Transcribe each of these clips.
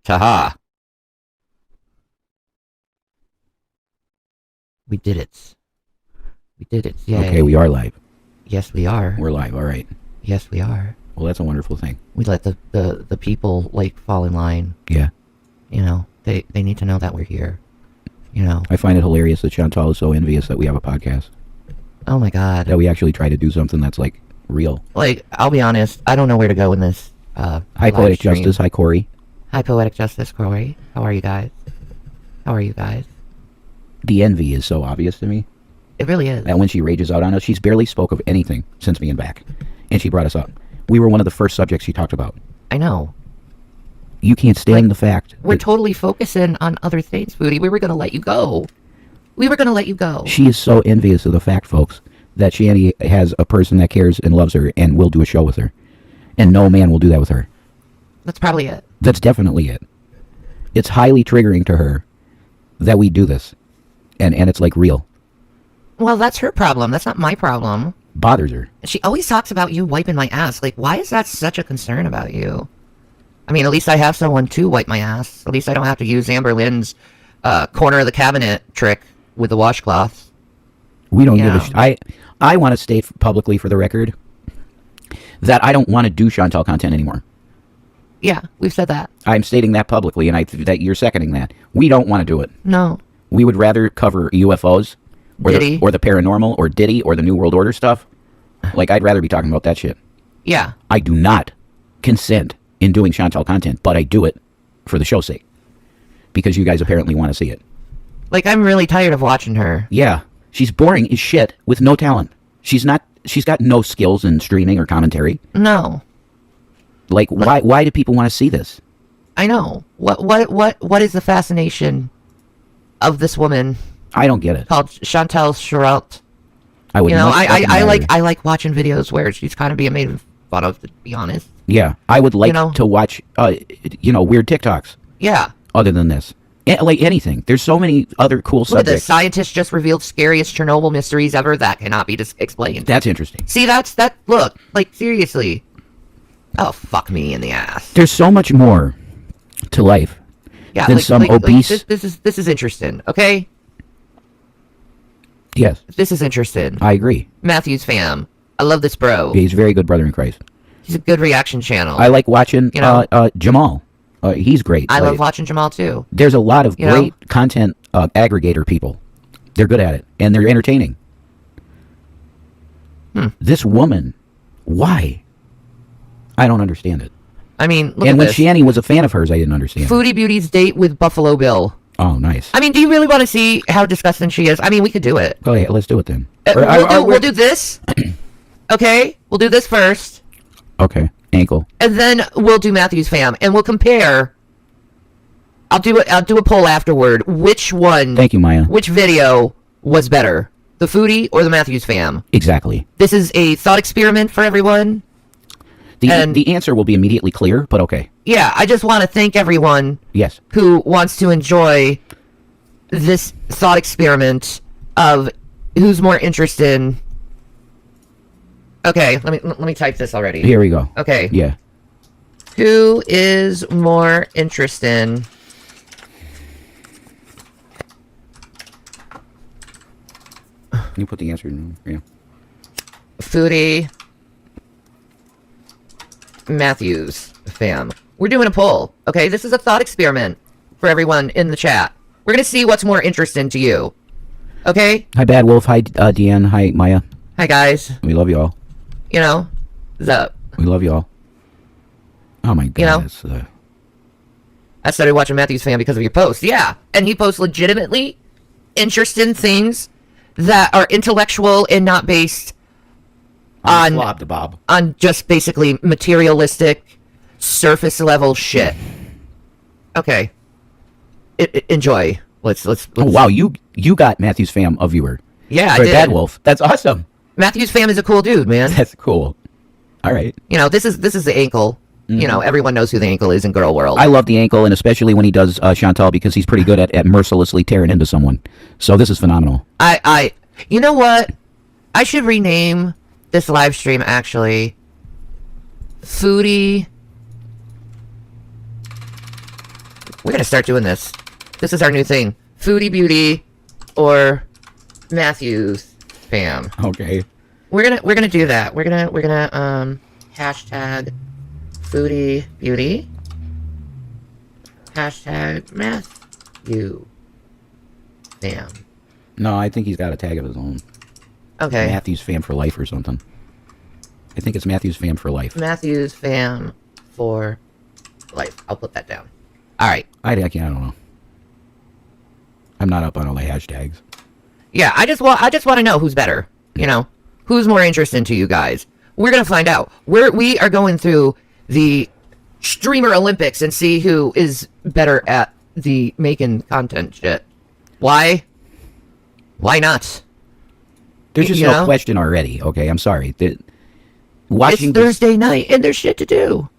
Ta-ha. We did it. We did it. Yay. Okay, we are live. Yes, we are. We're live, all right. Yes, we are. Well, that's a wonderful thing. We let the people, like, fall in line. Yeah. You know, they need to know that we're here. You know. I find it hilarious that Chantal is so envious that we have a podcast. Oh, my God. That we actually try to do something that's, like, real. Like, I'll be honest, I don't know where to go in this, Hi, Poetic stream. Justice. Hi, Corey. Hi, Poetic Justice, Corey. How are you guys? How are you guys? The envy is so obvious to me. It really is. And when she rages out on us, she's barely spoke of anything since being back. And she brought us up. We were one of the first subjects she talked about. I know. You can't stand the fact. We're totally focusing on other things, Foodie. We were going to let you go. We were going to let you go. She is so envious of the fact, folks, that Shanny has a person that cares and loves her and will do a show with her. And no man will do that with her. That's probably it. That's definitely it. It's highly triggering to her that we do this. And it's like real. Well, that's her problem. That's not my problem. Bothers her. She always talks about you wiping my ass. Like, why is that such a concern about you? I mean, at least I have someone to wipe my ass. At least I don't have to use Amber Lynn's corner of the cabinet trick with the washcloths. We don't give a I want to state publicly for the record that I don't want to do Chantal content anymore. Yeah, we've said that. I'm stating that publicly, and that you're seconding that. We don't want to do it. No. We would rather cover UFOs or the paranormal or Diddy or the New World Order stuff. Like, I'd rather be talking about that shit. Yeah. I do not consent in doing Chantal content, but I do it for the show's sake. Because you guys apparently want to see it. Like, I'm really tired of watching her. Yeah. She's boring as shit with no talent. She's got no skills in streaming or commentary. No. Like, why do people want to see this? I know. What is the fascination of this woman? I don't get it. Called Chantal Chiraut. I would. You know, I like watching videos where she's kind of being made fun of, to be honest. Yeah, I would like to watch, weird TikToks. Yeah. Other than this, like anything, there's so many other cool subjects. Look at this. Scientists just revealed scariest Chernobyl mysteries ever that cannot be explained. That's interesting. See, that. Look, like, seriously. Oh, fuck me in the ass. There's so much more to life than some obese. Like, this is interesting. Okay. Yes. This is interesting. I agree. Matthew's fam. I love this bro. He's a very good brother in Christ. He's a good reaction channel. I like watching Jamal. He's great. I love watching Jamal too. There's a lot of great content aggregator people. They're good at it, and they're entertaining. This woman, why? I don't understand it. I mean, look and at when this. Shanny was a fan of hers, I didn't understand. Foodie Beauty's date with Buffalo Bill. Oh, nice. I mean, do you really want to see how disgusting she is? I mean, we could do it. Go ahead, let's do it then. We'll do this. Okay, we'll do this first. Okay, ankle. And then we'll do Matthew's fam, and we'll compare. I'll do a poll afterward. Which one? Thank you, Maya. Which video was better, the Foodie or the Matthew's fam? Exactly. This is a thought experiment for everyone. The answer will be immediately clear, but okay. Yeah, I just want to thank everyone. Yes. Who wants to enjoy this thought experiment of who's more interested. Okay, let me type this already. Here we go. Okay. Yeah. Who is more interested? Can you put the answer in? Yeah. Foodie Matthews fam. We're doing a poll. Okay, this is a thought experiment for everyone in the chat. We're gonna see what's more interesting to you. Okay? Hi, Bad Wolf. Hi, Deanne. Hi, Maya. Hi, guys. We love you all. You know, what's up? We love you all. Oh my God. You know, I started watching Matthew's fam because of your posts. Yeah, and he posts legitimately interesting things that are intellectual and not based on just basically materialistic, surface level shit. Okay, enjoy. Let's. Oh wow, you got Matthew's fam a viewer. Yeah, for I did. Bad Wolf. That's awesome. Matthew's fam is a cool dude, man. That's cool. All right. You know, this is the ankle. You know, everyone knows who the ankle is in girl world. I love the ankle, and especially when he does Chantal, because he's pretty good at mercilessly tearing into someone. So this is phenomenal. You know what? I should rename this live stream, actually. Foodie We're gonna start doing this. This is our new thing. Foodie Beauty or Matthews fam. Okay. We're gonna do that. We're gonna hashtag Foodie Beauty. Hashtag Matthew fam. No, I think he's got a tag of his own. Okay. Matthews fam for life or something. I think it's Matthews fam for life. Matthews fam for life. I'll put that down. All right. I don't know. I'm not up on all the hashtags. Yeah, I just want to know who's better. You know, who's more interesting to you guys. We're gonna find out. We are going through the Streamer Olympics and see who is better at the making content shit. Why? Why not? There's just You no know? question already. Okay, I'm sorry. It's Watching Thursday night and there's shit to do.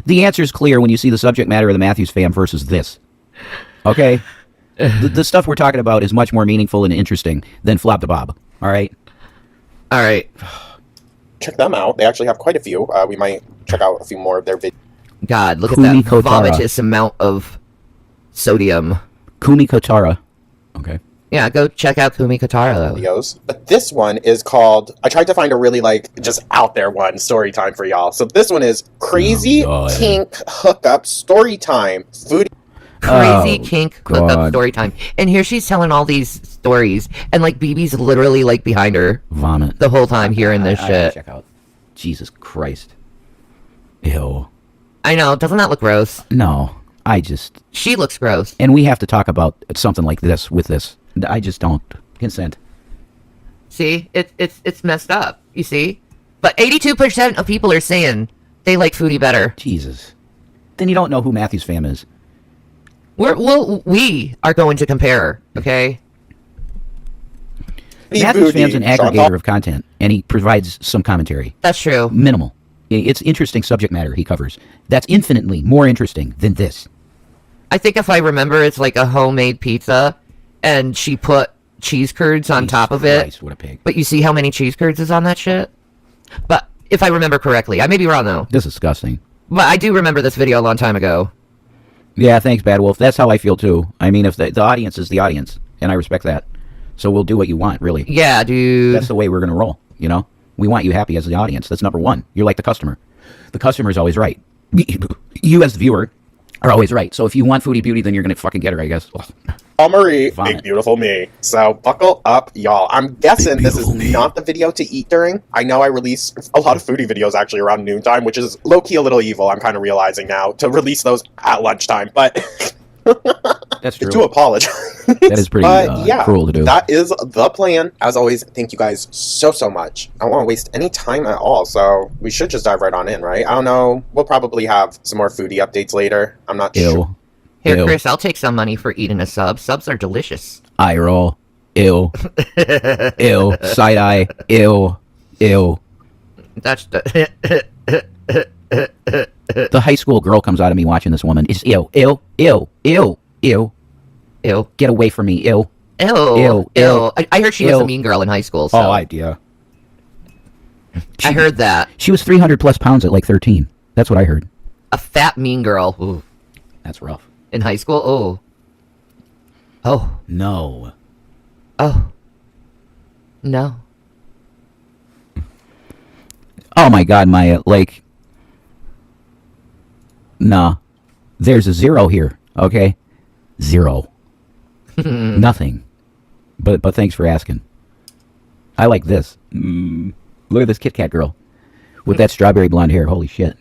the answer is clear when you see the subject matter of the Matthews fam versus this. Okay, the stuff we're talking about is much more meaningful and interesting than Flop the Bob. All right. All right. Check them out. They actually have quite a few. We might check out a few more of their videos. God, look Kumi at that Kotara. vomitous amount of sodium. Kumi Kotara. Okay. Yeah, go check out Kumi Kotara. But this one is called, I tried to find a really just out there one story time for y'all. So this one is Crazy God. Kink Hookup Story Time. Foodie. Crazy Oh, kink God. hookup story time. And here she's telling all these stories, and like BB's literally like behind her Vomit. the whole time hearing this I gotta shit. check out. Jesus Christ. Ew. I know, doesn't that look gross? No, I just. She looks gross. And we have to talk about something like this with this. I just don't consent. See, it's messed up. You see, but 82% of people are saying they like Foodie better. Jesus. Then you don't know who Matthews fam is. We are going to compare. Okay. Matthews fam's an Sean Paul. aggregator of content, and he provides some commentary. That's true. Minimal. It's interesting subject matter he covers. That's infinitely more interesting than this. I think if I remember, it's like a homemade pizza, and she put cheese curds on top of it. Christ, what a pig. But you see how many cheese curds is on that shit? But if I remember correctly, I may be wrong though. This is disgusting. But I do remember this video a long time ago. Yeah, thanks, Bad Wolf. That's how I feel, too. I mean, if the audience is the audience, and I respect that. So we'll do what you want, really. Yeah, dude. That's the way we're going to roll, you know? We want you happy as the audience. That's number one. You're like the customer. The customer is always right. You, as the viewer, are always right. So if you want Foodie Beauty, then you're going to fucking get her, I guess. Marie, Vomit. big beautiful me. So buckle up, y'all. I'm guessing this is not the video to eat during. I know I release a lot of foodie videos actually around noontime, which is low-key a little evil. I'm kind of realizing now to release those at lunchtime, but That's true. to apologize. That is pretty But yeah, cruel to do. that is the plan. As always, thank you guys so much. I don't want to waste any time at all, so we should just dive right on in, right? I don't know. We'll probably have some more foodie updates later. I'm not sure. Ew. Here, Ew. Chris, I'll take some money for eating a sub. Subs are delicious. Eye roll. Ew. Ew. Side eye. Ew. Ew. That's the... The high school girl comes out of me watching this woman. It's ew. Ew. Ew. Ew. Ew. Ew. Get away from me. Ew. Ew. Ew. Ew. I heard she was Ew. a mean girl in high school, so... Oh, idea. I heard that. She was 300 plus pounds at like 13. That's what I heard. A fat mean girl. Ooh. That's rough. In high school? Oh. Oh. No. Oh. No. Oh my God, Maya. Like, nah. There's a zero here. Okay. Zero. Nothing. But thanks for asking. I like this. Look at this Kit Kat girl with that strawberry blonde hair. Holy shit.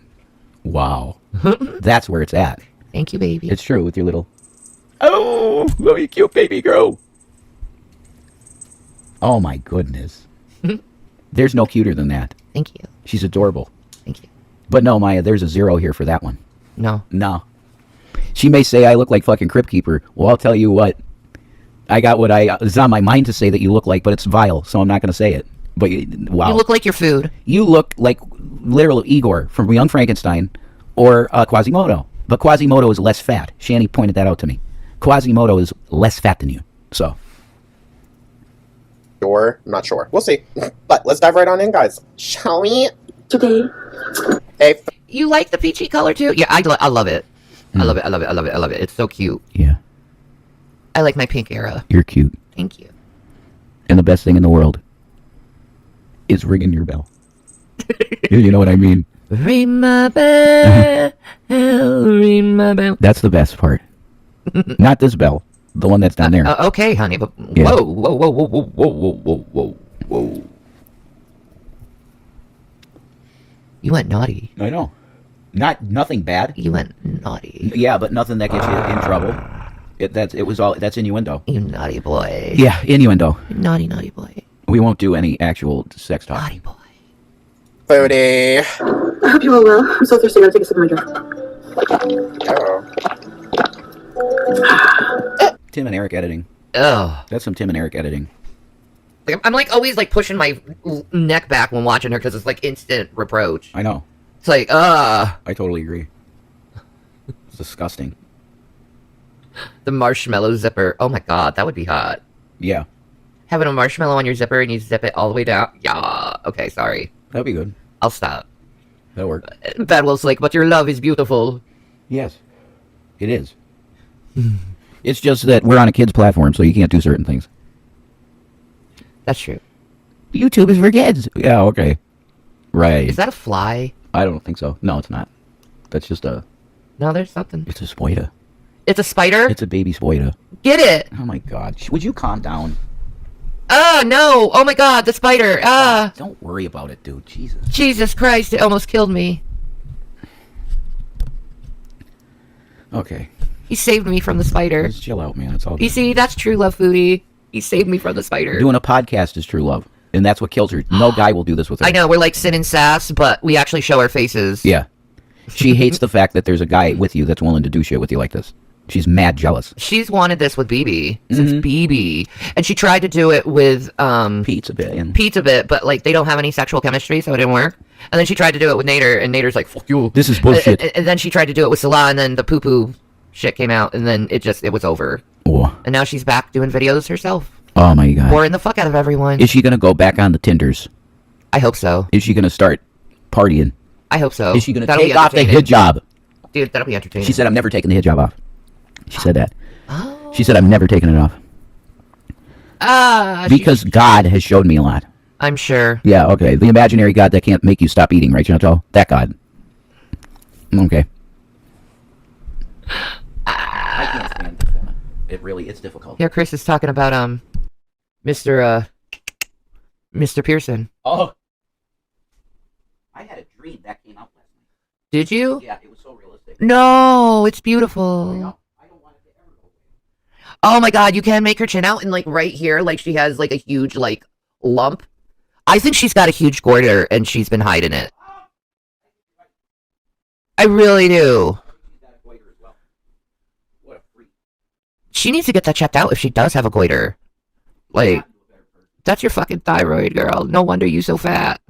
Wow. That's where it's at. Thank you, baby. It's true with your little... Oh, very cute baby girl. Oh my goodness. There's no cuter than that. Thank you. She's adorable. Thank you. But no, Maya, there's a zero here for that one. No. No. She may say I look like fucking Crypt Keeper. Well, I'll tell you what. I got what I was on my mind to say that you look like, but it's vile, so I'm not going to say it. But wow. You look like your food. You look like literal Igor from Young Frankenstein or Quasimodo. But Quasimodo is less fat. Shanny pointed that out to me. Quasimodo is less fat than you. So. I'm not sure. We'll see. But let's dive right on in, guys. Shall we? today. Hey, You like the peachy color too? Yeah, I love it. I love it. I love it. I love it. I love it. It's so cute. Yeah, I like my pink era. you're cute. Thank you. And the best thing in the world is ringing your bell. You know what I mean? Ring my bell, ring my bell. That's the best part. Not this bell. The one that's down there. Okay, honey, but Yeah. whoa, whoa, whoa, whoa, whoa, whoa, whoa, whoa, whoa. You went naughty. I know. Nothing bad. You went naughty. Yeah, but nothing that gets you in trouble. That's innuendo. You naughty boy. Yeah, innuendo. You naughty, naughty boy. We won't do any actual sex talk. Naughty boy. Foodie. I hope you all well. I'm so thirsty. I gotta take a sip of my drink. Oh. Tim and Eric editing. Ugh. That's some Tim and Eric editing. Like, I'm like always like pushing my neck back when watching her because it's like instant reproach. I know. It's like, I totally agree. It's disgusting. the marshmallow zipper. Oh my god, that would be hot. Yeah, Having a marshmallow on your zipper and you zip it all the way down. Yeah. Okay, sorry. that'd be good. I'll stop. That'll work. Bedwell's like, but your love is beautiful. Yes, it is. It's just that we're on a kid's platform, so you can't do certain things. That's true. YouTube is for kids. Yeah, okay. Right. Is that a fly? I don't think so. No, it's not. That's just No, there's something. it's a spoida. It's a spider? It's a baby spoida. Get it! Oh my god. Would you calm down? Oh, no! Oh my god, the spider! Ah! Don't worry about it, dude. Jesus. Jesus Christ, it almost killed me. Okay. He saved me from the spider. Just chill out, man. It's all You good. see, that's true love, Foodie. He saved me from the spider. Doing a podcast is true love. And that's what kills her. No guy will do this with her. I know, we're like Sin and Sass, but we actually show our faces. Yeah. She hates the fact that there's a guy with you that's willing to do shit with you like this. She's mad jealous. She's wanted this with BB since BB. And she tried to do it with Pete's a bit. And Pizza Bit, but like they don't have any sexual chemistry, so it didn't work. And then she tried to do it with Nader, and Nader's like, fuck you. this is bullshit. And then she tried to do it with Salah, and then the poo-poo shit came out, and then it was over. Oh. And now she's back doing videos herself. Oh my god. Boring the fuck out of everyone. Is she going to go back on the Tinders? I hope so. Is she going to start partying? I hope so. Is she going to That'll be take off the entertaining. hijab? Dude, that'll be entertaining. She said, I'm never taking the hijab off. She said that. Oh. She said, I'm never taking it off. Because God has showed me a lot. I'm sure. Yeah, okay. The imaginary God that can't make you stop eating, right, Chantal? That God. Okay. I can't stand this woman. It's difficult. Here, Chris is talking about, Mr. Pearson. Oh. I had a dream that came out last night. Did you? Yeah, it was so realistic. No, it's beautiful. I don't want it to ever go away. Oh my god, you can make her chin out and like right here, like she has like a huge like lump. I think she's got a huge goiter and she's been hiding it. I really do. What a freak. She needs to get that checked out if she does have a goiter. Like, that's your fucking thyroid, girl. No wonder you so fat.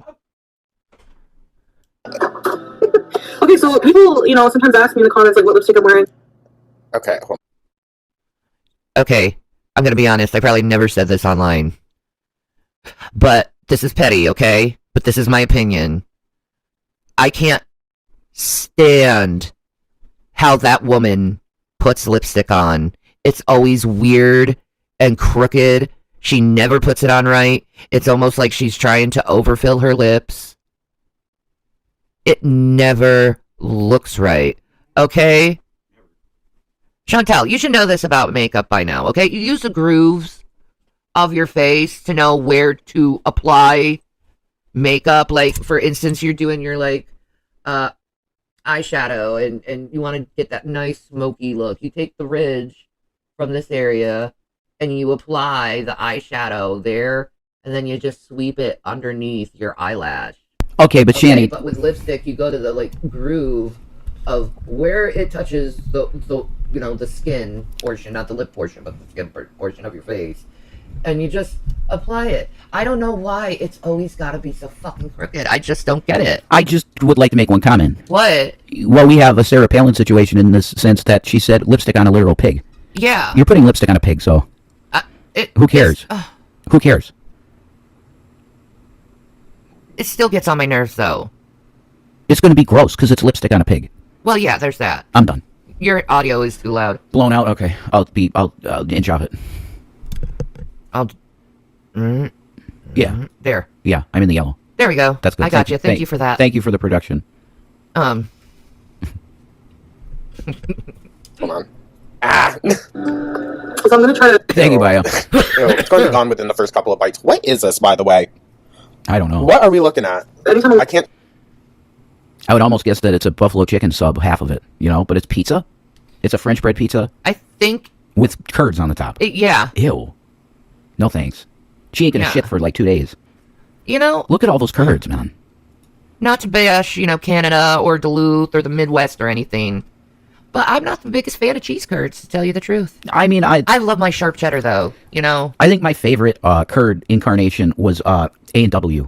Okay, so people, sometimes ask me in the comments, like, what lipstick I'm wearing. Okay. Hold Okay, I'm gonna be honest, I probably never said this online. But this is petty, okay? But this is my opinion. I can't stand how that woman puts lipstick on. It's always weird and crooked. She never puts it on right. It's almost like she's trying to overfill her lips. It never looks right. Okay? Chantal, you should know this about makeup by now, okay? You use the grooves of your face to know where to apply makeup. Like, for instance, you're doing your, like, eyeshadow, and you want to get that nice smoky look. You take the ridge from this area, and you apply the eyeshadow there, and then you just sweep it underneath your eyelash. Okay, but Shanny, But with lipstick, you go to the, like, groove of where it touches the skin portion, not the lip portion, but the skin portion of your face. And you just apply it. I don't know why it's always got to be so fucking crooked. I just don't get it. I just would like to make one comment. What? Well, we have a Sarah Palin situation in this sense that she said lipstick on a literal pig. Yeah. You're putting lipstick on a pig, so who cares? Who cares? It still gets on my nerves, though. It's going to be gross because it's lipstick on a pig. Well, yeah, there's that. I'm done. Your audio is too loud. Blown out. Okay, I'll inch off it. I'll. Yeah, There. yeah. I'm in the yellow. There we go. That's good. I got you. Thank you for that. Thank you for the production. Hold on. Ah! So I'm gonna try to. Thank you, Bio. Ew, it's going to be gone within the first couple of bites. What is this, by the way? I don't know. What are we looking at? Anytime I can't. I would almost guess that it's a buffalo chicken sub, half of it, but it's pizza. It's a French bread pizza I think. with curds on the top. Yeah. Ew. No thanks. She ain't gonna Yeah. shit for like 2 days. Look at all those curds, man. Not to bash, Canada or Duluth or the Midwest or anything, but I'm not the biggest fan of cheese curds, to tell you the truth. I mean, I I love my sharp cheddar, though. I think my favorite curd incarnation was A&W.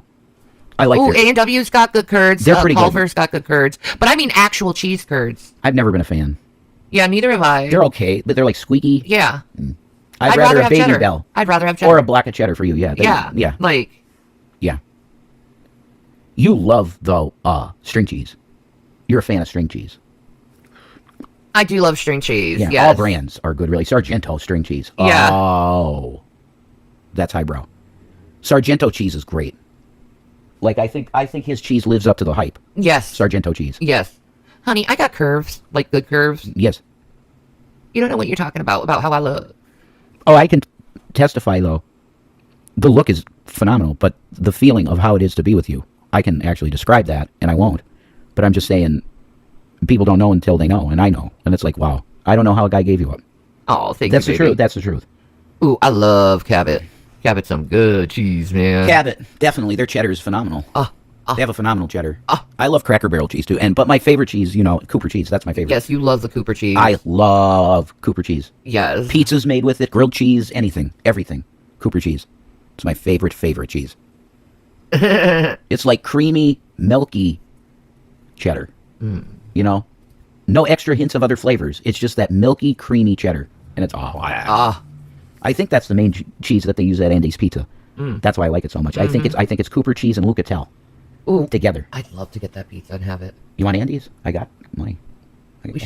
I like Ooh, their. A&W's got good curds. They're pretty good. Culver's got good curds. But I mean actual cheese curds. I've never been a fan. Yeah, neither have I. They're okay, but they're like squeaky. Yeah. I'd rather a have Baby cheddar. Bell I'd rather have cheddar. or a block of cheddar for you. Yeah. Yeah. Yeah. Like, Yeah. You love though string cheese. You're a fan of string cheese. I do love string cheese. Yeah. Yes. All brands are good, really. Sargento string cheese. Yeah. Oh, that's highbrow. Sargento cheese is great. Like I think his cheese lives up to the hype. Yes. Sargento cheese. Yes. Honey, I got curves. Like good curves. Yes. You don't know what you're talking about how I look. Oh, I can testify though. The look is phenomenal, but the feeling of how it is to be with you, I can actually describe that, and I won't. But I'm just saying, people don't know until they know, and I know, and it's like, wow, I don't know how a guy gave you up. Oh, thank That's you, the baby. truth. That's the truth. Ooh, I love Cabot. Cabot's some good cheese, man. Cabot, definitely. Their cheddar is phenomenal. They have a phenomenal cheddar. I love Cracker Barrel cheese too, but my favorite cheese, Cooper cheese. That's my favorite. Yes, you love the Cooper cheese. I love Cooper cheese. Yes. Pizzas made with it, grilled cheese, anything, everything. Cooper cheese. It's my favorite cheese. It's like creamy, milky cheddar. No extra hints of other flavors. It's just that milky, creamy cheddar, and it's I think that's the main cheese that they use at Andy's Pizza. That's why I like it so much. I think it's Cooper cheese and Lucatel. Ooh, together. I'd love to get that pizza and have it. You want Andy's? I got money. We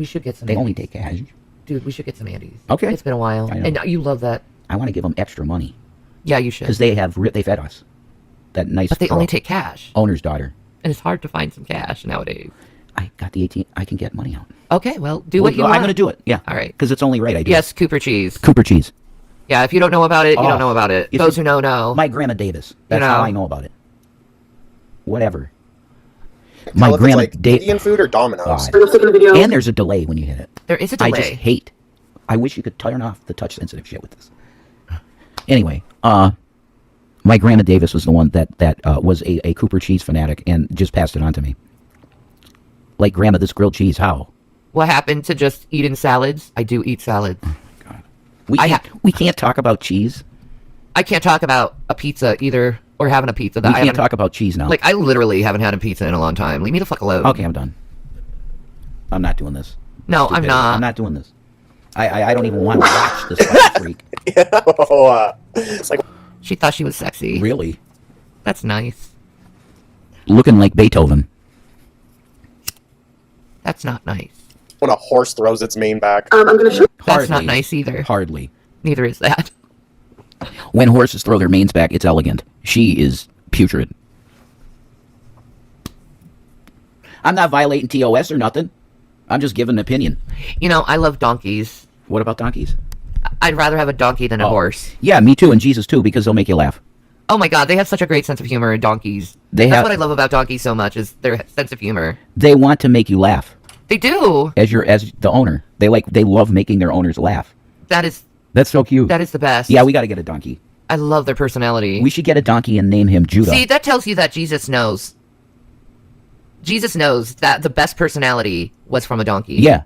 should get some. They Andes. only take cash. Dude, we should get some Andes. Okay. It's been a while, I know. and you love that. I want to give them extra money Yeah, you should. because they fed us that nice. But they only take cash, owner's daughter. and it's hard to find some cash nowadays. I got the 18. I can get money out. Okay, well, do what you I'm want. going to do it. Yeah. All right. Because it's only right. I do. Yes, Cooper cheese. Cooper cheese. Yeah, if you don't know about it, you Oh, don't know about it. if Those you- who know. My Grandma Davis. That's know. how I know about it. Whatever. Tell My if it's Grandma like Indian food or Domino's. God. I'm sticking the video. And there's a delay when you hit it. There is a I delay. just hate. I wish you could turn off the touch sensitive shit with this. Anyway, my Grandma Davis was the one that was a Cooper cheese fanatic and just passed it on to me. Like, Grandma, this grilled cheese, how? What happened to just eating salads? I do eat salads. God. We can't talk about cheese. I can't talk about a pizza either, or having a pizza that We I can't haven't. talk about cheese now. Like, I literally haven't had a pizza in a long time. Leave me the fuck alone. Okay, I'm done. I'm not doing this. No, I'm Stupidity. not. I'm not doing this. I don't even want to watch this fucking freak. It's like She thought she was sexy. Really? That's nice. Looking like Beethoven. That's not nice. when a horse throws its mane back. I'm gonna show. That's not Hardly. nice either. Hardly. Neither is that. When horses throw their manes back, it's elegant. She is putrid. I'm not violating TOS or nothing. I'm just giving an opinion. You know, I love donkeys. What about donkeys? I'd rather have a donkey than a horse. Yeah, me too, and Jesus too, because they'll make you laugh. Oh my god, they have such a great sense of humor, donkeys. They That's have- what I love about donkeys so much, is their sense of humor. They want to make you laugh. They do. As the owner. They love making their owners laugh. That's So cute. the best. Yeah, we got to get a donkey. I love their personality. We should get a donkey and name him Judah. See, that tells you that Jesus knows. Jesus knows that the best personality was from a donkey. Yeah,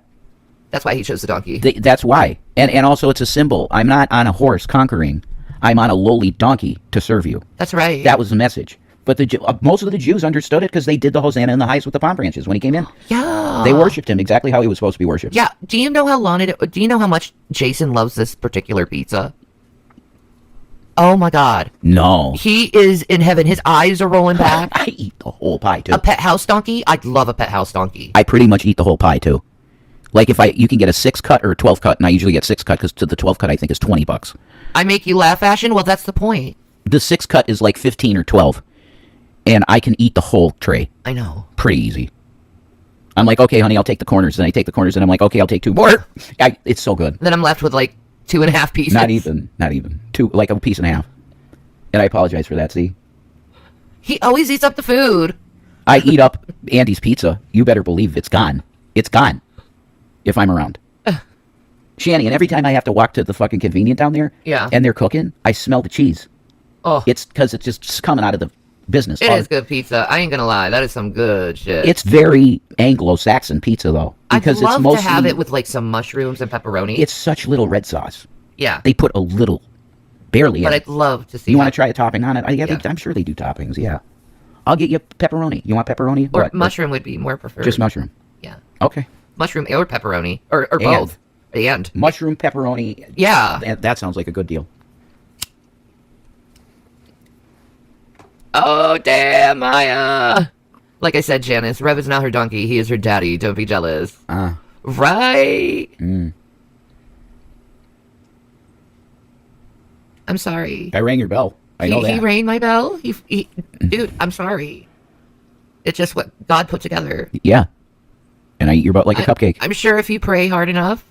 That's why he chose the donkey. that's why. And also it's a symbol. I'm not on a horse conquering. I'm on a lowly donkey to serve you. That's right. That was the message. But most of the Jews understood it because they did the Hosanna in the highest with the palm branches when he came in. Yeah. They worshipped him exactly how he was supposed to be worshipped. Yeah. Do you know how much Jason loves this particular pizza? Oh my god. No. He is in heaven. His eyes are rolling back. I eat the whole pie, too. A pet house donkey? I'd love a pet house donkey. I pretty much eat the whole pie, too. Like, you can get a 6 cut or a 12 cut, and I usually get 6 cut, because the 12 cut, I think, is $20. I make you laugh, Ashton? Well, that's the point. The 6 cut is like 15 or 12, and I can eat the whole tray. I know. Pretty easy. I'm like, okay, honey, I'll take the corners. And I take the corners, and I'm like, okay, I'll take 2 more. It's so good. Then I'm left with like 2.5 pieces. Not even. 2, like a piece and a half. And I apologize for that, see? He always eats up the food. I eat up Andy's pizza. You better believe it's gone. It's gone. If I'm around. Shanny, and every time I have to walk to the fucking convenient down there, Yeah. and they're cooking, I smell the cheese. Oh, It's because it's just coming out of the business. it is good pizza. I ain't gonna lie. That is some good shit. It's very Anglo-Saxon pizza, though. Because I'd love it's mostly, to have it with like some mushrooms and pepperoni. It's such little red sauce. Yeah. They put a little, barely But in. I'd love to see You want that. to try a topping on it? Yeah. I'm sure they do toppings, yeah. I'll get you pepperoni. You want pepperoni? Or What? mushroom would be more preferred. Just mushroom. Yeah. Okay. Mushroom or pepperoni. Or both. And. Mushroom, pepperoni. Yeah. That sounds like a good deal. Oh, damn, Maya. Like I said, Janice, Rev is not her donkey. He is her daddy. Don't be jealous. Right? I'm sorry. I rang your bell. I know that. He rang my bell? Dude, I'm sorry. It's just what God put together. Yeah. And I eat your butt like a cupcake. I'm sure if you pray hard enough,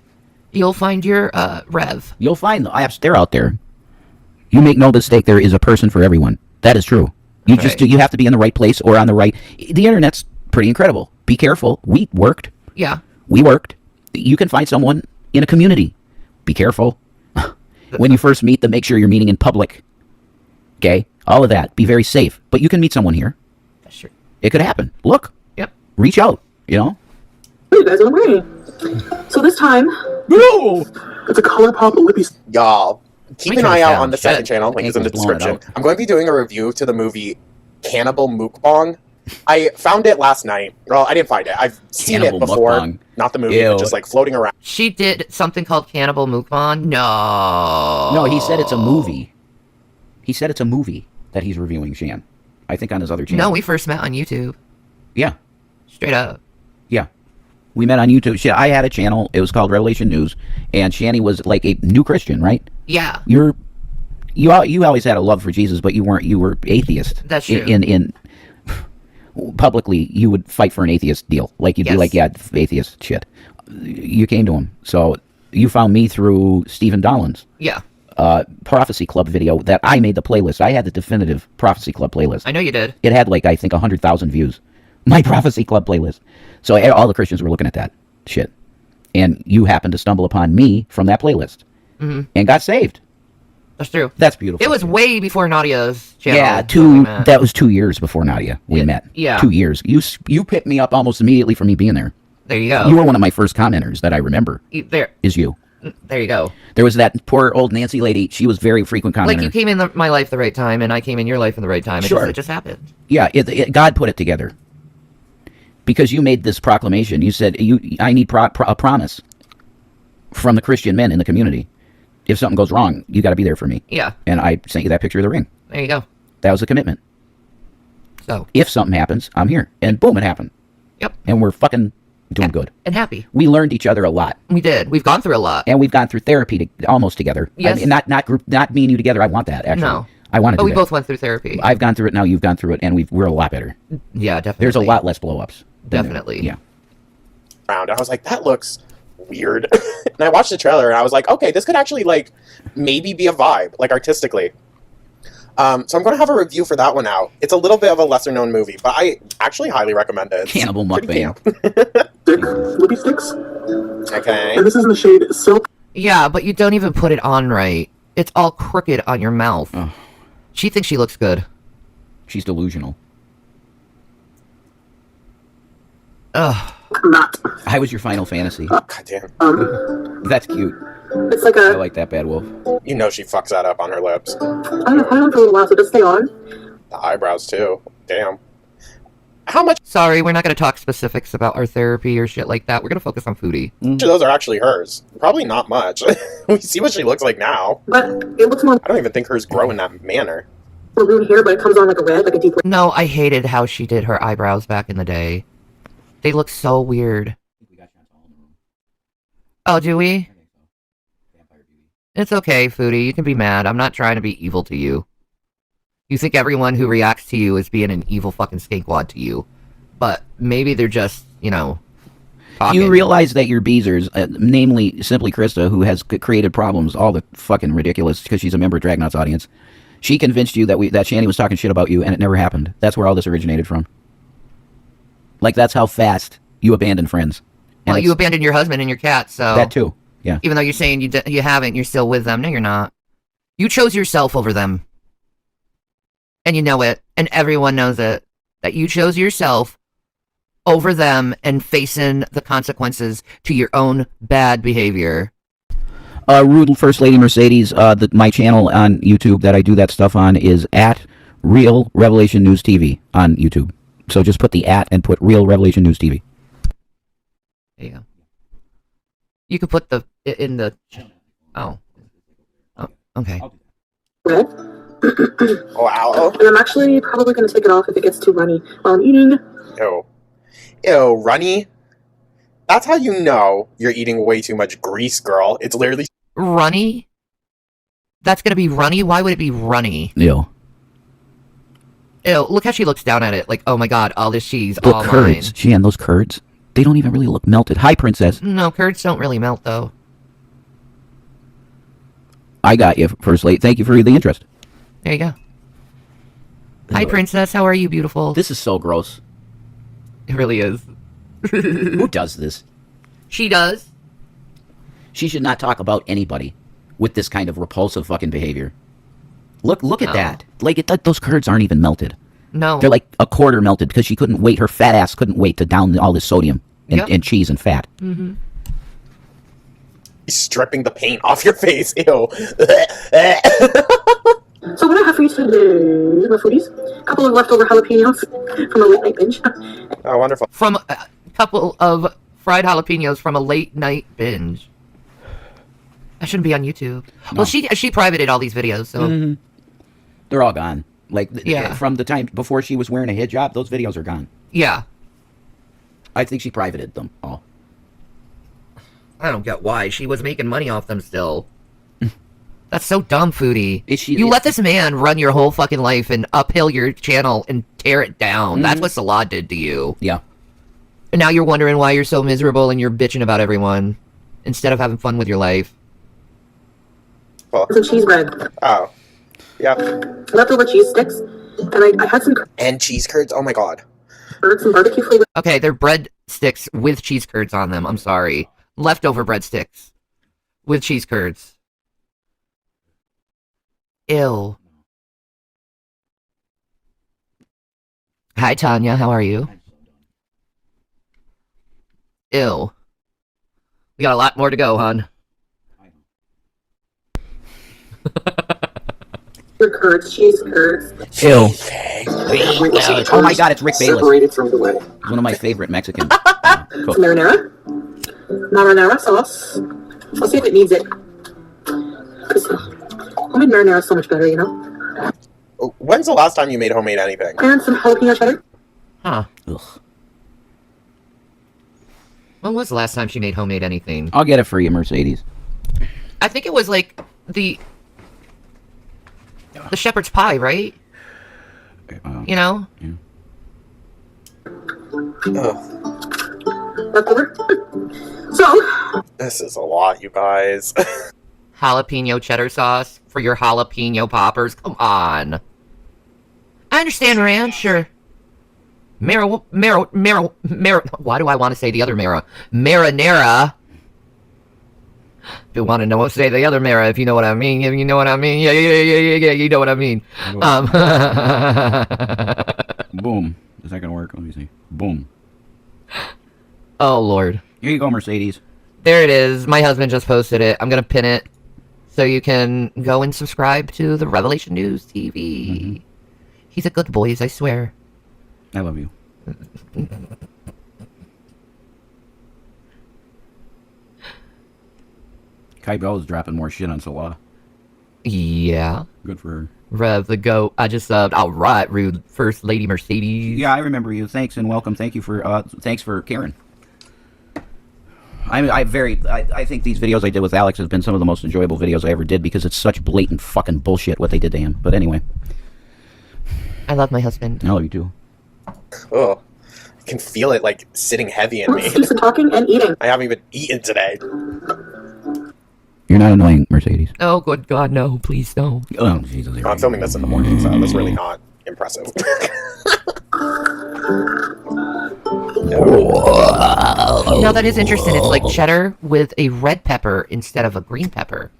you'll find your Rev. You'll find them. They're out there. You make no mistake, there is a person for everyone. That is true. You That's just right. you have to be in the right place or on the right. The internet's pretty incredible. Be careful. We worked. Yeah. We worked. You can find someone in a community. Be careful. When you first meet them, make sure you're meeting in public. Okay? All of that. Be very safe. But you can meet someone here. That's true. It could happen. Look. Yep. Reach out. You know? You guys are wearing. So this time, No! it's a ColourPop lippy. Y'all, keep Make an it eye out sound on the shit. second channel. Link is in the Ankle's blowing it description. out. I'm going to be doing a review to the movie Cannibal Mukbang. I found it last night. Well, I didn't find it. I've seen Cannibal it before. Mukbang. Not the movie, Ew. but just like floating around. She did something called Cannibal Mukbang? No. No, he said it's a movie. He said it's a movie that he's reviewing, Shan. I think on his other channel. No, we first met on YouTube. Yeah. Straight up. Yeah. We met on YouTube. I had a channel. It was called Revelation News. And Shanny was like a new Christian, right? Yeah. You always had a love for Jesus, but you were atheist. That's true. In publicly, you would fight for an atheist deal. Like you'd be Yes. like, yeah, atheist shit. You came to him. So you found me through Stephen Dollins. Yeah. Prophecy Club video that I made the playlist. I had the definitive Prophecy Club playlist. I know you did. It had like, I think, 100,000 views. My Prophecy Club playlist. So all the Christians were looking at that shit. And you happened to stumble upon me from that playlist. And got saved. That's true. That's beautiful. It was way before Nadia's channel. Yeah, when we met. that was 2 years before Nadia we met. Yeah. 2 years. You picked me up almost immediately for me being there. There you go. You were one of my first commenters that I remember. There You. you go. There was that poor old Nancy lady. She was very frequent commenter. Like you came in my life the right time, and I came in your life in the right time. Sure. It just happened. Yeah, God put it together. Because you made this proclamation. You said, I need a promise from the Christian men in the community. If something goes wrong, you got to be there for me. Yeah. And I sent you that picture of the ring. There you go. That was a commitment. So. If something happens, I'm here. And boom, it happened. Yep. And we're fucking doing good. And happy. We learned each other a lot. We did. We've gone through a lot. And we've gone through therapy almost together. Yes. I mean, not me and you together. I want that, actually. No. I want to But do we that. both went through therapy. I've gone through it now. You've gone through it. And we're a lot better. Yeah, definitely. There's a lot less blow-ups. Definitely. Yeah. Around. I was like, that looks weird. And I watched the trailer and I was like, okay, this could actually like maybe be a vibe, like artistically. So I'm going to have a review for that one out. It's a little bit of a lesser known movie, but I actually highly recommend it. It's Cannibal pretty mukbang. camp. Stick, lippy sticks. Okay. And this is in the shade Silk. Yeah, but you don't even put it on right. It's all crooked on your mouth. Ugh. She thinks she looks good. She's delusional. Ugh. Not. I was your Final Fantasy. God damn. That's cute. It's like I a. like that, Bad Wolf. You know she fucks that up on her lips. I don't know, I don't for a little while, so just stay on. The eyebrows too. Damn. How much Sorry, we're not going to talk specifics about our therapy or shit like that. We're going to focus on Foodie. of those are actually hers? Probably not much. We see what she looks like now. But it looks more I don't even think hers grow in that manner. maroon here, but it comes on like a red, like a deep red. No, I hated how she did her eyebrows back in the day. They look so weird. Oh, do we? It's okay, Foodie. You can be mad. I'm not trying to be evil to you. You think everyone who reacts to you is being an evil fucking skinkwad to you. But maybe they're just, you know, talking. You realize that your beezers, namely Simply Krista, who has created problems, all the fucking ridiculous, because she's a member of Dragnot's audience, she convinced you that Shanny was talking shit about you, and it never happened. That's where all this originated from. Like, that's how fast you abandon friends. And Well, you abandoned your husband and your cat, so... that too, yeah. Even though you're saying you haven't, you're still with them. No, you're not. You chose yourself over them. And you know it, and everyone knows it. That you chose yourself over them and facing the consequences to your own bad behavior. Rude First Lady Mercedes, my channel on YouTube that I do that stuff on is at Real Revelation News TV on YouTube. So just put the at and put Real Revelation News TV. There you go. You could put the in the... Oh, okay. Red. Wow. And I'm actually probably going to take it off if it gets too runny while I'm eating. Ew. Ew, runny? That's how you know you're eating way too much grease, girl. It's literally... Runny? That's gonna be runny? Why would it be runny? Ew. Ew, look how she looks down at it. Like, oh my god, all this cheese, Look, all curds. mine. Shan, those curds, they don't even really look melted. Hi, Princess. No, curds don't really melt, though. I got you, First Lady. Thank you for the interest. There you go. Hi, Princess. How are you, beautiful? This is so gross. It really is. Who does this? She does. She should not talk about anybody with this kind of repulsive fucking behavior. Look at No. that. Like, those curds aren't even melted. No. They're like a quarter melted because she couldn't wait. Her fat ass couldn't wait to down all this sodium and, Yep. and cheese and fat. Mm-hmm. stripping the paint off your face. Ew. So what I have for you today, my foodies, a couple of leftover jalapenos from a late night binge. Oh, wonderful. From a couple of fried jalapenos from a late night binge. That shouldn't be on YouTube. No. Well, she privated all these videos, so... They're all gone. Like, Yeah. from the time before she was wearing a hijab, those videos are gone. Yeah. I think she privated them all. I don't get why. She was making money off them still. That's so dumb, Foodie. You let this man run your whole fucking life and uphill your channel and tear it down. That's what Salah did to you. Yeah. And now you're wondering why you're so miserable and you're bitching about everyone instead of having fun with your life. Some cheese bread. Oh. Yeah. Leftover cheese sticks. And I had some And cheese curds? Oh my god. some barbecue flavor. Okay, they're bread sticks with cheese curds on them. I'm sorry. Leftover breadsticks with cheese curds. Ew. Hi, Tanya. How are you? Ew. We got a lot more to go, hon. Curds, cheese curds. Ew. Oh Oh my god, it's Rick Bayless. Separated from the way. One of my favorite Mexican Some cooks. marinara sauce. I'll see if it needs it. Because homemade marinara is so much better, you know? When's the last time you made homemade anything? And some jalapeno cheddar. Huh. Ugh. When was the last time she made homemade anything? I'll get it for you, Mercedes. I think it was like the shepherd's pie, right? You know? Leftover. So, This is a lot, you guys. Jalapeno cheddar sauce for your jalapeno poppers. Come on. I understand ranch, sure. Why do I want to say the other Mara? Marinara. If you want to know, say the other Mara, if you know what I mean. If you know what I mean. Yeah, you know what I mean. Boom. Is that gonna work? Let me see. Boom. Oh, Lord. Here you go, Mercedes. There it is. My husband just posted it. I'm going to pin it so you can go and subscribe to the Revelation News TV. He's a good boy, I swear. I love you. Kai Bell is dropping more shit on Salah. Yeah. Good for her. Rev the goat. I just subbed. All right, rude First Lady Mercedes. Yeah, I remember you. Thanks and welcome. Thank you for thanks for Karen. I think these videos I did with Alex has been some of the most enjoyable videos I ever did because it's such blatant fucking bullshit what they did to him. But anyway. I love my husband. I love you too. Oh, I can feel it like sitting heavy in me. Let's do some talking and eating. I haven't even eaten today. You're not annoying, Mercedes. Oh, good God, no. Please, no. Oh, Jesus. I'm filming this in the morning, so that's really not impressive. No, that is interesting. It's like cheddar with a red pepper instead of a green pepper.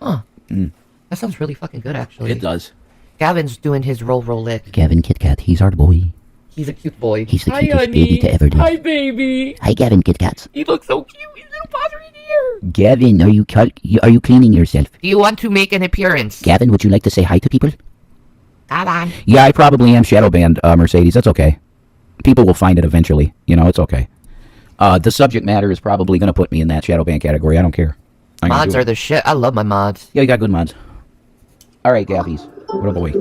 Huh. That sounds really fucking good, actually. It does. Gavin's doing his roll lick. Gavin Kit Kat, he's our boy. He's a cute boy. He's the cutest baby to ever live. Hi, baby. Hi, Gavin Kit Kats. He looks so cute. His little paws are in here. Gavin, are you cleaning yourself? Do you want to make an appearance? Gavin, would you like to say hi to people? Come on. Yeah, I probably am shadow banned, Mercedes. That's okay. People will find it eventually. You know, it's okay. The subject matter is probably going to put me in that shadow ban category. I don't care. Mods are the shit. I love my mods. Yeah, you got good mods. All right, Gabbies. What a boy.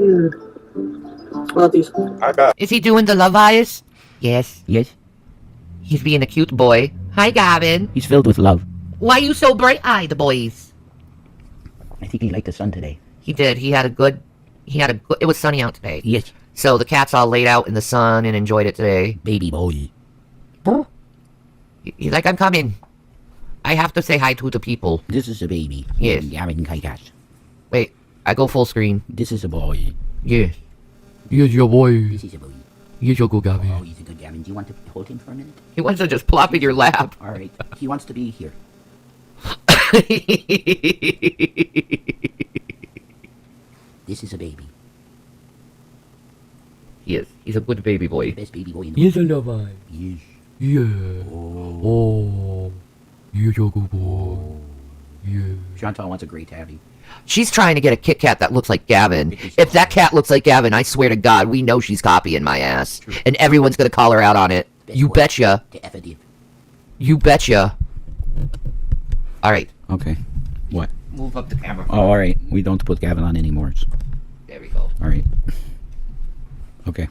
Love these. I bet. Is he doing the love eyes? Yes. Yes? He's being a cute boy. Hi, Gavin. He's filled with love. Why you so bright-eyed, boys? I think he liked the sun today. He did. It was sunny out today. Yes. So the cats all laid out in the sun and enjoyed it today. Baby boy. He's like, I'm coming. I have to say hi to the people. This is a baby. Yes. Gavin Kit Kat. Wait, I go full screen. This is a boy. Yes. Yes, your boy. This is a boy. Yes, your good Oh, Gavin. he's a good Gavin. Do you want to hold him for a minute? He wants to just plop in your lap. All right. He wants to be here. This is a baby. Yes, he's a good baby boy. Best baby boy in the Yes, I love I. Yes. Yeah. Oh. Oh. You're a good boy. Yeah. Chantal wants a gray tabby. She's trying to get a Kit Kat that looks like Gavin. If that cat looks like Gavin, I swear to God, we know she's copying my ass. True. And everyone's gonna call her out on it. Best You boy. betcha. To F-a-div. You betcha. Alright. Okay. What? Move up the camera. Oh, all right. We don't put Gavin on anymore. There we go. All right. Okay.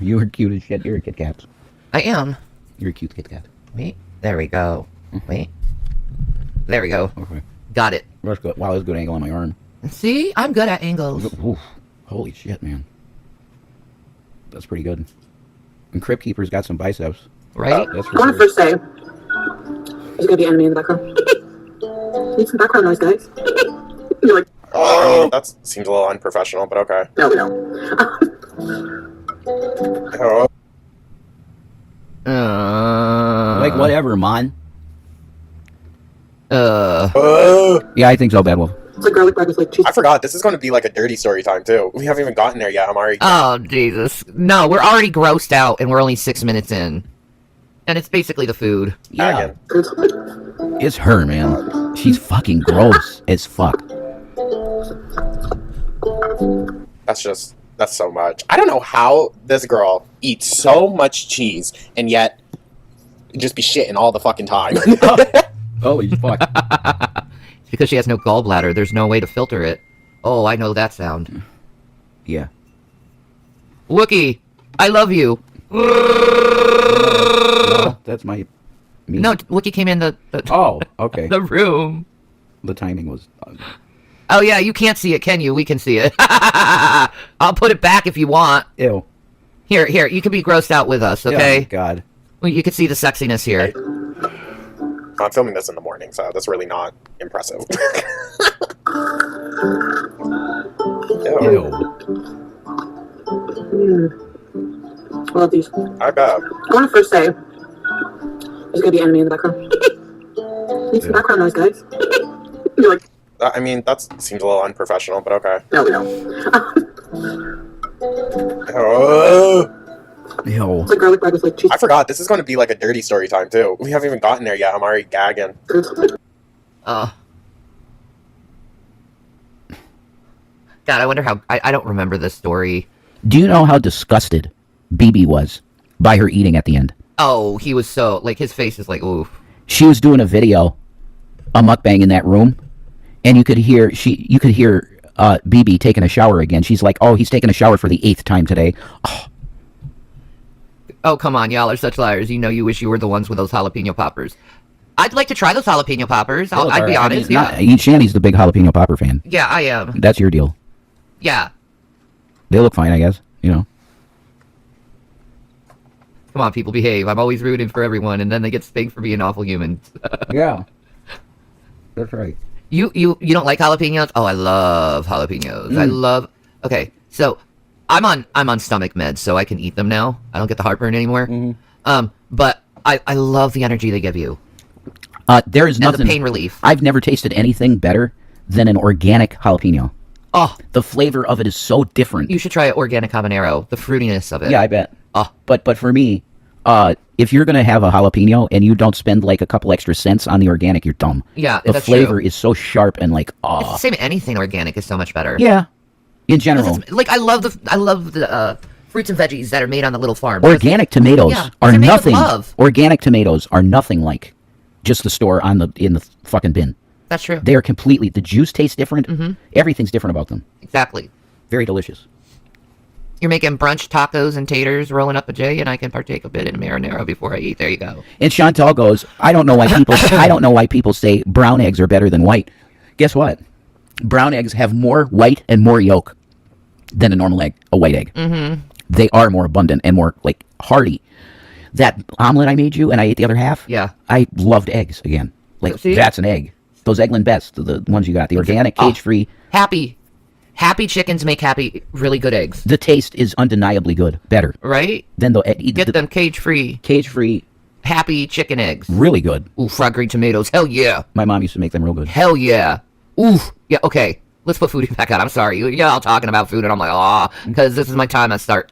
You were cute as shit. You're a Kit Kat. I am. You're a cute Kit Kat. Wait. There we go. Wait. There we go. Okay. Got it. That's good. Wow, that's a good angle on my arm. See? I'm good at angles. Oof. Holy shit, man. That's pretty good. And Crypt Keeper's got some biceps. Right? That's I for want sure. to first say, there's gonna be enemy in the background. Need some background noise, guys. You're like, That seems a little unprofessional, but okay. no, we don't. Oh, Like, whatever, man. Yeah, I think so, Bad Wolf. It's like garlic bread with like cheese. I forgot. This is going to be like a dirty story time, too. We haven't even gotten there yet. I'm already... Oh, Jesus. No, we're already grossed out, and we're only 6 minutes in. And it's basically the food. Yeah. Again. It's her, man. She's fucking gross as fuck. That's so much. I don't know how this girl eats so much cheese and yet just be shitting all the fucking time. Holy fuck. It's because she has no gallbladder. There's no way to filter it. Oh, I know that sound. Yeah. Wookie, I love you. No, that's my... Me. No, Wookie came in the Oh, okay. the room. The timing was... Oh, yeah, you can't see it, can you? We can see it. I'll put it back if you want. Ew. Here, you can be grossed out with us, Oh, okay? God. Well, you can see the sexiness here. I'm filming this in the morning, so that's really not impressive. Ew. Ew. Love these. I bet. I want to first say, there's gonna be enemy in the background. Need some background noise, guys. You're like, I mean, that seems a little unprofessional, but okay. no, we don't. Oh, Ew. It's like garlic bread with like cheese. I forgot. This is going to be like a dirty story time, too. We haven't even gotten there yet. I'm already gagging. God, I wonder how... I don't remember this story. Do you know how disgusted BB was by her eating at the end. Oh, he was so, like, his face is like, ooh. She was doing a video, a mukbang in that room, and you could hear BB taking a shower again. She's like, oh, he's taking a shower for the 8th time today. Oh, come on, y'all are such liars. You know you wish you were the ones with those jalapeno poppers. I'd like to try those jalapeno poppers. I'd be honest. Shanny's the big jalapeno popper fan. Yeah, I am. That's your deal. Yeah. They look fine, I guess. You know. Come on, people, behave. I'm always rooting for everyone, and then they get spanked for being awful humans. Yeah. That's right. You don't like jalapenos? Oh, I love jalapenos. I love. Okay, so I'm on stomach meds, so I can eat them now. I don't get the heartburn anymore. But I love the energy they give you. There is nothing. And the pain relief. I've never tasted anything better than an organic jalapeno. Oh, the flavor of it is so different. You should try organic habanero. The fruitiness of it. Yeah, I bet. Oh, but for me, if you're gonna have a jalapeno and you don't spend like a couple extra cents on the organic, you're dumb. Yeah, the that's flavor true. is so sharp and like It's the same. Anything organic is so much better. Yeah, in general. Like I love the fruits and veggies that are made on the little farm. Organic tomatoes are they're made with nothing. love. Organic tomatoes are nothing like just the store in the fucking bin. That's true. They are completely. The juice tastes different. Everything's different about them. Exactly. Very delicious. You're making brunch tacos and taters, rolling up a J, and I can partake a bit in a marinara before I eat. There you go. And Chantal goes, I don't know why people say brown eggs are better than white. Guess what? Brown eggs have more white and more yolk than a normal egg, a white egg. They are more abundant and more like hearty. That omelet I made you and I ate the other half. Yeah. I loved eggs again. Like See? That's an egg. Those Eggland Best, the ones you got, the organic, cage-free. Happy chickens make really good eggs. The taste is undeniably good, better. Right? Than Get them cage-free. Cage-free. Happy chicken eggs. Really good. Ooh, fried green tomatoes. Hell yeah. My mom used to make them real good. Hell yeah. Ooh. Yeah, okay. Let's put Foodie back on. I'm sorry. Y'all talking about food, and I'm like, because this is my time I start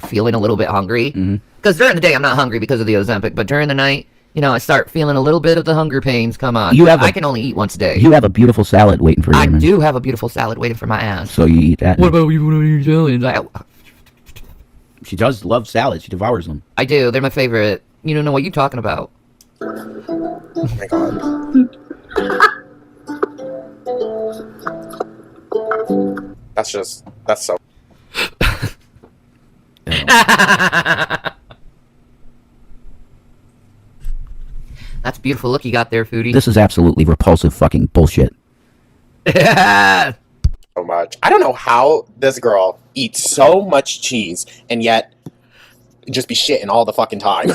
feeling a little bit hungry. Because during the day, I'm not hungry because of the Ozempic, but during the night, I start feeling a little bit of the hunger pains. Come on. I can only eat once a day. You have a beautiful salad waiting for you. I do have a beautiful salad waiting for my ass. So you eat that. What about you when you eat salads? She does love salads. She devours them. I do. They're my favorite. You don't know what you're talking about. Oh my god. That's so. That's a beautiful look you got there, Foodie. This is absolutely repulsive fucking bullshit. So much. I don't know how this girl eats so much cheese and yet just be shitting all the fucking time.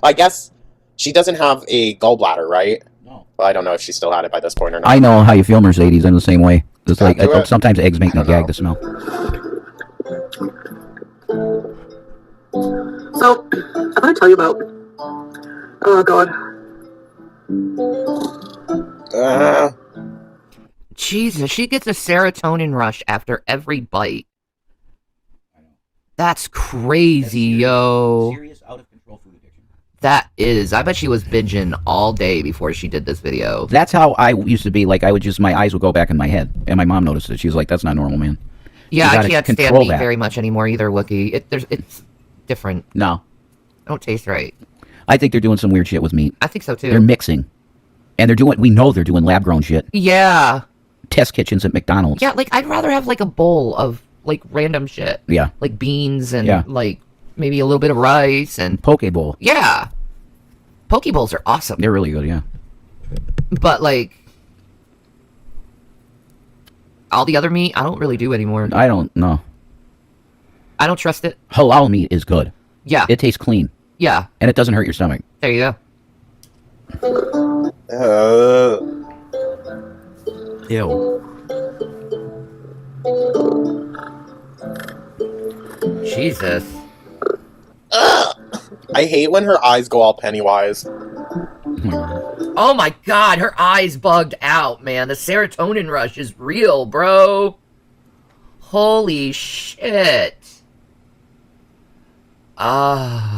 I guess she doesn't have a gallbladder, right? No. Well, I don't know if she still had it by this point or not. I know how you feel, Mercedes. I'm the same way. It's like do it. sometimes eggs make me gag the smell. So, I'm gonna tell you about. Oh god. Jesus, she gets a serotonin rush after every bite. That's crazy, yo. Serious out of control food addiction. That is. I bet she was binging all day before she did this video. That's how I used to be. Like my eyes would go back in my head, and my mom noticed it. She was like, "That's not normal, man." Yeah, I can't stand meat very much anymore either, Wookie. It's different. No. It don't taste right. I think they're doing some weird shit with meat. I think so too. They're mixing. And we know they're doing lab grown shit. Yeah. Test kitchens at McDonald's. Yeah, like I'd rather have like a bowl of like random shit. Yeah. Like beans and like maybe a little bit of rice and poke bowl. Yeah. Poke bowls are awesome. They're really good, yeah. But like all the other meat, I don't really do anymore. I don't know. I don't trust it. Halal meat is good. Yeah. It tastes clean. Yeah. And it doesn't hurt your stomach. There you go. Ew. Jesus. I hate when her eyes go all Pennywise. Oh my god, her eyes bugged out, man. The serotonin rush is real, bro. Holy shit.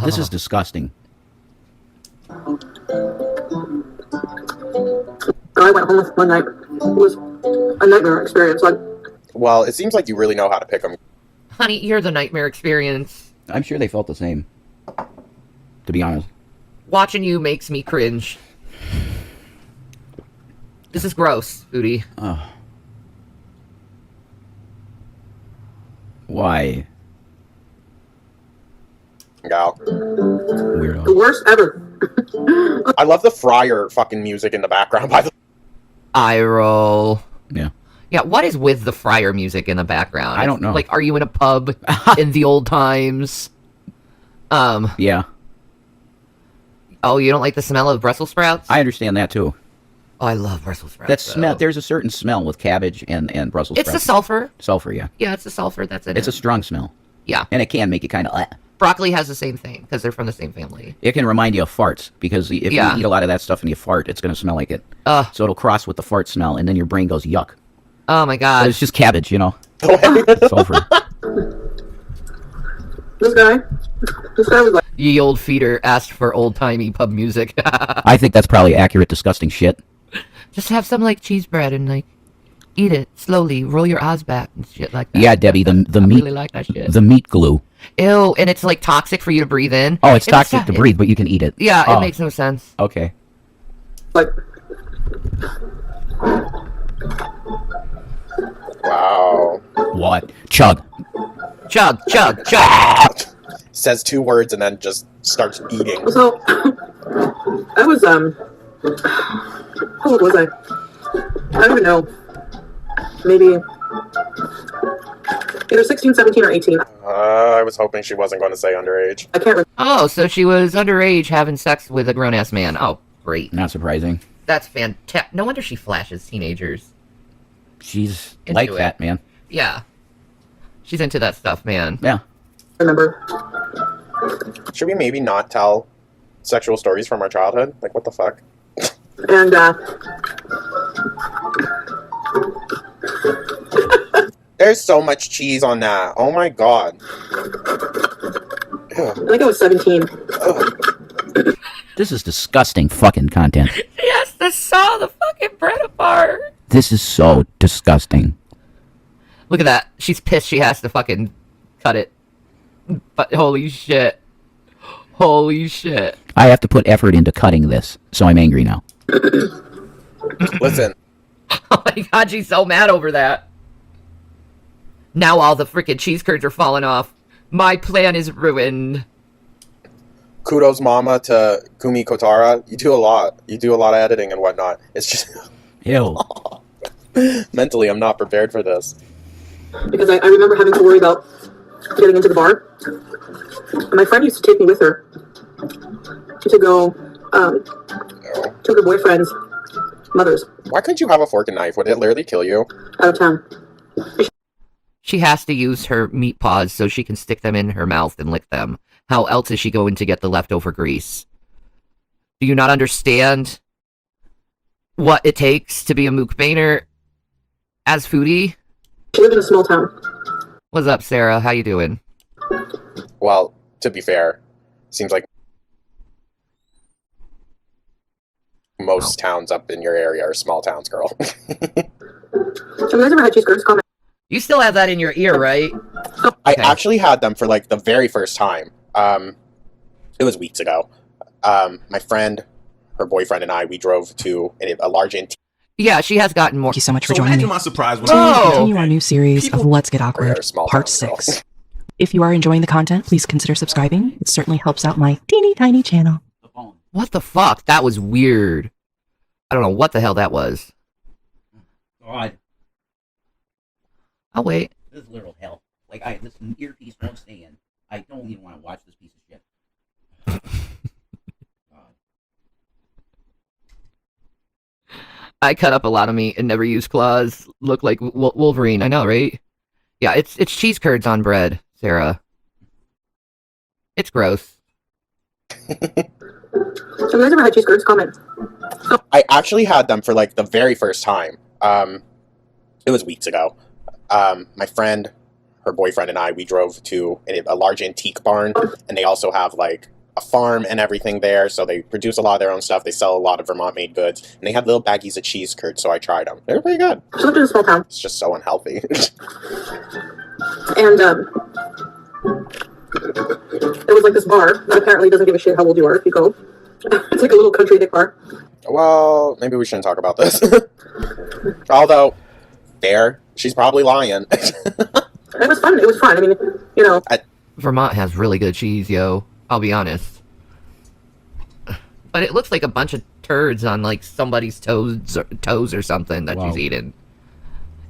This is disgusting. I went home one night. It was a nightmare experience. Well, it seems like you really know how to pick them. Honey, you're the nightmare experience. I'm sure they felt the same. To be honest. Watching you makes me cringe. This is gross, Foodie. Why? Yeah. Weirdo. The worst ever. I love the Fryer fucking music in the background, by the Eye roll. Yeah. Yeah, what is with the Fryer music in the background? I don't know. Like, are you in a pub in the old times? Yeah. Oh, you don't like the smell of Brussels sprouts? I understand that too. Oh, I love Brussels sprouts. That smell. though. There's a certain smell with cabbage and Brussels It's the sprouts. sulfur. Sulfur, yeah. Yeah, it's the sulfur. That's it. It's a strong smell. Yeah. And it can make it kind of... Broccoli has the same thing, because they're from the same family. It can remind you of farts, because if Yeah. you eat a lot of that stuff and you fart, it's going to smell like it. So it'll cross with the fart smell, and then your brain goes, yuck. Oh my But god. it's just cabbage, you know? way. Sulfur. This guy was like, Ye old feeder asked for old-timey pub music. I think that's probably accurate, disgusting shit. Just have some, like, cheese bread and, like, eat it slowly. Roll your eyes back and shit like that. Yeah, Debbie, the I meat... really like that shit. The meat glue. Ew, and it's, like, toxic for you to breathe in. Oh, it's It toxic makes to it- breathe, but you can eat it. Yeah, Oh, it makes no sense. Okay. like, Wow. What? Chug. Chug, chug, chug. Says 2 words and then just starts eating. so I was how old was I? I don't even know. Maybe either 16, 17, or 18. I was hoping she wasn't going to say underage. I can't remember. Oh, so she was underage having sex with a grown-ass man. Oh, great. Not surprising. That's fantastic. No wonder she flashes teenagers. She's Into like it. that, man. Yeah. She's into that stuff, man. Yeah. Should we maybe not tell sexual stories from our childhood? Like, what the fuck? And There's so much cheese on that. Oh my god. I think I was 17. Ugh. This is disgusting fucking content. She has to saw the fucking bread apart. This is so disgusting. Look at that. She's pissed she has to fucking cut it. But holy shit. Holy shit. I have to put effort into cutting this, so I'm angry now. Listen, Oh my god, she's so mad over that. Now all the freaking cheese curds are falling off. My plan is ruined. kudos mama to Kumi Kotara. You do a lot. You do a lot of editing and whatnot. It's just Ew. mentally I'm not prepared for this. Because I remember having to worry about getting into the bar. And my friend used to take me with her to go to her boyfriend's mother's Why couldn't you have a fork and knife? Would it literally kill you? out of town. She has to use her meat paws so she can stick them in her mouth and lick them. How else is she going to get the leftover grease? Do you not understand what it takes to be a mukbanger as Foodie? She lived in a small town. What's up, Sarah? How you doing? Well, to be fair, seems like most towns up in your area are small towns, girl. Have you guys ever had cheese curds? Comment. You still have that in your ear, right? I Okay. actually had them for like the very first time. It was weeks ago. My friend, her boyfriend, and I, we drove to a large antique Yeah, she has gotten more. Thank you so much for So joining imagine me. my surprise when To Oh! continue our new series of People- Let's Get Awkward, or small Part towns, girl. 6. If you are enjoying the content, please consider subscribing. It certainly helps out my teeny tiny channel. What the fuck? That was weird. I don't know what the hell that was. God, I'll wait. this is literal hell. Like, this earpiece won't stay in. I don't even want to watch this piece of shit. God. I cut up a lot of meat and never used claws. Look like Wolverine. I know, right? Yeah, it's cheese curds on bread, Sarah. It's gross. Have you guys ever had cheese curds? Comment. I actually had them for like the very first time. It was weeks ago. My friend, her boyfriend, and I, we drove to a large antique barn, and they also have like a farm and everything there. So they produce a lot of their own stuff. They sell a lot of Vermont-made goods, and they had little baggies of cheese curds. So I tried them. They were pretty good. She lived in a small town. It's just so unhealthy. And there was like this bar that apparently doesn't give a shit how old you are if you go. It's like a little country dick bar. Well, maybe we shouldn't talk about this. Although, fair, she's probably lying. It was fun. It was fun. I mean, you know. Vermont has really good cheese, yo. I'll be honest. But it looks like a bunch of turds on like somebody's toes or something that she's eating.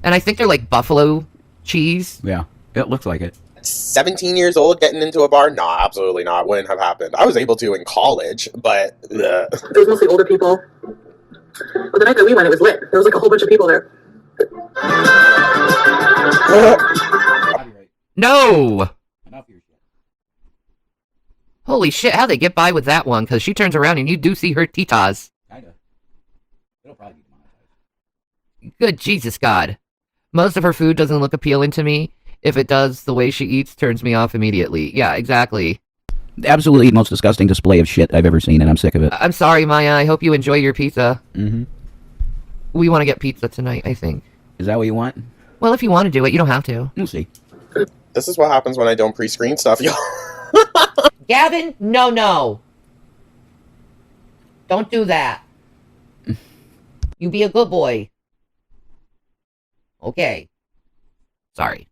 And I think they're like buffalo cheese. Yeah, it looks like it. 17 years old getting into a bar? Nah, absolutely not. Wouldn't have happened. I was able to in college, but... It was mostly older people. But the night that we went, it was lit. There was like a whole bunch of people there. No! Holy shit, how'd they get by with that one? Because she turns around and you do see her titas. Kinda. It'll probably be monetized. Good Jesus God. Most of her food doesn't look appealing to me. If it does, the way she eats turns me off immediately. Yeah, exactly. Absolutely most disgusting display of shit I've ever seen, and I'm sick of it. I'm sorry, Maya. I hope you enjoy your pizza. Mm-hmm. We want to get pizza tonight, I think. Is that what you want? Well, if you want to do it, you don't have to. We'll see. This is what happens when I don't pre-screen stuff, y'all. Gavin, no. Don't do that. You be a good boy. Okay. Sorry.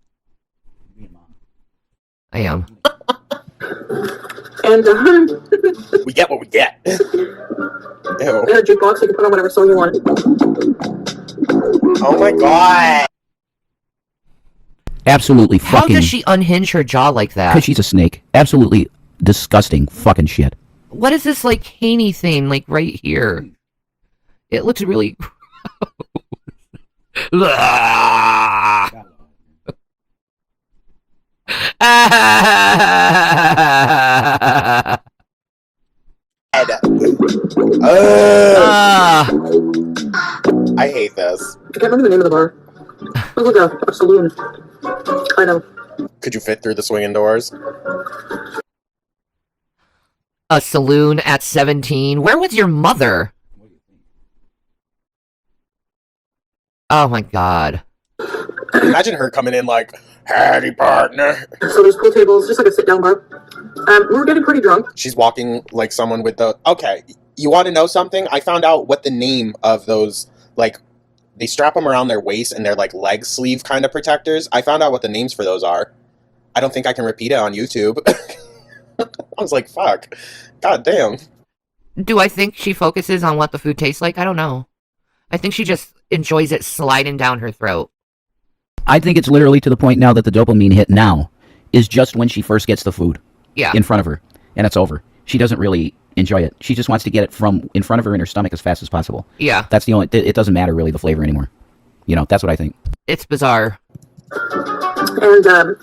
I am. And We get what we get. Ew. they had a jukebox, so you could put on whatever song you want. Oh my god. Absolutely How fucking... does she unhinge her jaw like that? Because she's a snake. Absolutely disgusting fucking shit. What is this, like, Haney thing, like, right here? It looks really... I hate this. I can't remember the name of the bar. It was like a saloon. I know. Could you fit through the swinging doors? A saloon at 17? Where was your mother? Oh my god. Imagine her coming in like, howdy, partner. So there's pool tables, just like a sit-down bar. We were getting pretty drunk. She's walking like someone with the... Okay, you want to know something? I found out what the name of those, like, they strap them around their waist and they're like leg sleeve kind of protectors. I found out what the names for those are. I don't think I can repeat it on YouTube. I was like, fuck. God damn. Do I think she focuses on what the food tastes like? I don't know. I think she just enjoys it sliding down her throat. I think it's literally to the point now that the dopamine hit now is just when she first gets the food in front of her, and it's over. She doesn't really enjoy it. She just wants to get it from in front of her in her stomach as fast as possible. Yeah. That's the only... It doesn't matter really the flavor anymore. You know, that's what I think. It's bizarre. And,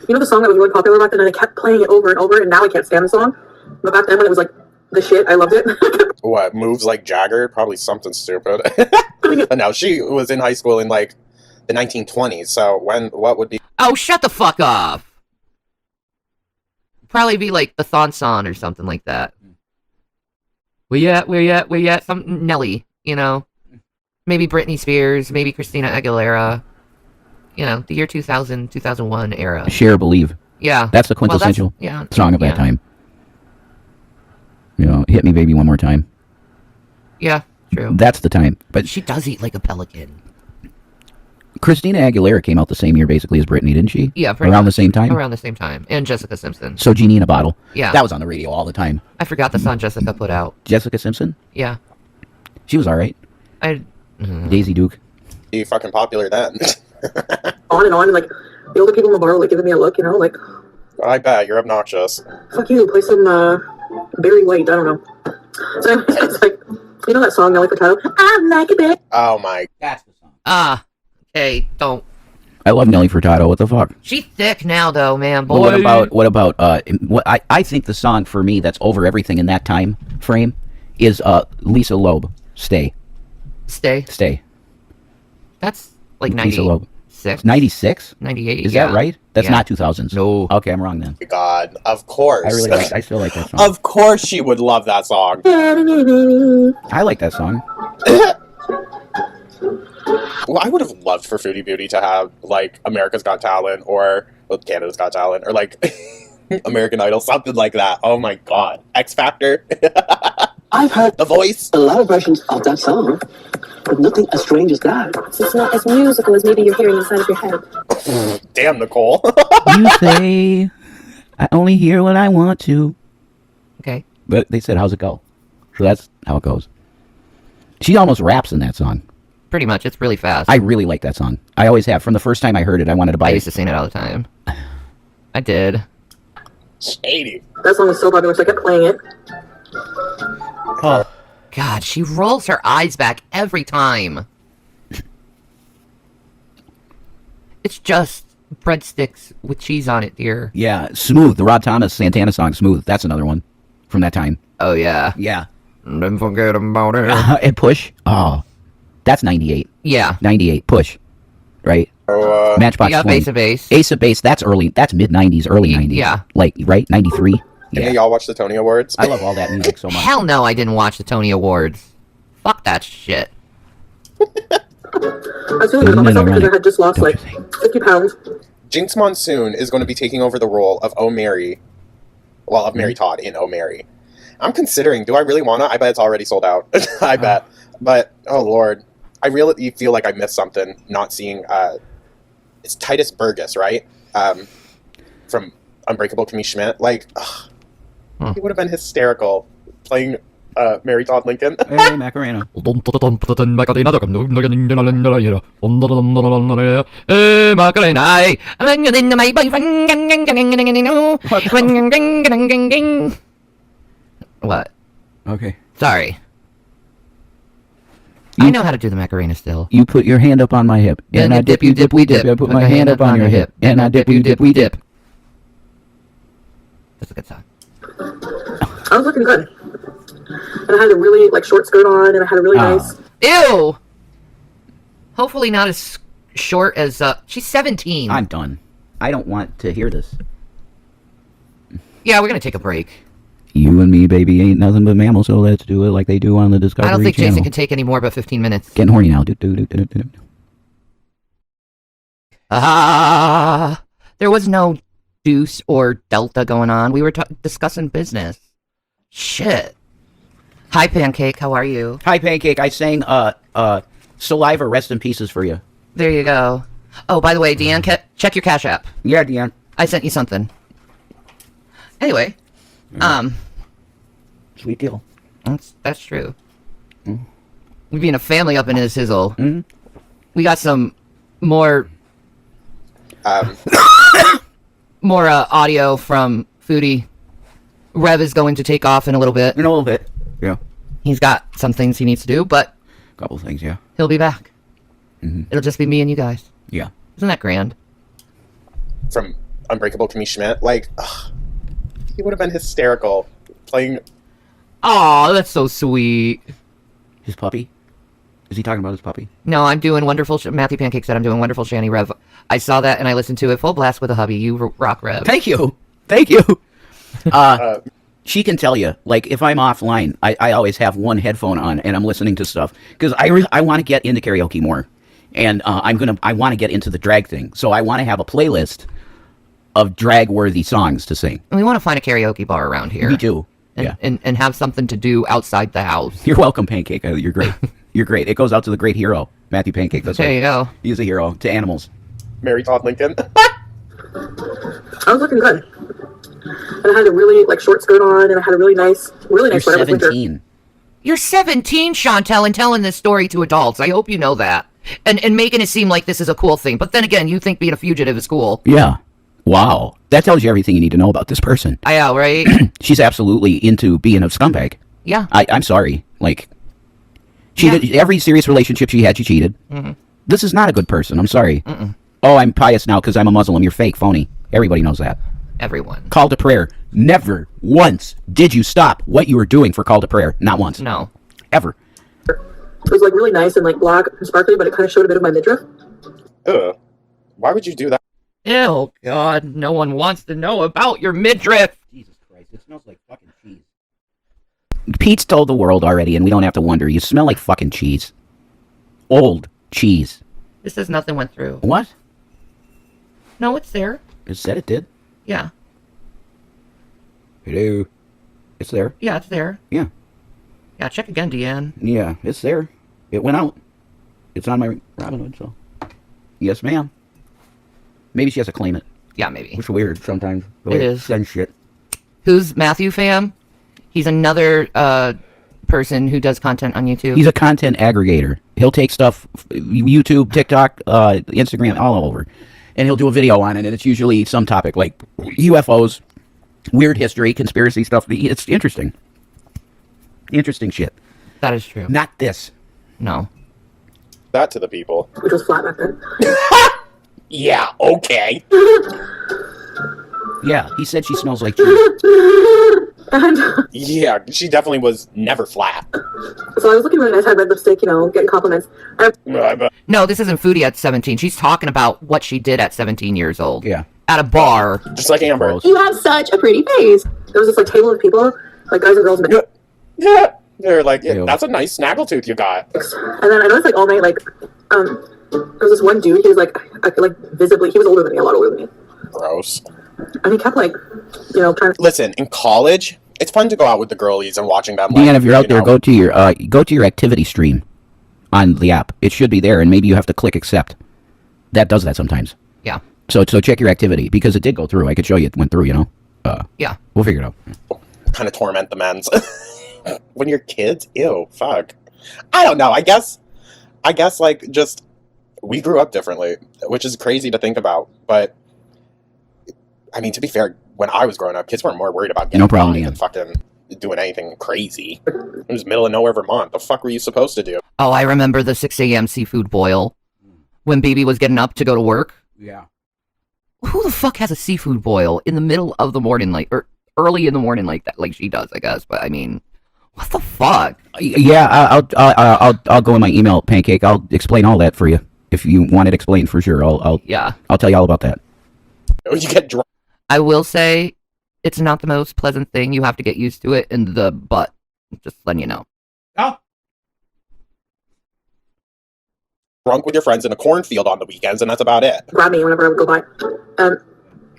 you know the song that was really popular back then, and I kept playing it over and over, and now I can't stand the song? But back then when it was like the shit, I loved it. What, moves like Jagger? Probably something stupid. No, she was in high school in like the 1920s, so what would be... Oh, shut the fuck up! Probably be like the Thonson or something like that. Where you at? Some Nelly, you know? Maybe Britney Spears, maybe Christina Aguilera. You know, the year 2000, 2001 era. Share, Believe. Yeah. That's the quintessential song of that time. You know, Hit Me Baby One More Time. Yeah, true. That's the time. But she does eat like a pelican. Christina Aguilera came out the same year basically as Britney, didn't she? Yeah, around the same time? Around the same time. And Jessica Simpson. So Genie in a Bottle. Yeah. That was on the radio all the time. I forgot the song Jessica put out. Jessica Simpson? Yeah. She was alright. Daisy Duke. Be fucking popular then. On and on, and like the older people in the bar were like giving me a look, you know, like, I bet, you're obnoxious. fuck you, play some Barry White, I don't know. So it's like, you know that song, Nelly Furtado? I'm like a bitch. Oh my... That's the song. Okay, don't. I love Nelly Furtado, what the fuck? She's thick now though, man, boy. But what about I think the song for me that's over everything in that time frame is Lisa Loeb, Stay. Stay. That's like Lisa Loeb. 96? 96? 98, Is that right? That's not 2000s. No. Okay, I'm wrong then. God, of course. I still like that song. Of course she would love that song. I like that song. Well, I would have loved for Foodie Beauty to have, like, America's Got Talent or, well, Canada's Got Talent, or, like, American Idol, something like that. Oh my god. X Factor. I've heard The Voice. a lot of versions of that song, but nothing as strange as that. It's not as musical as maybe you're hearing inside of your head. Damn, Nicole. You say I only hear what I want to. Okay. But they said, how's it go? So that's how it goes. She almost raps in that song. Pretty much. It's really fast. I really like that song. I always have. From the first time I heard it, I wanted to buy I it. used to sing it all the time. I did. Shady. That song was so popular, so I kept playing it. Oh, God, she rolls her eyes back every time. It's just breadsticks with cheese on it, dear. Yeah, Smooth, the Rod Thomas Santana song, Smooth. That's another one from that time. Oh, yeah. Yeah. Don't forget about it. And Push. Oh, that's 98. Yeah. 98, Push. Right? Oh, Matchbox You got 20. Ace of Base. Ace of Base, that's early. That's mid-90s, early 90s. Yeah. Like, right? 93? Any Yeah. of y'all watch the Tony Awards? I love all that music so much. Hell no, I didn't watch the Tony Awards. Fuck that shit. I was feeling good about myself because I had just lost like 50 pounds. Jinx Monsoon is going to be taking over the role of Oh Mary. Well, of Mary Todd in Oh Mary. I'm considering, do I really want to? I bet it's already sold out. I bet. But, oh lord. I really feel like I missed something not seeing, it's Titus Burgess, right? From Unbreakable Kimmy Schmidt. Like, he would have been hysterical playing Mary Todd Lincoln. Hey, Macarena. What? Okay. Sorry. I know how to do the Macarena still. You put your hand up on my hip. And I dip, you dip, we dip. I put my hand up on your hip. And I dip, you dip, we dip. That's a good song. I was looking good. And I had a really like short skirt on, and I had a really nice. Ew! Hopefully not as short as, she's 17. I'm done. I don't want to hear this. Yeah, we're gonna take a break. You and me, baby, ain't nothing but mammals, so let's do it like they do on the Discovery I don't think Channel. Jason can take any more but 15 minutes. Getting horny now. Do, do, do, do, do, do. There was no deuce or delta going on. We were discussing business. Shit. Hi, Pancake. How are you? Hi, Pancake. I sang Saliva Rest in Pieces for you. There you go. Oh, by the way, Deanne, check your Cash App. Yeah, Deanne. I sent you something. Anyway, Sweet deal. that's true. We being a family up in his sizzle. We got some more audio from Foodie. Rev is going to take off in a little bit. In a little bit. Yeah. He's got some things he needs to do, but Couple things, yeah. he'll be back. It'll just be me and you guys. Yeah. Isn't that grand? From Unbreakable Kimmy Schmidt. Like, he would have been hysterical playing. Aw, that's so sweet. His puppy? Is he talking about his puppy? No, I'm doing wonderful. Matthew Pancake said I'm doing wonderful Shanny Rev. I saw that and I listened to it full blast with a hubby. You rock, Rev. Thank you. Thank you. She can tell you, like, if I'm offline, I always have one headphone on and I'm listening to stuff because I want to get into karaoke more, and I want to get into the drag thing. So I want to have a playlist of drag-worthy songs to sing. And we want to find a karaoke bar around here. We do. And, Yeah. and have something to do outside the house. You're welcome, Pancake. You're great. You're great. It goes out to the great hero, Matthew Pancake. That's There right. you go. He's a hero to animals. Mary Todd Lincoln. I was looking good. And I had a really like short skirt on, and I had a really nice You're sweater with winter. 17. You're 17, Chantel, and telling this story to adults. I hope you know that. And making it seem like this is a cool thing. But then again, you think being a fugitive is cool. Yeah. Wow. That tells you everything you need to know about this person. I know, right? She's absolutely into being a scumbag. Yeah. I'm sorry. Like, every serious relationship she had, she cheated. This is not a good person. I'm sorry. Oh, I'm pious now because I'm a Muslim. You're fake, phony. Everybody knows that. Everyone. Call to prayer. Never once did you stop what you were doing for call to prayer. Not once. No. Ever. It was like really nice and like black and sparkly, but it kind of showed a bit of my midriff. Ugh. Why would you do that? Ew, God, no one wants to know about your midriff. Jesus Christ, it smells like fucking cheese. Pete's told the world already, and we don't have to wonder. You smell like fucking cheese. Old cheese. This says nothing went through. What? No, it's there. It said it did. Yeah. Hello. It's there. Yeah, it's there. Yeah. Yeah, check again, Deanne. Yeah, it's there. It went out. It's on my Robinhood, so. Yes, ma'am. Maybe she has to claim it. Yeah, maybe. Which is weird sometimes. The It way is. Send shit. Who's Matthew Pham? He's another person who does content on YouTube. He's a content aggregator. He'll take stuff, YouTube, TikTok, Instagram, all over. And he'll do a video on it, and it's usually some topic like UFOs, weird history, conspiracy stuff. It's interesting. Interesting shit. That is true. Not this. No. That to the people. which was flat back then. Yeah, okay. Yeah, he said she smells like cheese. And Yeah, she definitely was never flat. so I was looking really nice, had red lipstick, getting compliments. And No, this isn't Foodie at 17. She's talking about what she did at 17 years old. Yeah. At a bar. Just like Amber. you have such a pretty face. There was this like table of people, like guys and girls, and Yeah. They're like, yeah, Ew. that's a nice snaggletooth you got. then I noticed like all night, like there was this one dude. He was like visibly, he was older than me, a lot older than me, Gross. and he kept like, trying to. Listen, in college, it's fun to go out with the girlies and watching them. Deanna, if you're out there, know. go to your activity stream on the app. It should be there, and maybe you have to click accept. That does that sometimes. Yeah. So check your activity, because it did go through. I could show you it went through, Yeah. We'll figure it out. Kind of torment the men's. When you're kids, ew, fuck. I don't know. I guess like just we grew up differently, which is crazy to think about. But I mean, to be fair, when I was growing up, kids weren't more worried about getting No problem, high Ian. than fucking doing anything crazy. It was middle of nowhere, Vermont. The fuck were you supposed to do? Oh, I remember the 6 a.m. seafood boil when Baby was getting up to go to work. Yeah. Who the fuck has a seafood boil in the middle of the morning, or early in the morning like that? Like she does, I guess. But I mean, what the fuck? Yeah, I'll go in my email, Pancake. I'll explain all that for you if you want it explained for sure. I'll tell you all about that. You get drunk. I will say, it's not the most pleasant thing. You have to get used to it in the butt. Just letting you know. Oh. Drunk with your friends in a cornfield on the weekends, and that's about it. Grab me whenever I would go by, and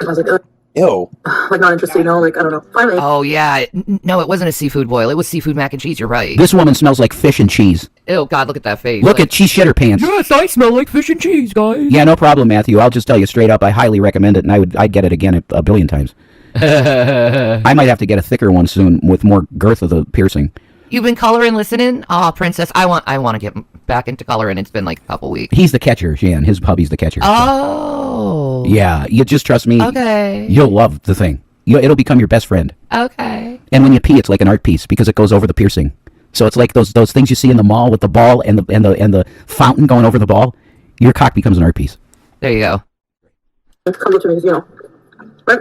I was like, Ew. like not interested, like I don't know. Finally, Oh yeah, no, it wasn't a seafood boil. It was seafood mac and cheese. You're right. This woman smells like fish and cheese. Ew, God, look at that face. Look at she shit her pants. Yes, I smell like fish and cheese, guys. Yeah, no problem, Matthew. I'll just tell you straight up. I highly recommend it, and I'd get it again a billion times. I might have to get a thicker one soon with more girth of the piercing. You've been coloring, listening? Aw, princess, I want to get back into coloring. It's been like a couple weeks. He's the catcher, Shan. His hubby's the catcher. Oh. Yeah, you just trust me. Okay. You'll love the thing. It'll become your best friend. Okay. And when you pee, it's like an art piece because it goes over the piercing. So it's like those things you see in the mall with the ball and the fountain going over the ball. Your cock becomes an art piece. There you go. it comes up to me, right?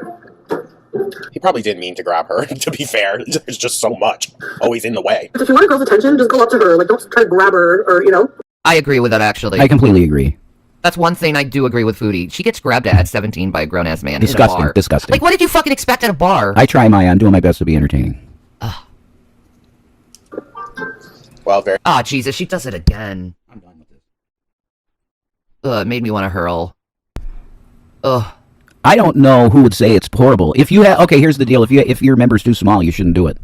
He probably didn't mean to grab her, to be fair. There's just so much always in the way. If you want a girl's attention, just go up to her. Like, don't try to grab her, or I agree with that, actually. I completely agree. That's one thing I do agree with Foodie. She gets grabbed at 17 by a grown-ass man in a Disgusting, bar. disgusting. Like, what did you fucking expect at a bar? I try I'm doing my best to be entertaining. Well, very. Ah, Jesus, she does it again. I'm done with this. Ugh, it made me want to hurl. Ugh. I don't know who would say it's horrible. If you okay, here's the deal. If your member's too small, you shouldn't do it.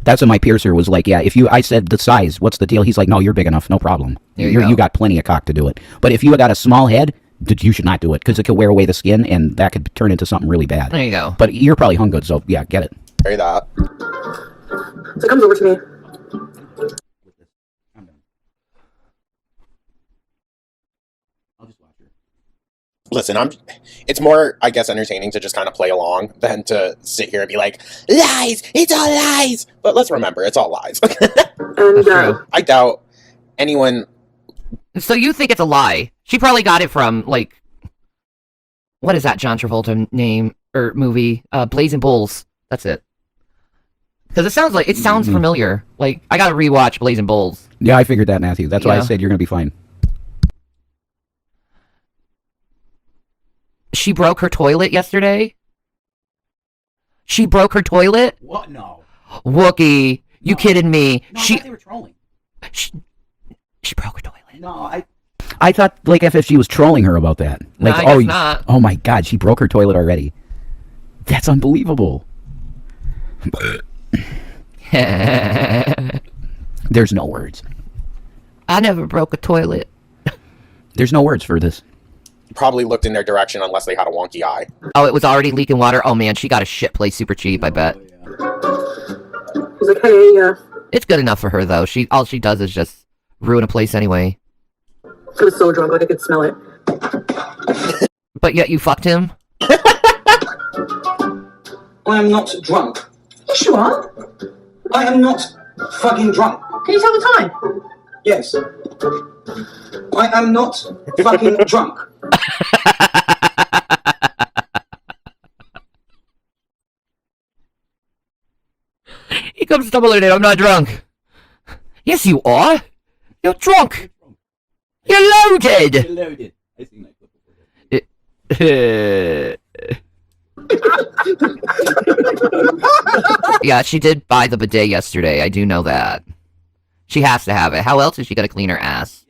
That's what my piercer was like. Yeah, I said the size, what's the deal? He's like, no, you're big enough, no problem. There you go. You got plenty of cock to do it. But if you got a small head, you should not do it because it could wear away the skin and that could turn into something really bad. There you go. But you're probably hung good, so yeah, get it. Very that. so it comes over to me. I'm done. I'll just watch her. Listen, it's more, I guess, entertaining to just kind of play along than to sit here and be like, lies! It's all lies! But let's remember, it's all lies. And True. I doubt anyone. So you think it's a lie? She probably got it from, like, what is that John Travolta name or movie? Blazing Bulls. That's it. Because it sounds familiar. Like, I gotta rewatch Blazing Bulls. Yeah, I figured that, Matthew. That's why I Yeah. said you're gonna be fine. She broke her toilet yesterday. She broke her toilet? What? No. Wookie, you No. kidding me? No, I thought they were trolling. She broke her toilet. No, I thought like FFG was trolling her about that. Like, I guess not. oh my God, she broke her toilet already. That's unbelievable. There's no words. I never broke a toilet. There's no words for this. Probably looked in their direction unless they had a wonky eye. Oh, it was already leaking water? Oh man, she got a shit place super cheap, I bet. He's like, hey, It's good enough for her though. All she does is just ruin a place anyway. I was so drunk, like I could smell it. But yet you fucked him? I am not drunk. Yes, you are. I am not fucking drunk. Can you tell the time? Yes. I am not fucking drunk. He comes stumbling in, I'm not drunk. Yes, you are. You're drunk. You're loaded. Loaded. I seen that clip before. Yeah, she did buy the bidet yesterday. I do know that. She has to have it. How else is she gonna clean her ass?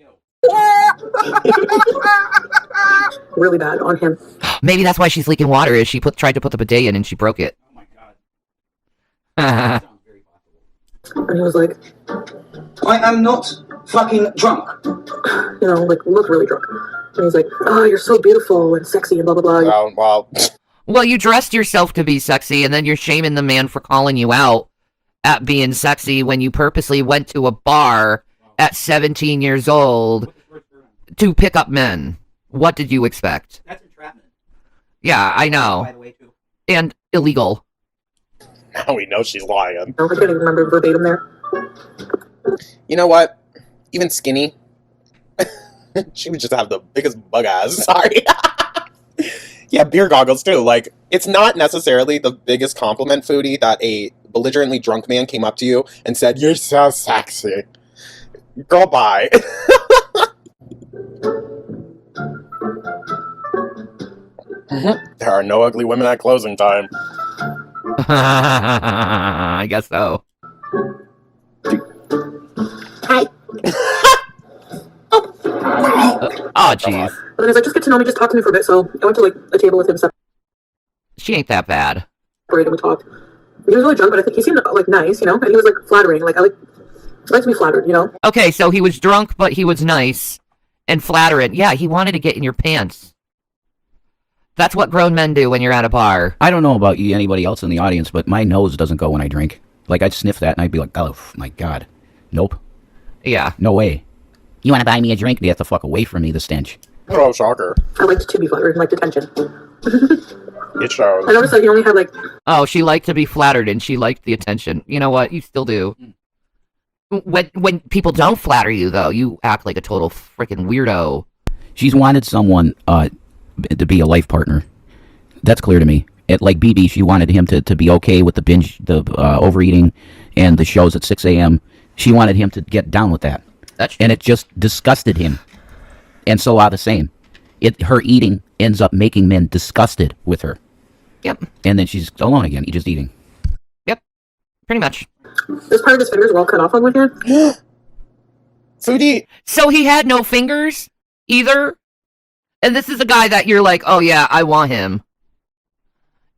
Really bad on him. Maybe that's why she's leaking water. Is she tried to put the bidet in and she broke it? Oh my god. And he was like, I am not fucking drunk. you know, like, look really drunk. And he's like, oh, you're so beautiful and sexy and blah, blah, blah. Well, Well, you dressed yourself to be sexy, and then you're shaming the man for calling you out at being sexy when you purposely went to a bar at 17 years old to pick up men. What did you expect? That's entrapment. Yeah, I know. By the way, too. And illegal. now we know she's lying. I can't even remember verbatim there. You know what? Even skinny, she would just have the biggest bug eyes. Sorry. Yeah, beer goggles too. Like, it's not necessarily the biggest compliment, Foodie, that a belligerently drunk man came up to you and said, "You're so sexy." Girl, bye. There are no ugly women at closing time. I guess so. Hi. Oh, jeez. But then he's like, just get to know me, just talk to me for a bit. So I went to, like, a table with him, She ain't that bad. separated, and we talked. He was really drunk, but I think he seemed, like, nice, you know? And he was, like, flattering. Like, I like to be flattered, you know? Okay, so he was drunk, but he was nice and flattering. Yeah, he wanted to get in your pants. That's what grown men do when you're at a bar. I don't know about you, anybody else in the audience, but my nose doesn't go when I drink. Like, I'd sniff that and I'd be like, oh, my God. Nope. Yeah. No way. You want to buy me a drink? You have to fuck away from me, the stench. Oh, shocker. I liked to be flattered and liked attention. It shows. I noticed that he only had, like, Oh, she liked to be flattered and she liked the attention. You know what? You still do. When people don't flatter you, though, you act like a total freaking weirdo. She's wanted someone to be a life partner. That's clear to me. Like BB, she wanted him to be okay with the binge, the overeating, and the shows at 6 a.m. She wanted him to get down with that. And it just disgusted him. And so are the same. Her eating ends up making men disgusted with her. Yep. And then she's alone again, just eating. Yep. Pretty much. this part of his fingers were all cut off on one hand. Foodie. So he had no fingers either? And this is a guy that you're like, oh yeah, I want him.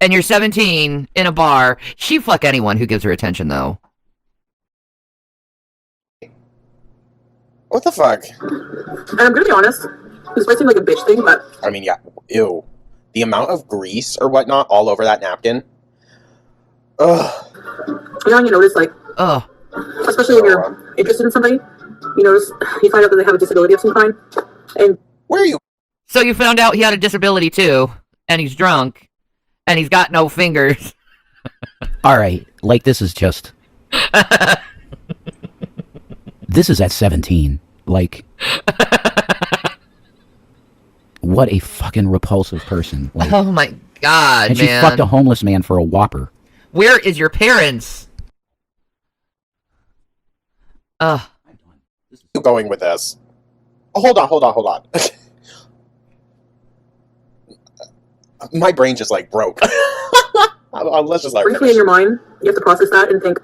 And you're 17 in a bar. She'd fuck anyone who gives her attention, though. What the fuck? And I'm gonna be honest, this might seem like a bitch thing, but I mean, yeah. Ew. The amount of grease or whatnot all over that napkin. Ugh. you know, you notice, like, Ugh. especially when you're interested in somebody, you find out that they have a disability of some kind, and Where are you? So you found out he had a disability, too. And he's drunk. And he's got no fingers. All right, like this is just... This is at 17. Like... What a fucking repulsive person. Like, Oh my god, and man. she fucked a homeless man for a Whopper. Where is your parents? Ugh. Going with this? Oh, hold on. My brain just like broke. Let's just like briefly in your mind, you have to process that and think,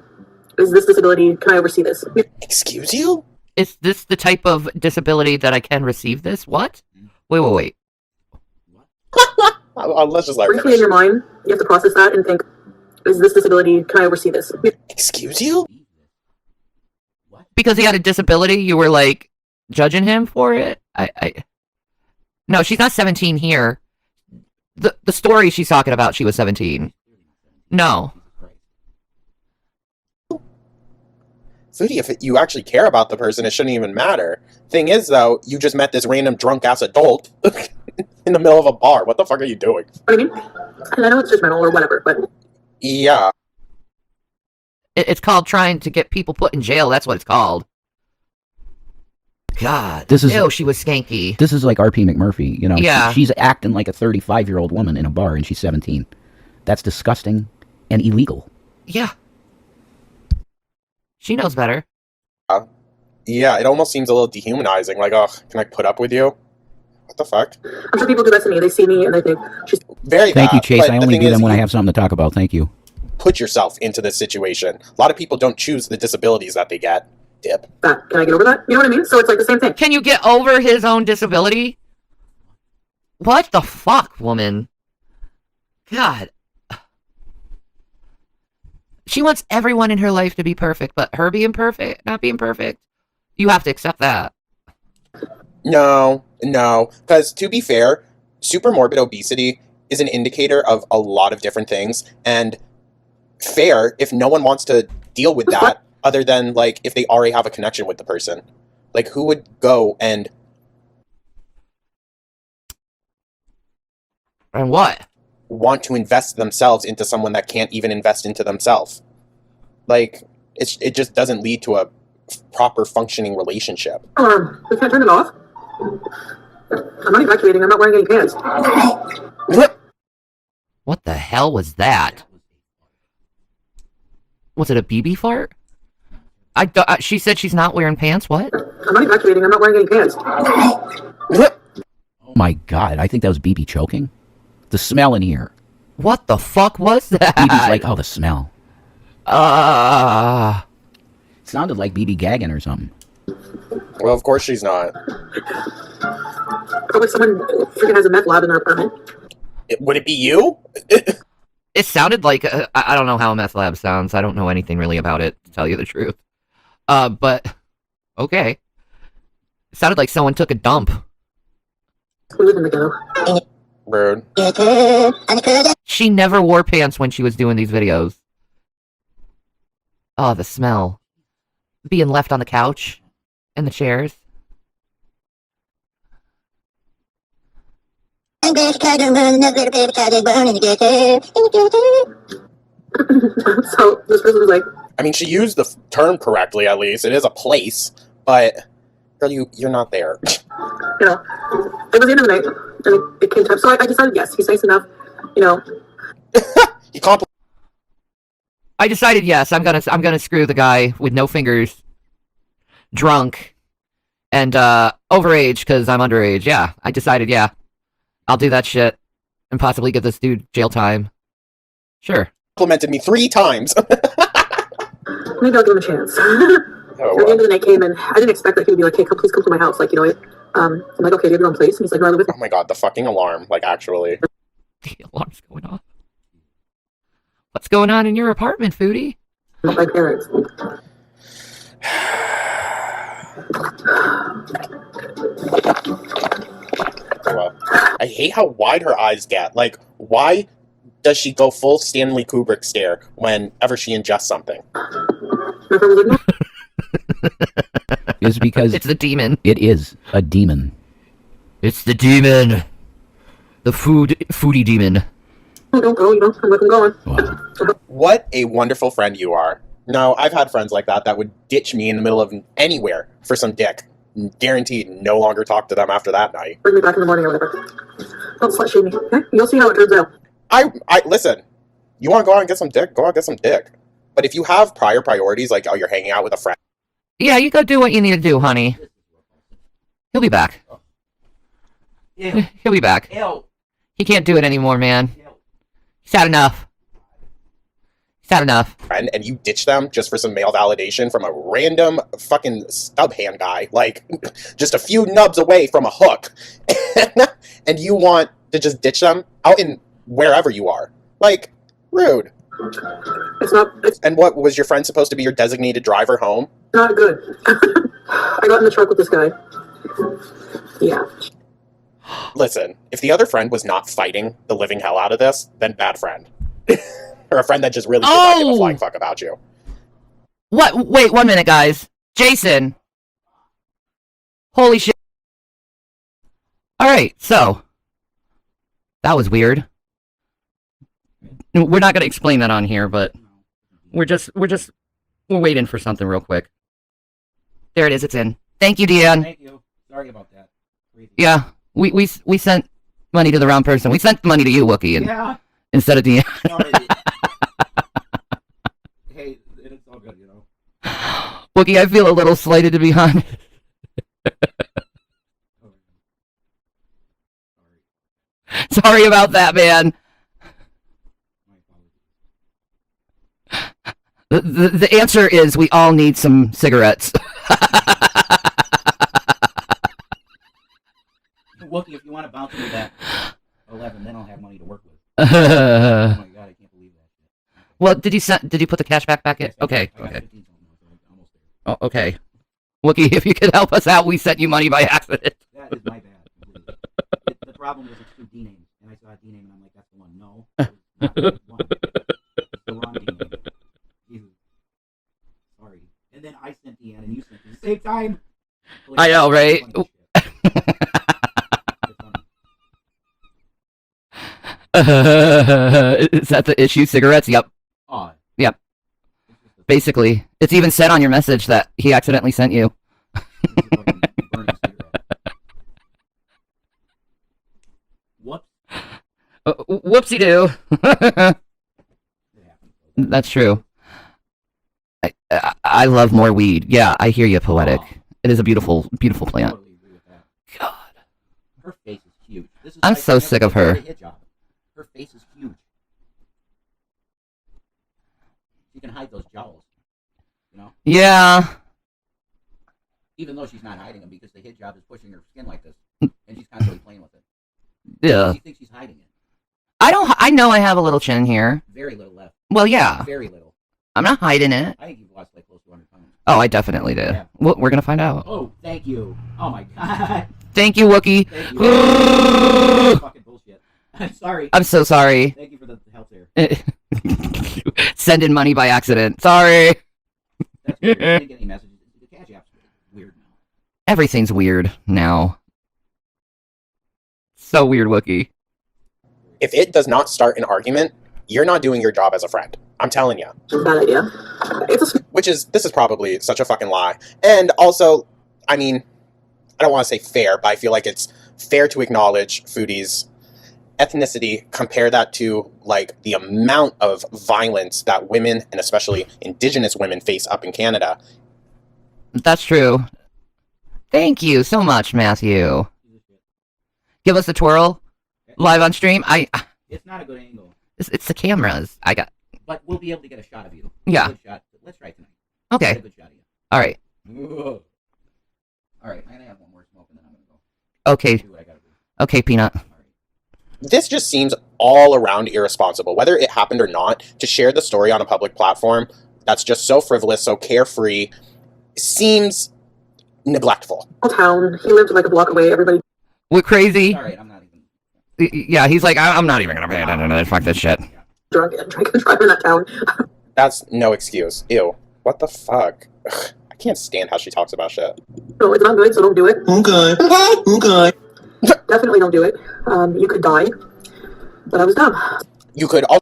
is this disability, can I oversee this? Excuse you? Is this the type of disability that I can receive this? What? Wait. Let's just like Briefly in your mind, you have to process that and think, is this disability, can I oversee this? Excuse you? Because he had a disability, you were like judging him for it? No, she's not 17 here. The story she's talking about, she was 17. No. Foodie, if you actually care about the person, it shouldn't even matter. Thing is, though, you just met this random drunk-ass adult in the middle of a bar. What the fuck are you doing? I mean, and I know it's judgmental or whatever, but... Yeah. It's called trying to get people put in jail. That's what it's called. God. Ew, she was skanky. This is like R.P. McMurphy, you know. Yeah. She's acting like a 35-year-old woman in a bar, and she's 17. That's disgusting and illegal. Yeah. She knows better. Yeah, it almost seems a little dehumanizing. Like, oh, can I put up with you? What the fuck? I'm sure people do that to me. They see me and they think she's... Very Thank bad, you, Chase. but I the only thing do is, them when I you have something to talk about. Thank you. put yourself into this situation. A lot of people don't choose the disabilities that they get. Dip. That. Can I get over that? You know what I mean? So it's like the same thing. Can you get over his own disability? What the fuck, woman? God. She wants everyone in her life to be perfect, but her being perfect, not being perfect, you have to accept that. No, because to be fair, supermorbid obesity is an indicator of a lot of different things, and fair if no one wants to deal with that other than, like, if they already have a connection with the person. Like, who would go and... And what? want to invest themselves into someone that can't even invest into themselves? Like, it just doesn't lead to a proper functioning relationship. We can't turn it off. I'm not evacuating. I'm not wearing any pants. What the hell was that? Was it a BB fart? She said she's not wearing pants. What? I'm not evacuating. I'm not wearing any pants. Oh my god, I think that was BB choking. The smell in here. What the fuck was that? BB's like, oh, the smell. It sounded like BB gagging or something. Well, of course she's not. Probably someone freaking has a meth lab in their apartment. Would it be you? It sounded like, I don't know how a meth lab sounds. I don't know anything really about it, to tell you the truth. But, okay. It sounded like someone took a dump. We live in the ghetto. Rude. She never wore pants when she was doing these videos. Oh, the smell. Being left on the couch. And the chairs. So this person was like, I mean, she used the term correctly, at least. It is a place, but girl, you're not there. you know, it was the end of the night, and it came time. So I decided, yes, he's nice enough, you know. You compliment. I decided yes, I'm gonna screw the guy with no fingers, drunk, and overage because I'm underage. Yeah, I decided yeah, I'll do that shit and possibly give this dude jail time. Sure. Complimented me 3 times. Maybe I'll give him a chance. Oh, At the end of the night came, and I didn't expect that he would be like, "Hey, please come to my house." Like, you know, I'm like, "Okay, do you have your own place?" And he's like, "No, I live with." Oh my god, the fucking alarm! Like, actually. The alarm's going off. What's going on in your apartment, Foodie? My parents. I hate how wide her eyes get. Like, why does she go full Stanley Kubrick stare whenever she ingests something? My friend was like, "No." Is because It's the demon. it is a demon. It's the demon. The foodie demon. Oh, don't go, you know. I'm like, I'm going. Wow. What a wonderful friend you are. No, I've had friends like that would ditch me in the middle of anywhere for some dick. Guaranteed no longer talk to them after that night. Bring me back in the morning or whatever. Don't slut shame me, okay? You'll see how it turns out. I listen, you want to go out and get some dick? Go out and get some dick. But if you have prior priorities, like, oh, you're hanging out with a friend. Yeah, you go do what you need to do, honey. He'll be back. He'll be back. He can't do it anymore, man. He's had enough. He's had enough. Friend, and you ditch them just for some male validation from a random fucking stub hand guy, like just a few nubs away from a hook, and you want to just ditch them out in wherever you are. Like, rude. It's And what, was your friend supposed to be your designated driver home? not good. I got in the truck with this guy. Yeah. Listen, if the other friend was not fighting the living hell out of this, then bad friend. Or a friend that just really did not give a flying fuck about you. What? Wait, 1 minute, guys. Jason. Holy shit. Alright, so. That was weird. We're not gonna explain that on here, but we're waiting for something real quick. There it is, it's in. Thank you, Deanne. Thank you. Sorry about that. Crazy. Yeah, we sent money to the wrong person. We sent money to you, Wookie, and, Yeah. instead of Deanne. No, hey, it's all good, you know. Wookie, I feel a little slighted, to be honest. Sorry about that, man. The answer is we all need some cigarettes. Wookie, if you want to bounce me that 11, then I'll have money to work with. Oh my god, I can't believe that. Well, did you put the cash back in? Yes, Okay, I got okay. 15 something, so I'm almost there. Oh, okay. Wookie, if you could help us out, we sent you money by accident. That is my bad. Completely. The problem is it's two D names, and I saw a D name, and I'm like, that's the one. No, it's not the one. It's the wrong D name. Jesus. Sorry. And then I sent Deanne, and you sent at the same time. I know, right? Funny shit. It's funny. Is that the issue? Cigarettes? Yep. Oh, Yep. it's just a- Basically, it's even said on your message that he accidentally sent you. it's a fucking burning cigarette. Whoops. Whoopsie doo. It happened. That's true. I love more weed. Yeah, I hear you, poetic. Oh. It is a beautiful, beautiful plant. Totally agree with that. God. Her face is huge. This is I'm like so never sick of gets a her. hit job. Her face is huge. She can hide those jowls, you know, Yeah. even though she's not hiding them because the hit job is pushing her skin like this, and she's constantly playing with it. Yeah. She thinks she's hiding it. I know I have a little chin here. Very little left. Well, yeah. Very little. I'm not hiding it. I think you've lost like close to 100 pounds. Oh, I definitely did. Yeah. Well, we're gonna find out. Oh, thank you. Oh my god. Thank you, Wookie. Thank you. Fucking bullshit. I'm sorry. I'm so sorry. Thank you for the help there. Sending money by accident. Sorry. That's weird. I didn't get any messages. The cash app's weird now. Everything's weird now. So weird, Wookie. If it does not start an argument, you're not doing your job as a friend. I'm telling you. Bad idea. It's a This is probably such a fucking lie. And also, I mean, I don't want to say fair, but I feel like it's fair to acknowledge Foodie's ethnicity, compare that to like the amount of violence that women, and especially Indigenous women, face up in Canada. That's true. Thank you so much, Matthew. Give us a twirl live on stream. It's not a good angle, It's the cameras. I got. but we'll be able to get a shot of you. Yeah. A good shot. Let's try it tonight. Okay. Get a good shot of you. All right. Ugh. All right, I'm gonna have one more smoke and then I'm gonna go Okay. do what I gotta do. Okay, Peanut. All right. This just seems all around irresponsible, whether it happened or not, to share the story on a public platform that's just so frivolous, so carefree, seems neglectful. small town. He lived like a block away. Everybody What crazy? All right, I'm not even. Yeah, he's like, I'm not even gonna pay attention to this. Fuck this shit. drunk and drank and drive in that town. That's no excuse. Ew. What the fuck? Ugh, I can't stand how she talks about shit. No, it's not good, so don't do it. Okay. Okay. Definitely don't do it. You could die. But I was dumb. You could also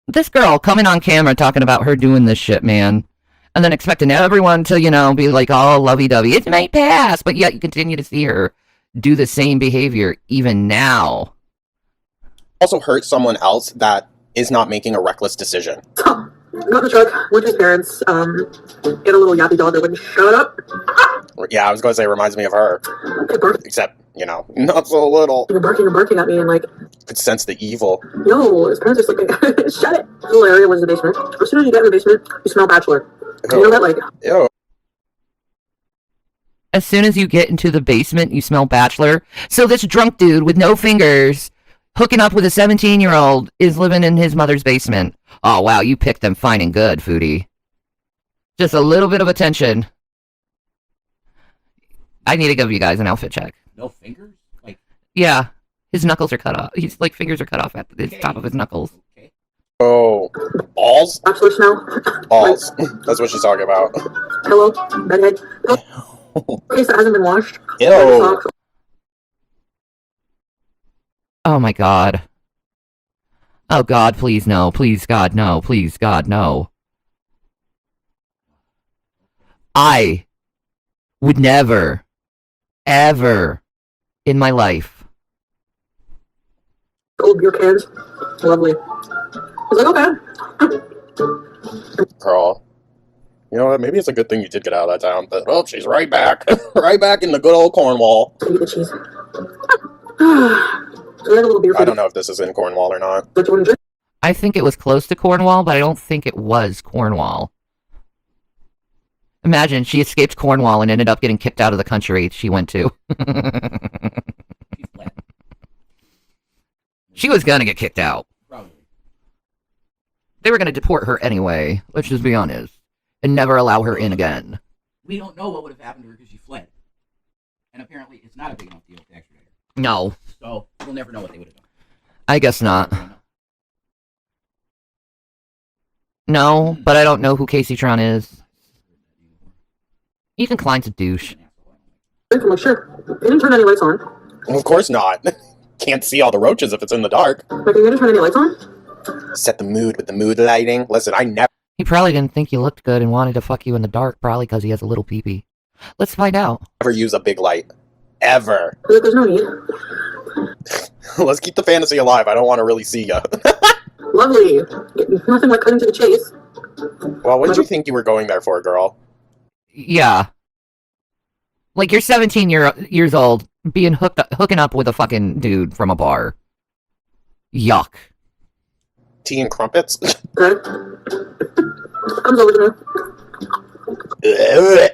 This girl coming on camera talking about her doing this shit, man. And then expecting everyone to, be like all lovey-dovey. It might pass, but yet you continue to see her do the same behavior even now. also hurt someone else that is not making a reckless decision. Got in the truck, went to his parents, get a little yappy dog that wouldn't shut up. Yeah, I was going to say it reminds me of her, They barked. except, not so little. They were barking and barking at me and like, Could sense the evil. yo, his parents are sleeping. Shut it. The little area was the basement. As soon as you get in the basement, you smell bachelor. You know that like, Ew. As soon as you get into the basement, you smell bachelor. So this drunk dude with no fingers, hooking up with a 17-year-old is living in his mother's basement. Oh, wow, you picked them fine and good, Foodie. Just a little bit of attention. I need to give you guys an outfit check. No fingers? Like, Yeah, his knuckles are cut off. His, like, fingers are cut off at the top of his knuckles. okay. Oh, balls? Bachelor smell. Balls. That's what she's talking about. Pillow. Bedhead. Case that hasn't been washed. Ew. Socks. Oh my god. Oh god, please no. Please God, no. Please God, no. I would never, ever in my life. Old beer cans. Lovely. I was like, okay. Girl. You know what? Maybe it's a good thing you did get out of that town, but oh, she's right back. Right back in the good old Cornwall. Eat the cheese. So we had a little beer. I don't know if this is in Cornwall or not. But you want to drink? I think it was close to Cornwall, but I don't think it was Cornwall. Imagine she escaped Cornwall and ended up getting kicked out of the country she went to. She was gonna get kicked out. Probably. They were gonna deport her anyway, let's just be honest. And never allow her in again. We don't know what would have happened to her because she fled. And apparently it's not a big enough deal to extradite her. No, So we'll never know what they would have done. I guess not. We don't know. No, but I don't know who Casey Tron is. Ethan Klein's a douche. I'm like, sure. They didn't turn any lights on. Of course not. Can't see all the roaches if it's in the dark. Like, they didn't turn any lights on? Set the mood with the mood lighting. Listen, I never He probably didn't think you looked good and wanted to fuck you in the dark, probably because he has a little peepee. Let's find out. use a big light. Ever. Like, there's no need. Let's keep the fantasy alive. I don't want to really see ya. Lovely. Nothing like cutting to the chase. Well, what did you think you were going there for, girl? Yeah. Like, you're 17 years old, being hooking up with a fucking dude from a bar. Yuck. Tea and crumpets? Okay. Comes over to me.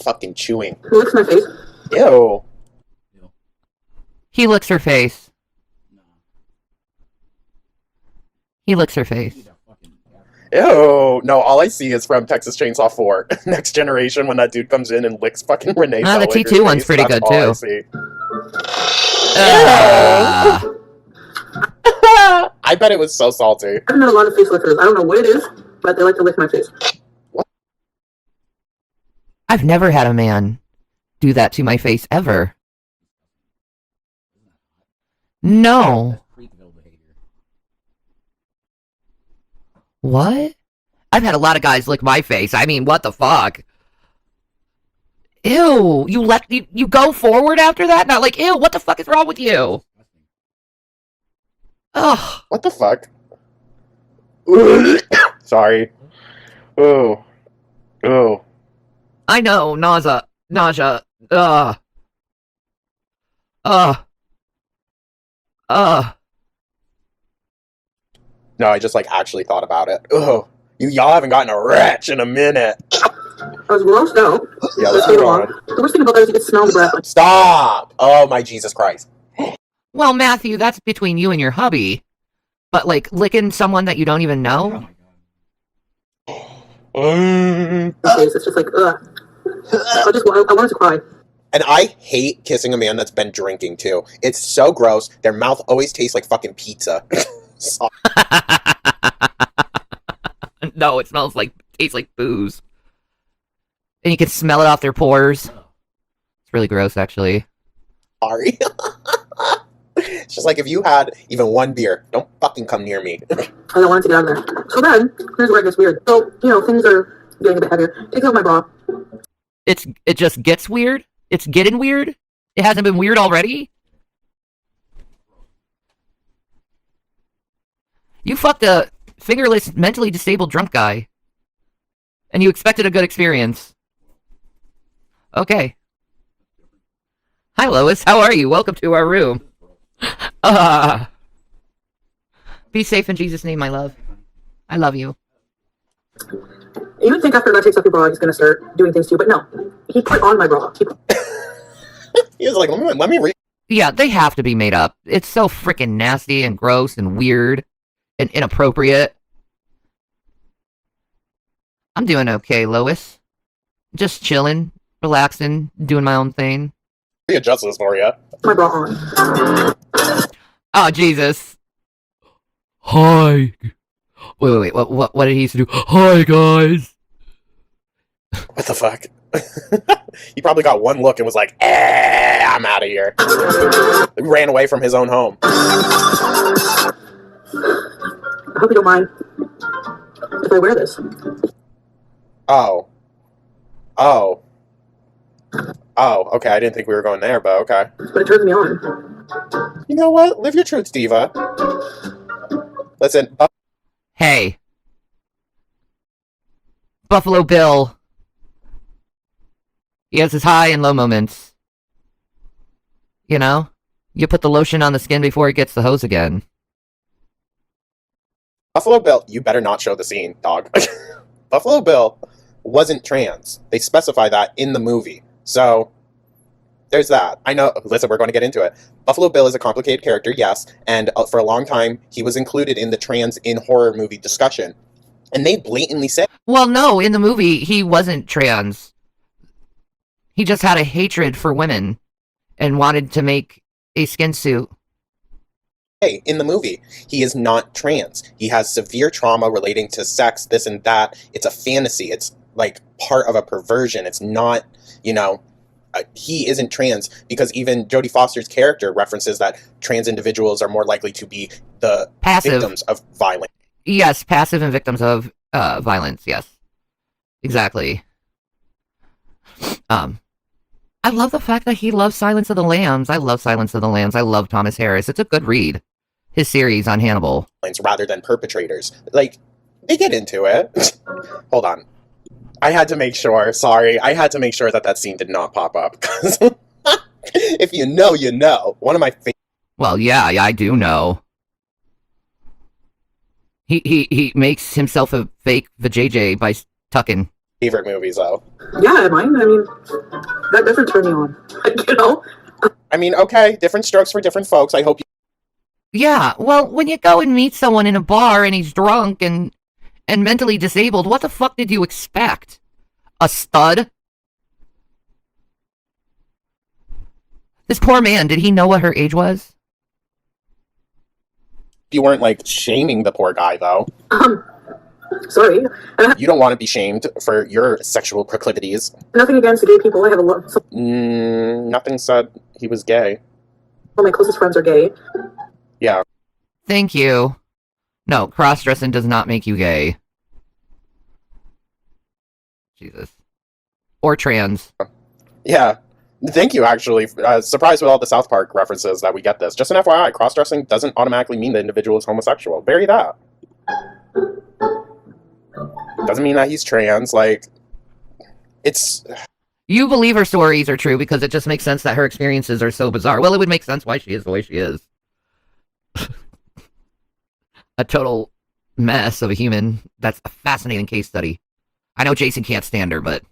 Fucking chewing. He licks my face. Ew. He licks her face. He licks her face. Ew. No, all I see is from Texas Chainsaw 4. Next Generation, when that dude comes in and licks fucking Renee. Ah, the Zellweger's T2 one's face, pretty that's good, all too. I see. Ah. I bet it was so salty. I've met a lot of face lickers. I don't know what it is, but they like to lick my face. I've never had a man do that to my face, ever. No. What? I've had a lot of guys lick my face. I mean, what the fuck? Ew. You go forward after that? Not like, ew, what the fuck is wrong with you? Ugh. What the fuck? Sorry. Ooh. Ooh. I know, nausea. Ugh. No, I just, like, actually thought about it. Ugh. Y'all haven't gotten a retch in a minute. I was grossed out. Yeah, let's move on. The worst thing about that is you can smell the breath. Stop! Oh, my Jesus Christ. Well, Matthew, that's between you and your hubby. But, like, licking someone that you don't even know? It's just like, ugh. I wanted to cry. And I hate kissing a man that's been drinking, too. It's so gross. Their mouth always tastes like fucking pizza. No, it tastes like booze. And you can smell it off their pores. It's really gross, actually. Sorry. It's just like, if you had even one beer, don't fucking come near me. I don't want to get out of there. So then, here's where it gets weird. So, things are getting a bit heavier. Take off my bra. It just gets weird? It's getting weird? It hasn't been weird already? You fucked a fingerless, mentally disabled drunk guy. And you expected a good experience. Okay. Hi, Lois. How are you? Welcome to our room. Be safe in Jesus' name, my love. I love you. You would think after God takes off your bra, he's going to start doing things to you, but no. He put on my bra. He was like, let me read. Yeah, they have to be made up. It's so freaking nasty and gross and weird and inappropriate. I'm doing okay, Lois. Just chilling, relaxing, doing my own thing. Readjust this for you. My bra on. Oh, Jesus. Hi. Wait. What did he used to do? Hi, guys. What the fuck? He probably got one look and was like, I'm out of here. Ran away from his own home. I hope you don't mind if I wear this. Oh, okay, I didn't think we were going there, but okay. But it turns me on. You know what? Live your truth, Diva. Listen, Hey. Buffalo Bill. He has his high and low moments. You know? You put the lotion on the skin before it gets the hose again. Buffalo Bill, you better not show the scene, dog. Buffalo Bill wasn't trans. They specify that in the movie. So, there's that. I know, listen, we're going to get into it. Buffalo Bill is a complicated character, yes, and for a long time, he was included in the trans in horror movie discussion. And they blatantly said... Well, no, in the movie, he wasn't trans. He just had a hatred for women and wanted to make a skin suit. Hey, in the movie, he is not trans. He has severe trauma relating to sex, this and that. It's a fantasy. It's like part of a perversion. It's not, you know, he isn't trans because even Jodie Foster's character references that trans individuals are more likely to be the victims of violence. Yes, passive and victims of violence, yes. Exactly. I love the fact that he loves Silence of the Lambs. I love Silence of the Lambs. I love Thomas Harris. It's a good read. His series on Hannibal. Rather than perpetrators. Like, they get into it. Hold on. I had to make sure, sorry, I had to make sure that scene did not pop up. Because if you know, you know. One of my favorite... Well, yeah, I do know. He makes himself a fake vajayjay by tucking. Favorite movies, though. Yeah, mine. I mean, that doesn't turn me on. You know? I mean, okay, different strokes for different folks. I hope you... Yeah, well, when you go and meet someone in a bar and he's drunk and mentally disabled, what the fuck did you expect? A stud? This poor man, did he know what her age was? You weren't, like, shaming the poor guy, though. Sorry. You don't want to be shamed for your sexual proclivities. Nothing against gay people. I have a lot. Nothing said he was gay. All my closest friends are gay. Yeah. Thank you. No, cross-dressing does not make you gay. Jesus. Or trans. Yeah. Thank you, actually. Surprised with all the South Park references that we get this. Just an FYI, cross-dressing doesn't automatically mean the individual is homosexual. Bury that. Doesn't mean that he's trans, like... It's... You believe her stories are true because it just makes sense that her experiences are so bizarre. Well, it would make sense why she is the way she is. A total mess of a human. That's a fascinating case study. I know Jason can't stand her, but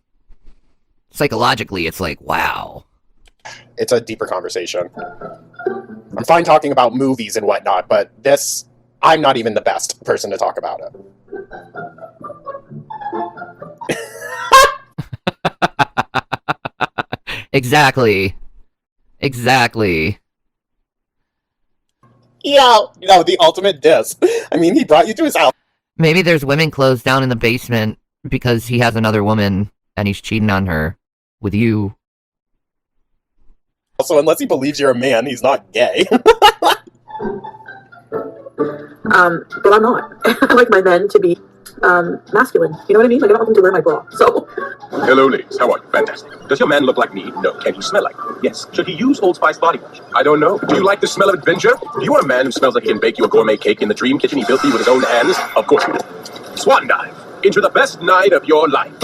psychologically, it's like, wow. It's a deeper conversation. I'm fine talking about movies and whatnot, but this, I'm not even the best person to talk about it. Exactly. Yeah, no, the ultimate diss. I mean, he brought you to his house. Maybe there's women clothes down in the basement because he has another woman and he's cheating on her with you. Also, unless he believes you're a man, he's not gay. But I'm not. I like my men to be masculine. You know what I mean? Like, I don't want them to wear my bra. So. Hello, ladies. How are you? Fantastic. Does your man look like me? No. Can he smell like me? Yes. Should he use Old Spice body wash? I don't know. Do you like the smell of adventure? Do you want a man who smells like he can bake you a gourmet cake in the dream kitchen he built for you with his own hands? Of course you do. Swan dive into the best night of your life.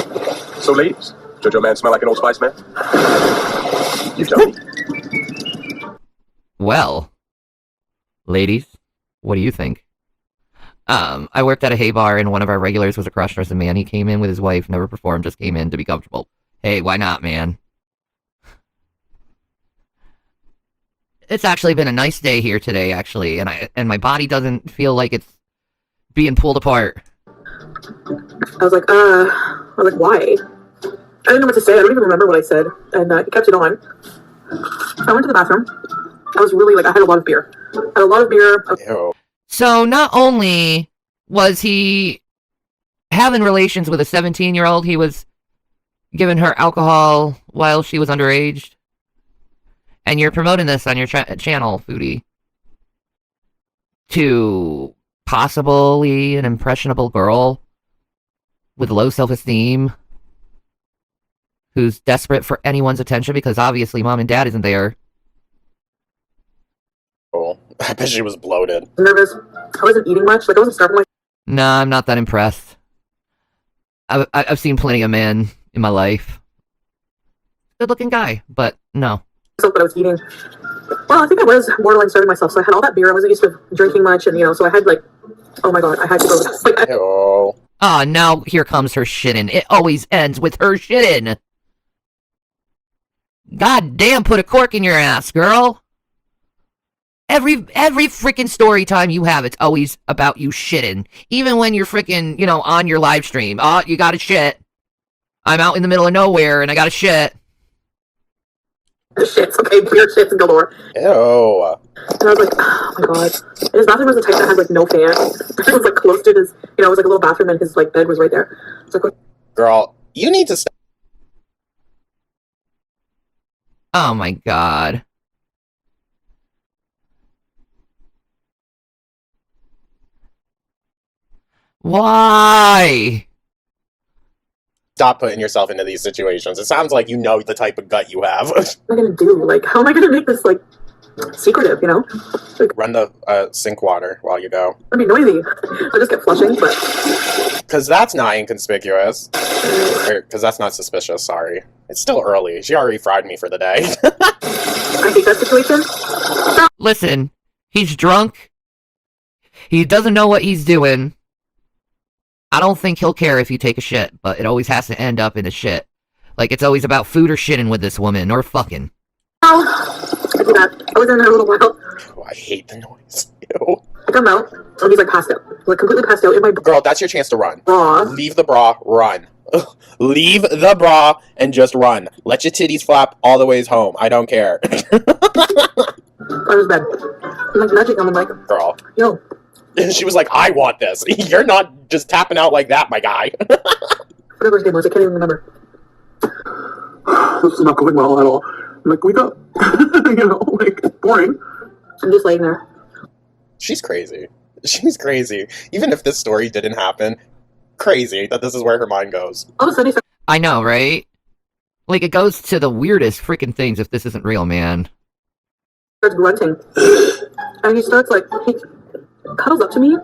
So, ladies, should your man smell like an Old Spice man? You tell me. Well, ladies, what do you think? I worked at a hay bar and one of our regulars was a cross-dressing man. He came in with his wife, never performed, just came in to be comfortable. Hey, why not, man? It's actually been a nice day here today, actually, and my body doesn't feel like it's being pulled apart. I was like, why? I didn't know what to say. I don't even remember what I said. And he kept it on. I went to the bathroom. I was really like, I had a lot of beer. I had a lot of beer. Ew. So not only was he having relations with a 17-year-old, he was giving her alcohol while she was underage. And you're promoting this on your channel, Foodie, to possibly an impressionable girl with low self-esteem who's desperate for anyone's attention because obviously mom and dad isn't there. Oh, I bet she was bloated. Nervous. I wasn't eating much. Like, I wasn't starving. Nah, I'm not that impressed. I've seen plenty of men in my life. Good-looking guy, but no. But I was eating. Well, I think I was borderline starving myself. So I had all that beer. I wasn't used to drinking much, and so I had like, oh my god, I had to go. Like, Ew. Ah, now here comes her shitting. It always ends with her shitting. God damn, put a cork in your ass, girl. Every freaking story time you have, it's always about you shitting. Even when you're freaking, on your live stream. Oh, you gotta shit. I'm out in the middle of nowhere and I gotta shit. shits, okay, beer shits galore. Ew. And I was like, oh my god. And his bathroom was the type that had like no fan. It was like close to his, it was like a little bathroom and his like bed was right there. So like, Girl, you need to stop. Oh my god. Why? Stop putting yourself into these situations. It sounds like you know the type of gut you have. what am I gonna do? Like, how am I gonna make this like secretive, Like, Run the sink water while you go. I mean, noisy. I just kept flushing, but Because that's not inconspicuous. Because that's not suspicious, sorry. It's still early. She already fried me for the day. I hate that situation. Listen, he's drunk. He doesn't know what he's doing. I don't think he'll care if you take a shit, but it always has to end up in a shit. Like, it's always about food or shitting with this woman, or fucking. Oh, I did that. I was in there a little while. Oh, I hate the noise. Ew. I come out, and he's like passed out. Like, completely passed out in my Girl, that's your chance to run. bra. Leave the bra, run. Leave the bra and just run. Let your titties flap all the ways home. I don't care. On his bed. I'm like nudging him. I'm like, Girl. yo. She was like, I want this. You're not just tapping out like that, my guy. Whatever his name was, I can't even remember. This is not going well at all. I'm like, wake up. Like, boring. I'm just laying there. She's crazy. She's crazy. Even if this story didn't happen, crazy that this is where her mind goes. All of a sudden, he I know, right? Like, it goes to the weirdest freaking things if this isn't real, man. starts grunting. And he starts like, he cuddles up to me,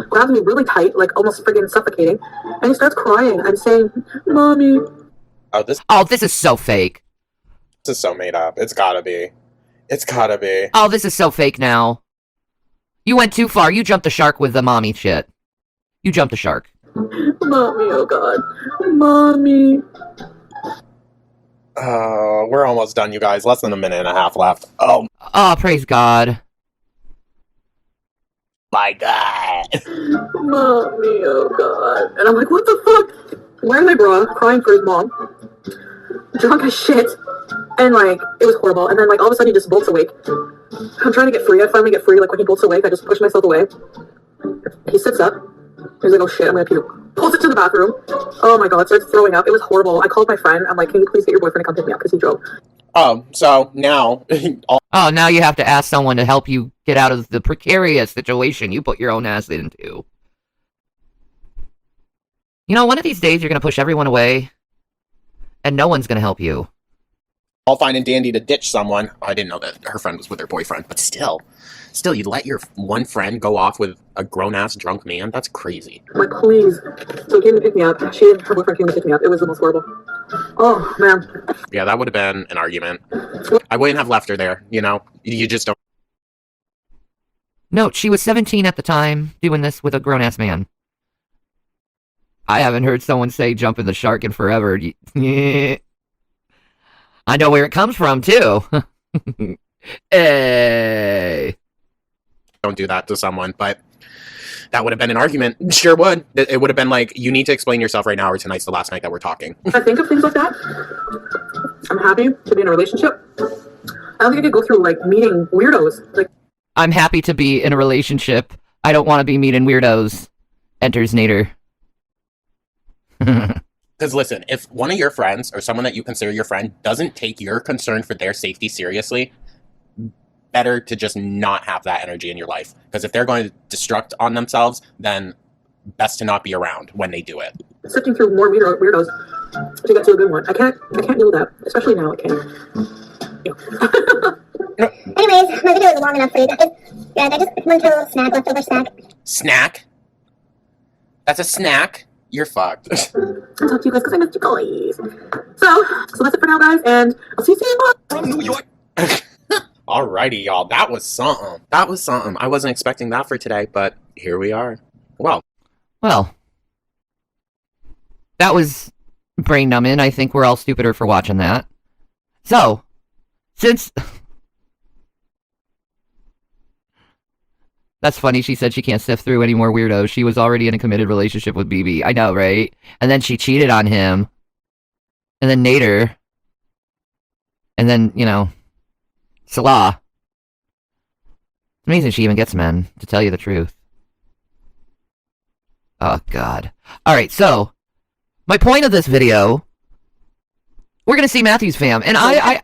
grabs me really tight, like almost friggin' suffocating, and he starts crying and saying, Mommy. Oh, this is so fake. This is so made up. It's gotta be. It's gotta be. Oh, this is so fake now. You went too far. You jumped the shark with the mommy shit. You jumped the shark. Mommy, oh god. Mommy. We're almost done, you guys. Less than a minute and a half left. Oh Oh, praise God. my god. Mommy, oh god. And I'm like, what the fuck? Wearing my bra, crying for his mom. Drunk as shit. And like, it was horrible. And then like all of a sudden he just bolts awake. I'm trying to get free. I finally get free. Like when he bolts awake, I just push myself away. He sits up. He's like, oh shit, I'm gonna puke. Pulls it to the bathroom. Oh my god, starts throwing up. It was horrible. I called my friend. I'm like, can you please get your boyfriend to come pick me up? Because he drove. So now, Oh, now you have to ask someone to help you get out of the precarious situation you put your own ass into. You know, one of these days you're gonna push everyone away, and no one's gonna help you. all fine and dandy to ditch someone. I didn't know that her friend was with her boyfriend, but still, you let your one friend go off with a grown-ass drunk man? That's crazy. I'm like, please. So he came to pick me up. She and her boyfriend came to pick me up. It was the most horrible. Oh, man. Yeah, that would have been an argument. I wouldn't have left her there, you know? You just don't. Note, she was 17 at the time, doing this with a grown-ass man. I haven't heard someone say jump in the shark in forever. I know where it comes from, too. Hey. Don't do that to someone, but that would have been an argument. Sure would. It would have been like, you need to explain yourself right now, or tonight's the last night that we're talking. I think of things like that. I'm happy to be in a relationship. I don't think I could go through like meeting weirdos. Like, I'm happy to be in a relationship. I don't want to be meeting weirdos. Enters Nader. Because listen, if one of your friends or someone that you consider your friend doesn't take your concern for their safety seriously, better to just not have that energy in your life. Because if they're going to destruct on themselves, then best to not be around when they do it. sifting through more weirdos to get to a good one. I can't deal with that, especially now. I can't. Anyways, my video is long enough for you guys. Yeah, I just one little snack, leftover snack. Snack? That's a snack? You're fucked. I'll talk to you guys because I missed you guys. So that's it for now, guys, and I'll see you soon. From New York. Alrighty, y'all. That was something. That was something. I wasn't expecting that for today, but here we are. Well, that was brain numbing. I think we're all stupider for watching that. So, since... That's funny, she said she can't sift through any more weirdos. She was already in a committed relationship with BB. I know, right? And then she cheated on him. And then Nader. And then, you know, Salah. It's amazing she even gets men, to tell you the truth. Oh, God. Alright, so, my point of this video, we're gonna see Matthew's fam, and I...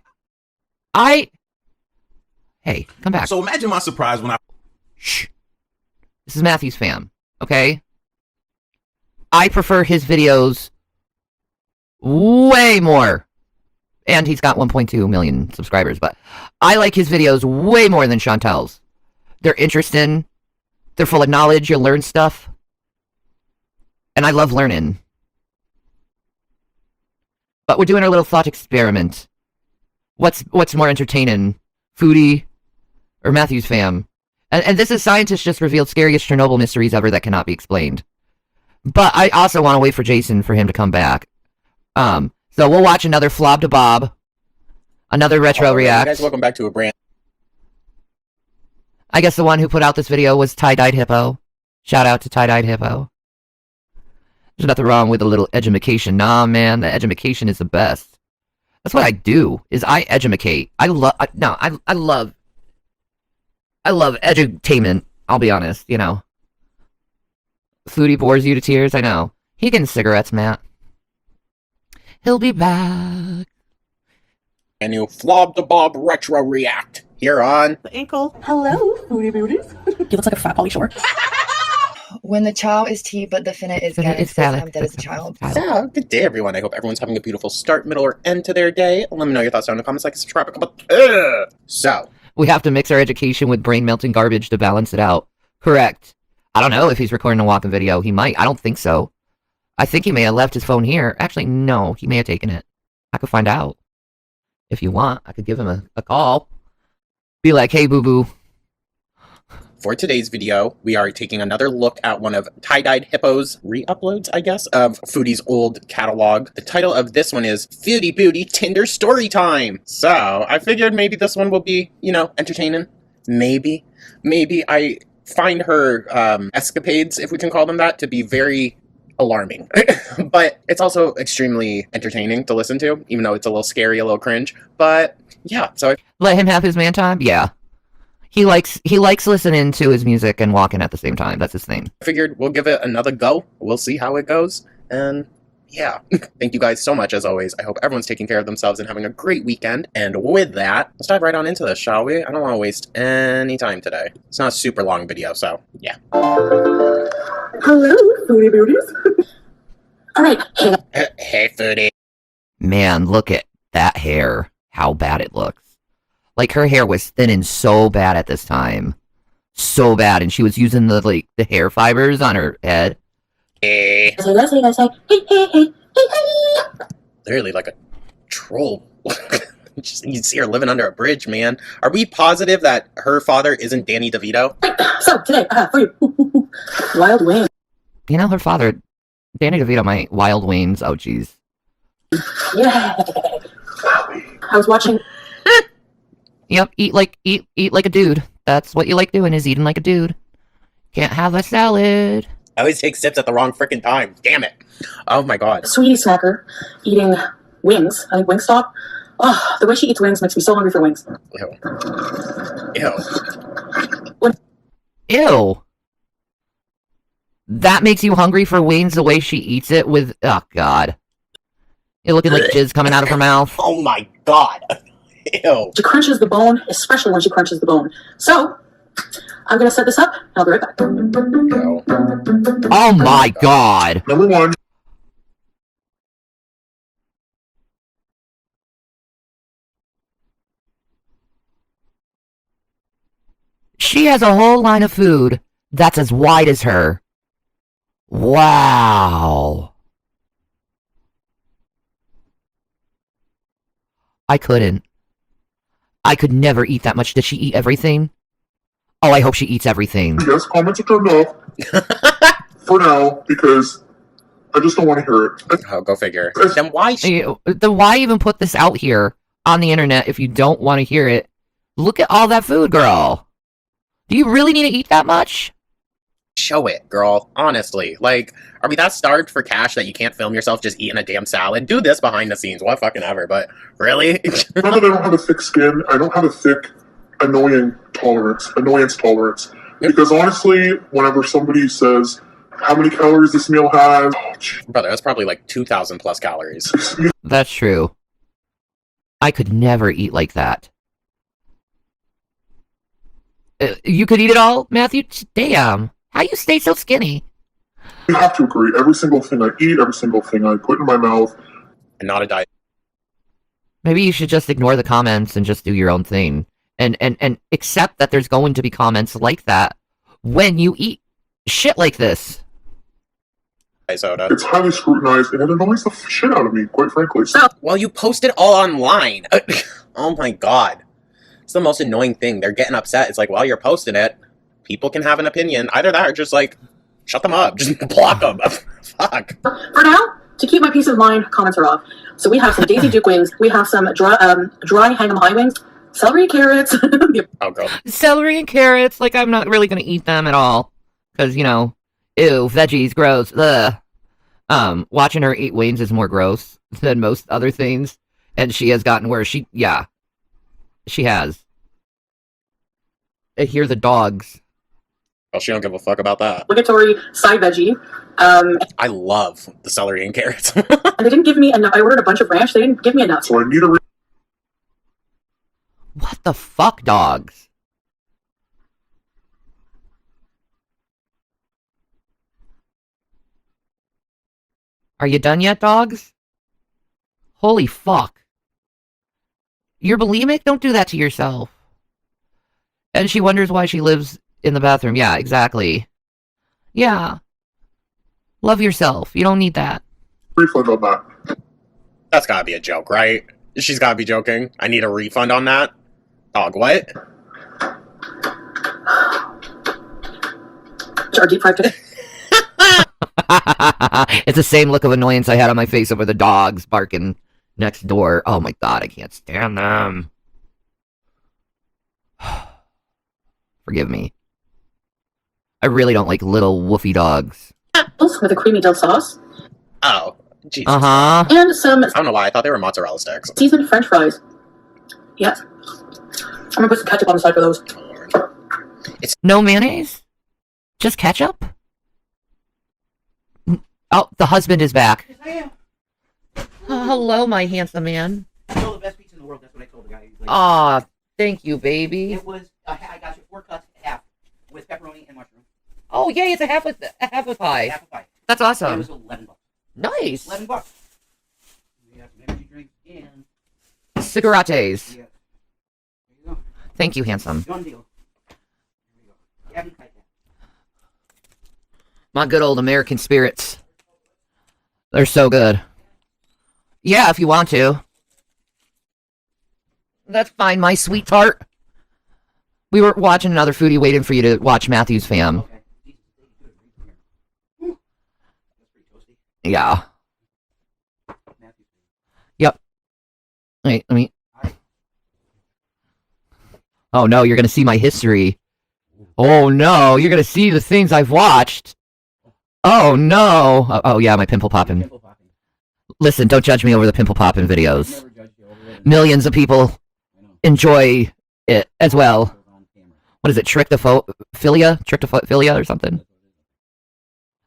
Hey, come back. So imagine my surprise when I... Shh. This is Matthew's fam, okay? I prefer his videos way more. And he's got 1.2 million subscribers, but I like his videos way more than Chantel's. They're interesting. They're full of knowledge. You'll learn stuff. And I love learning. But we're doing our little thought experiment. What's more entertaining? Foodie or Matthew's fam? And this is scientists just revealed scariest Chernobyl mysteries ever that cannot be explained. But I also want to wait for Jason for him to come back. So we'll watch another Flob to Bob. Another Retro React. Guys, welcome back to a brand. I guess the one who put out this video was Tie-Dyed Hippo. Shout out to Tie-Dyed Hippo. There's nothing wrong with a little edumacation. Nah, man, the edumacation is the best. That's what I do, is I edumacate. I love edutainment, I'll be honest, you know. Foodie bores you to tears, I know. He getting cigarettes, Matt. He'll be back. And you Flob to Bob Retro React here on The ankle. Hello, Foodie Beauties. He looks like a fat Pauly Shore. When the child is tea, but the finna is Finna gas, is salad. I'm dead as a child. So, good day, everyone. I hope everyone's having a beautiful start, middle, or end to their day. Let me know your thoughts down in the comments, like, subscribe, So, We have to mix our education with brain-melting garbage to balance it out. Correct. I don't know if he's recording a walking video. He might. I don't think so. I think he may have left his phone here. Actually, no. He may have taken it. I could find out. If you want, I could give him a call. Be like, hey, boo-boo. for today's video, we are taking another look at one of Tie-Dyed Hippo's re-uploads, I guess, of Foodie's old catalog. The title of this one is Foodie Booty Tinder Story Time. So, I figured maybe this one will be, you know, entertaining. Maybe. I find her escapades, if we can call them that, to be very alarming. But it's also extremely entertaining to listen to, even though it's a little scary, a little cringe. But, yeah, so Let him have his man time? Yeah. He likes listening to his music and walking at the same time. That's his thing. I figured we'll give it another go. We'll see how it goes. And yeah, thank you guys so much as always. I hope everyone's taking care of themselves and having a great weekend. And with that, let's dive right on into this, shall we? I don't want to waste any time today. It's not a super long video, so yeah. Hello, Foodie Beauties. All right. Hey, Foodie. Man, look at that hair. How bad it looks. Like, her hair was thinning so bad at this time. So bad. And she was using the hair fibers on her head. Hey. So that's what you guys say. Hey. Literally like a troll. You see her living under a bridge, man. Are we positive that her father isn't Danny DeVito? So today, for you, Wild Wings. You know, her father, Danny DeVito, my Wild Waynes. Oh, jeez. Yeah. I was watching. Yep, eat like a dude. That's what you like doing, is eating like a dude. Can't have a salad. I always take sips at the wrong freaking time. Damn it. Oh my god. Sweetie snacker eating wings. I think Wingstop. Oh, the way she eats wings makes me so hungry for wings. Ew. Ew. Ew. That makes you hungry for wings the way she eats it with... Oh, God. You're looking like jizz coming out of her mouth. Oh my god. Ew. She crunches the bone, especially when she crunches the bone. So, I'm going to set this up, and I'll be right back. Ew. Oh my god. Number one. She has a whole line of food that's as wide as her. Wow. I couldn't. I could never eat that much. Does she eat everything? Oh, I hope she eats everything. Yes, comments are turned off. For now, because I just don't want to hear it. Oh, go figure. Then why? Then why even put this out here on the internet if you don't want to hear it? Look at all that food, girl. Do you really need to eat that much? Show it, girl. Honestly. Like, are we that starved for cash that you can't film yourself just eating a damn salad? Do this behind the scenes. What fucking ever, but really? Not that I don't have a thick skin, I don't have a thick annoyance tolerance. Because honestly, whenever somebody says how many calories this meal has, Brother, that's probably like 2,000 plus calories. That's true. I could never eat like that. You could eat it all, Matthew? Damn. How you stay so skinny? you have to agree. Every single thing I eat, every single thing I put in my mouth, And not a diet. Maybe you should just ignore the comments and just do your own thing. And accept that there's going to be comments like that when you eat shit like this. Soda. it's highly scrutinized, and it annoys the shit out of me, quite frankly. So, Well, you post it all online. Oh my god. It's the most annoying thing. They're getting upset. It's like, while you're posting it, people can have an opinion. Either that or just like, shut them up. Just block them. Fuck. For now, to keep my peace of mind, comments are off. So we have some Daisy Duke wings. We have some dry hang 'em high wings, celery, carrots. Oh, girl. Celery and carrots, like I'm not really going to eat them at all. Because, you know, ew, veggies, gross. Ugh. Watching her eat wings is more gross than most other things. And she has gotten worse. She has. I hear the dogs. Well, she don't give a fuck about that. Obligatory side veggie. I love the celery and carrots. And they didn't give me enough. I ordered a bunch of ranch. They didn't give me enough. so I need a What the fuck, dogs? Are you done yet, dogs? Holy fuck. You're bulimic? Don't do that to yourself. And she wonders why she lives in the bathroom. Yeah, exactly. Yeah. Love yourself. You don't need that. refund on that. That's gotta be a joke, right? She's gotta be joking. I need a refund on that? Dog, what? Our deep fried chicken. It's the same look of annoyance I had on my face over the dogs barking next door. Oh my god, I can't stand them. Forgive me. I really don't like little woofy dogs. With a creamy dill sauce. Oh, Jesus. Uh-huh. And some I don't know why, I thought they were mozzarella sticks. seasoned french fries. Yes. I'm gonna put some ketchup on the side for those. No mayonnaise? Just ketchup? Oh, the husband is back. Yes, I am. Hello, my handsome man. I know the best pizza in the world. That's what I told the guy. He's like, Aw, thank you, baby. it was. I got you 4 cuts, half with pepperoni and mushroom. Oh, yay, it's a half with pie. Half a pie. That's And it awesome. was $11. Nice. $11. We have some energy drinks and Cigarettes. yeah. There you go. Thank you, handsome. Done deal. There we go. You haven't tried that. My good old American spirits. They're so good. Yeah, if you want to. That's fine, my sweetheart. We were watching another foodie waiting for you to watch Matthew's fam. Okay. Whew. That's pretty toasty. Yeah. Matthew. Yep. Wait, let me... Oh no, you're gonna see my history. Oh no, you're gonna see the things I've watched. Oh no. Oh yeah, my pimple popping. Listen, don't judge me over the pimple popping videos. Millions of people enjoy it as well. What is it? Trichtophilia or something?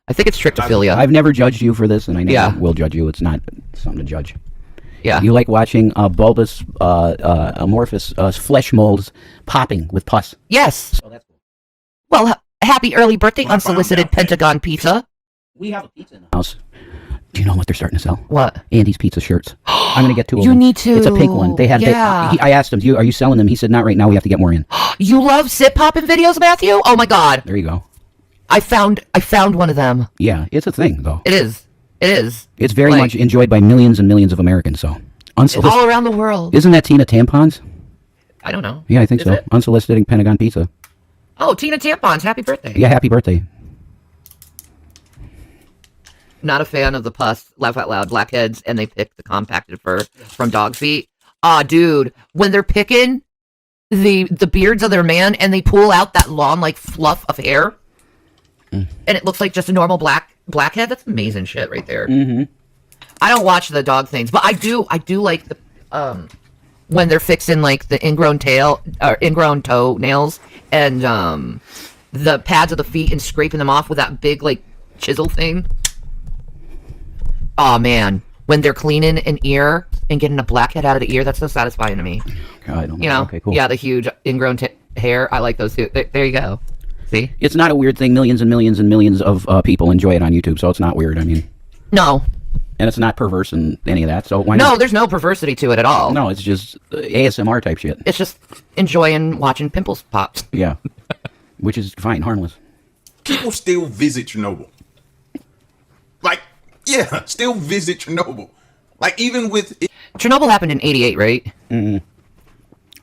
I think it's trichtophilia. I've never judged you for this, and I never Yeah. will judge you. It's not something to judge. Yeah. You like watching bulbous, amorphous flesh molds popping with pus. Yes. Well, happy early birthday, unsolicited Pentagon pizza. We have a pizza in the house. Do you know what they're starting to sell? What? Andy's pizza shirts. I'm gonna get 2 of You them. need to. It's a pink one. They had. Yeah. I asked him, "Are you selling them?" He said, "Not right now. We have to get more in." You love sit popping videos, Matthew? Oh my god. There you go. I found one of them. Yeah, it's a thing though. It is. It is. It's very Like- much enjoyed by millions and millions of Americans. So, All around the world. Isn't that Tina Tampons? I don't know. Yeah, I think Is so. it? Unsolicited Pentagon pizza. Oh, Tina Tampons, happy birthday. Yeah, happy birthday. Not a fan of the pus, laugh out loud, blackheads, and they pick the compacted fur from dog feet. Ah, dude, when they're picking the beards of their man and they pull out that long, like, fluff of hair, and it looks like just a normal blackhead, that's amazing shit right there. Mm-hmm. I don't watch the dog things, but I do like the, when they're fixing, like, the ingrown toe nails and, the pads of the feet and scraping them off with that big, like, chisel thing. Oh man, when they're cleaning an ear and getting a blackhead out of the ear, that's so satisfying to me. I don't know. You know, Okay, cool. yeah, the huge ingrown hair. I like those too. There you go. See? It's not a weird thing. Millions and millions and millions of people enjoy it on YouTube, so it's not weird. I mean, No, and it's not perverse and any of that. So why no, not? there's no perversity to it at all. No, it's just ASMR type shit. It's just enjoying watching pimples pop. Yeah, which is fine, harmless. People still visit Chernobyl. Like, yeah, still visit Chernobyl. Like, even with... Chernobyl happened in '88, right? Mm-hmm.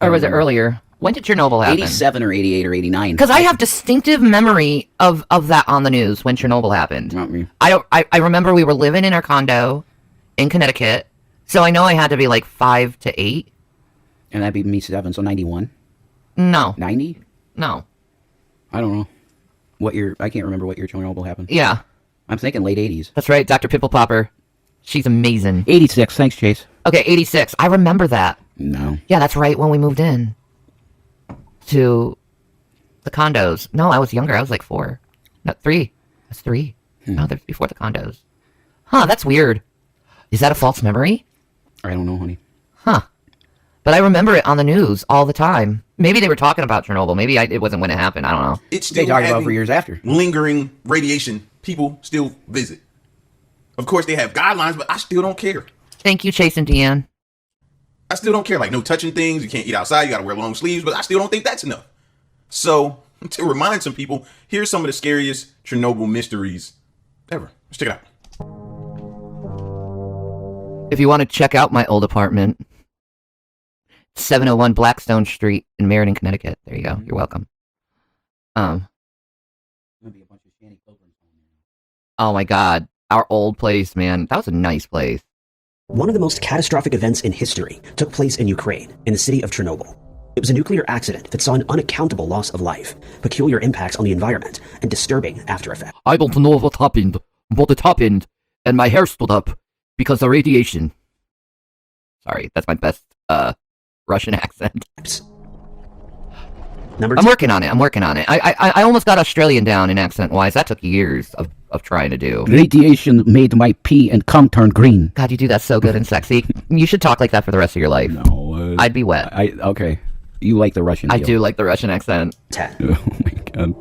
Or was it earlier? When did Chernobyl happen? 87 or 88 or 89. Because I have distinctive memory of that on the news when Chernobyl happened. Not me. I remember we were living in our condo in Connecticut, so I know I had to be like 5 to 8. And that'd be me 7, so 91? No. 90? No. I don't know. What year? I can't remember what year Chernobyl happened. Yeah. I'm thinking late 80s. That's right, Dr. Pimple Popper. She's amazing. 86. Thanks, Chase. Okay, 86. I remember that. No. Yeah, that's right, when we moved in to the condos. No, I was younger. I was like 4. No, 3. That's 3. No, that's before the condos. Huh, that's weird. Is that a false memory? I don't know, honey. Huh. But I remember it on the news all the time. Maybe they were talking about Chernobyl. Maybe it wasn't when it happened. I don't know. It's still They talked about having for years after. lingering radiation. People still visit. Of course, they have guidelines, but I still don't care. Thank you, Chase and Deanne. I still don't care. Like, no touching things. You can't eat outside. You got to wear long sleeves. But I still don't think that's enough. So, to remind some people, here's some of the scariest Chernobyl mysteries ever. Let's check it out. If you want to check out my old apartment, 701 Blackstone Street in Meriden, Connecticut. There you go. You're welcome. Oh my God. Our old place, man. That was a nice place. One of the most catastrophic events in history took place in Ukraine, in the city of Chernobyl. It was a nuclear accident that saw an unaccountable loss of life, peculiar impacts on the environment, and disturbing after effects. I don't know what happened, but it happened, and my hair stood up because of radiation. Sorry, that's my best Russian accent. Number I'm working on it. I almost got Australian down in accent-wise. That took years of trying to do. Radiation made my pee and cum turn green. God, you do that so good and sexy. You should talk like that for the rest of your life. No. I'd be wet. Okay. You like the Russian I deal. do like the Russian accent. 10. Oh my God.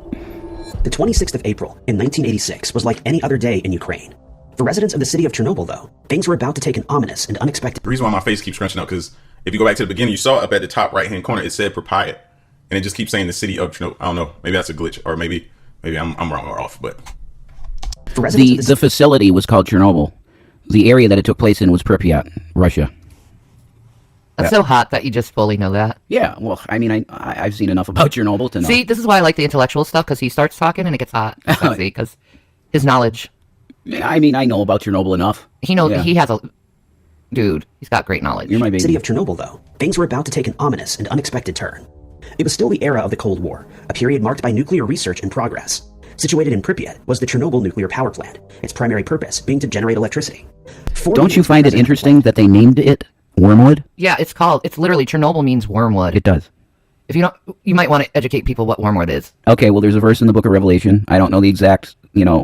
The 26th of April in 1986 was like any other day in Ukraine. For residents of the city of Chernobyl, though, things were about to take an ominous and unexpected... The reason why my face keeps crunching up, because if you go back to the beginning, you saw up at the top right-hand corner, it said Propyat. And it just keeps saying the city of Chernobyl. I don't know. Maybe that's a glitch. Or maybe I'm wrong or off, but... For residents of The facility was called Chernobyl. The area that it took place in was Pripyat, Russia. That's so hot that you just fully know that. Yeah, well, I mean, I've seen enough about Chernobyl to know. See, this is why I like the intellectual stuff, because he starts talking and it gets hot. See, because his knowledge. I mean, I know about Chernobyl enough. He knows, Yeah. he has a... Dude, he's got great knowledge. You're my baby. city of Chernobyl, though, things were about to take an ominous and unexpected turn. It was still the era of the Cold War, a period marked by nuclear research and progress. Situated in Pripyat was the Chernobyl nuclear power plant, its primary purpose being to generate electricity. Don't you find it interesting that they named it Wormwood? Yeah, it's literally Chernobyl means wormwood. It does. If you don't, you might want to educate people what wormwood is. Okay, well, there's a verse in the book of Revelation. I don't know the exact,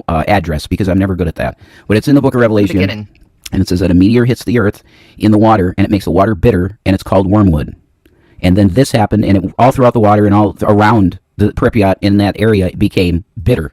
address because I'm never good at that. But it's in the book of Revelation. Beginning. And it says that a meteor hits the earth in the water and it makes the water bitter and it's called wormwood. And then this happened and it, all throughout the water and all around the Pripyat in that area it became bitter.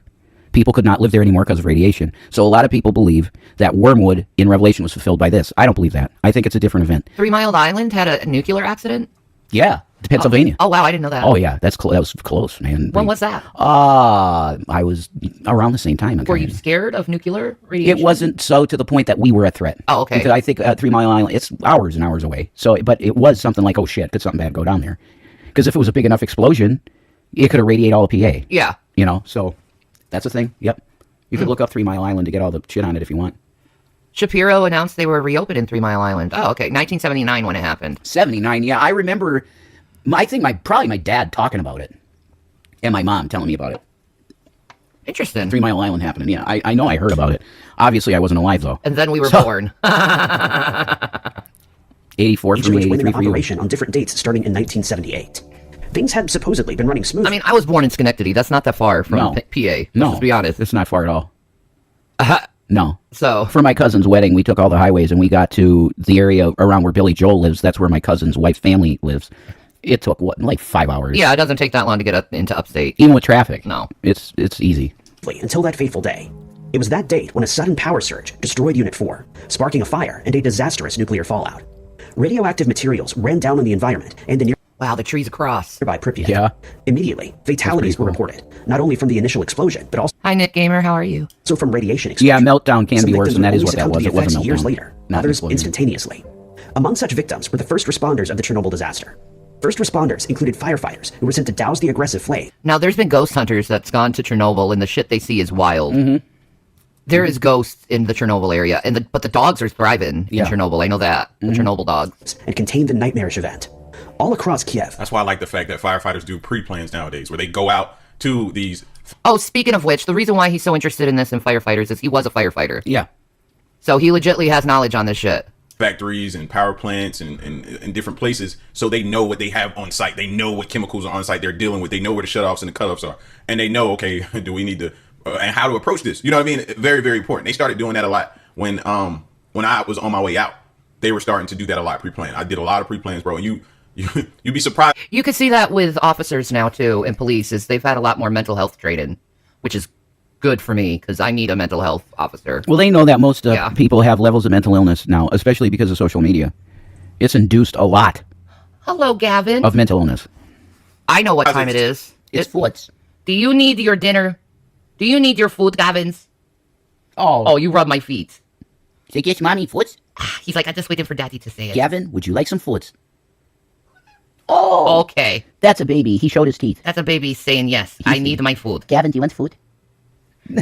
People could not live there anymore because of radiation. So a lot of people believe that wormwood in Revelation was fulfilled by this. I don't believe that. I think it's a different event. 3 Mile Island had a nuclear accident? Yeah, Pennsylvania. Oh, wow, I didn't know that. Oh, yeah, that was close, man. When was that? I was around the same time. Were you scared of nuclear radiation? It wasn't so to the point that we were a threat. Oh, okay. Because I think 3 Mile Island, it's hours and hours away. So, but it was something like, oh shit, could something bad go down there? Because if it was a big enough explosion, it could irradiate all of PA. Yeah. So that's a thing. Yep. You could look up 3 Mile Island to get all the shit on it if you want. Shapiro announced they were reopening 3 Mile Island. Oh, okay. 1979 when it happened. 79, yeah. I remember, I think probably my dad talking about it. And my mom telling me about it. Interesting. 3 Mile Island happening, yeah. I know I heard about it. Obviously, I wasn't alive, though. And then we were born. 84 Each for of me, which went 83 into for you. operation on different dates starting in 1978. Things had supposedly been running smoothly. I mean, I was born in Schenectady. That's not that far from No. PA. No. Let's be honest. It's not far at all. No. So, For my cousin's wedding, we took all the highways and we got to the area around where Billy Joel lives. That's where my cousin's wife's family lives. It took, like 5 hours? yeah, it doesn't take that long to get up into upstate. Even with traffic. No. It's easy. Until that fateful day. It was that date when a sudden power surge destroyed Unit 4, sparking a fire and a disastrous nuclear fallout. Radioactive materials ran down on the environment and the Wow, the trees across. nearby Pripyat. Yeah. Immediately, fatalities were reported, not only from the initial explosion, but Hi, Nick Gamer. How are you? also from radiation exposure. Yeah, meltdown can Some be worse, victims and that would is only what that succumb to was. the It was a effects meltdown. years later, Not an others explosion. instantaneously. Among such victims were the first responders of the Chernobyl disaster. First responders included firefighters who were sent to douse the aggressive flame. Now, there's been ghost hunters that's gone to Chernobyl, and the shit they see is wild. Mm-hmm. There is ghosts in the Chernobyl area, but the dogs are thriving in Chernobyl. I know that. The Chernobyl dogs. And contained the nightmarish event. All across Kiev. That's why I like the fact that firefighters do pre-plans nowadays, where they go out to these. Oh, speaking of which, the reason why he's so interested in this and firefighters is he was a firefighter. Yeah. So he legitimately has knowledge on this shit. Factories and power plants and different places, so they know what they have on site. They know what chemicals are on site they're dealing with. They know where the shutoffs and the cutoffs are, and they know, okay, do we need to and how to approach this. You know what I mean? Very, very important. They started doing that a lot when I was on my way out. They were starting to do that a lot, pre-plan. I did a lot of pre-plans, bro. And you'd be surprised. You can see that with officers now too, and police, is they've had a lot more mental health training, which is good for me because I need a mental health officer. Well, they know that most people have levels of mental illness now, especially because of social media. It's induced a lot Hello, Gavin. of mental illness. I know what time it is. It's foot. Do you need your dinner? Do you need your food, Gavins? Oh, you rub my feet. Say, yes, mommy, foot. He's like, I'm just waiting for Daddy to say it. Gavin, would you like some foot? Oh, Okay. that's a baby. He showed his teeth. That's a baby saying yes. I need my food. Gavin, do you want food?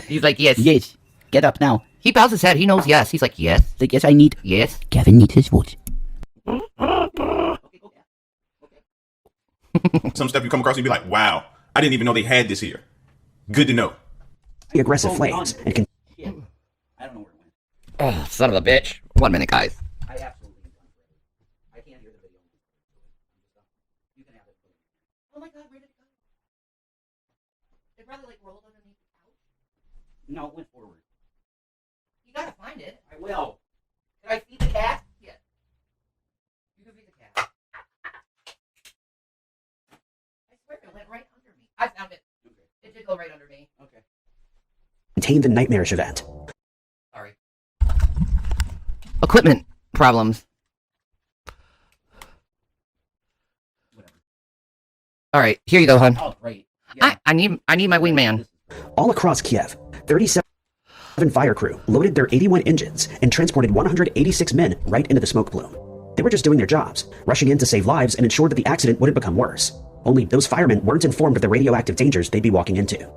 He's like, yes. Yes. Get up now. He bows his head. He knows yes. He's like, yes. Like, yes, I need. Yes. Gavin needs his food. Some stuff you come across and you be like, wow, I didn't even know they had this here. Good to know. The aggressive flames and I don't know where it went. Oh, son of a bitch. 1 minute, guys. I absolutely I can't hear the video. You can have it. Oh my god, where did it go? It probably like rolled underneath the couch. No, it went forward. You gotta find it. I will. Can I feed the cat? Yes. You can feed the cat. I swear it went right under me. I found it. Okay. It did go right under me. Okay. contained the nightmarish event. Sorry. Equipment problems. All right, here you go, hon. Oh, great. Yeah. I need my wingman. All across Kiev, 37 fire crew loaded their 81 engines and transported 186 men right into the smoke plume. They were just doing their jobs, rushing in to save lives and ensure that the accident wouldn't become worse. Only those firemen weren't informed of the radioactive dangers they'd be walking into.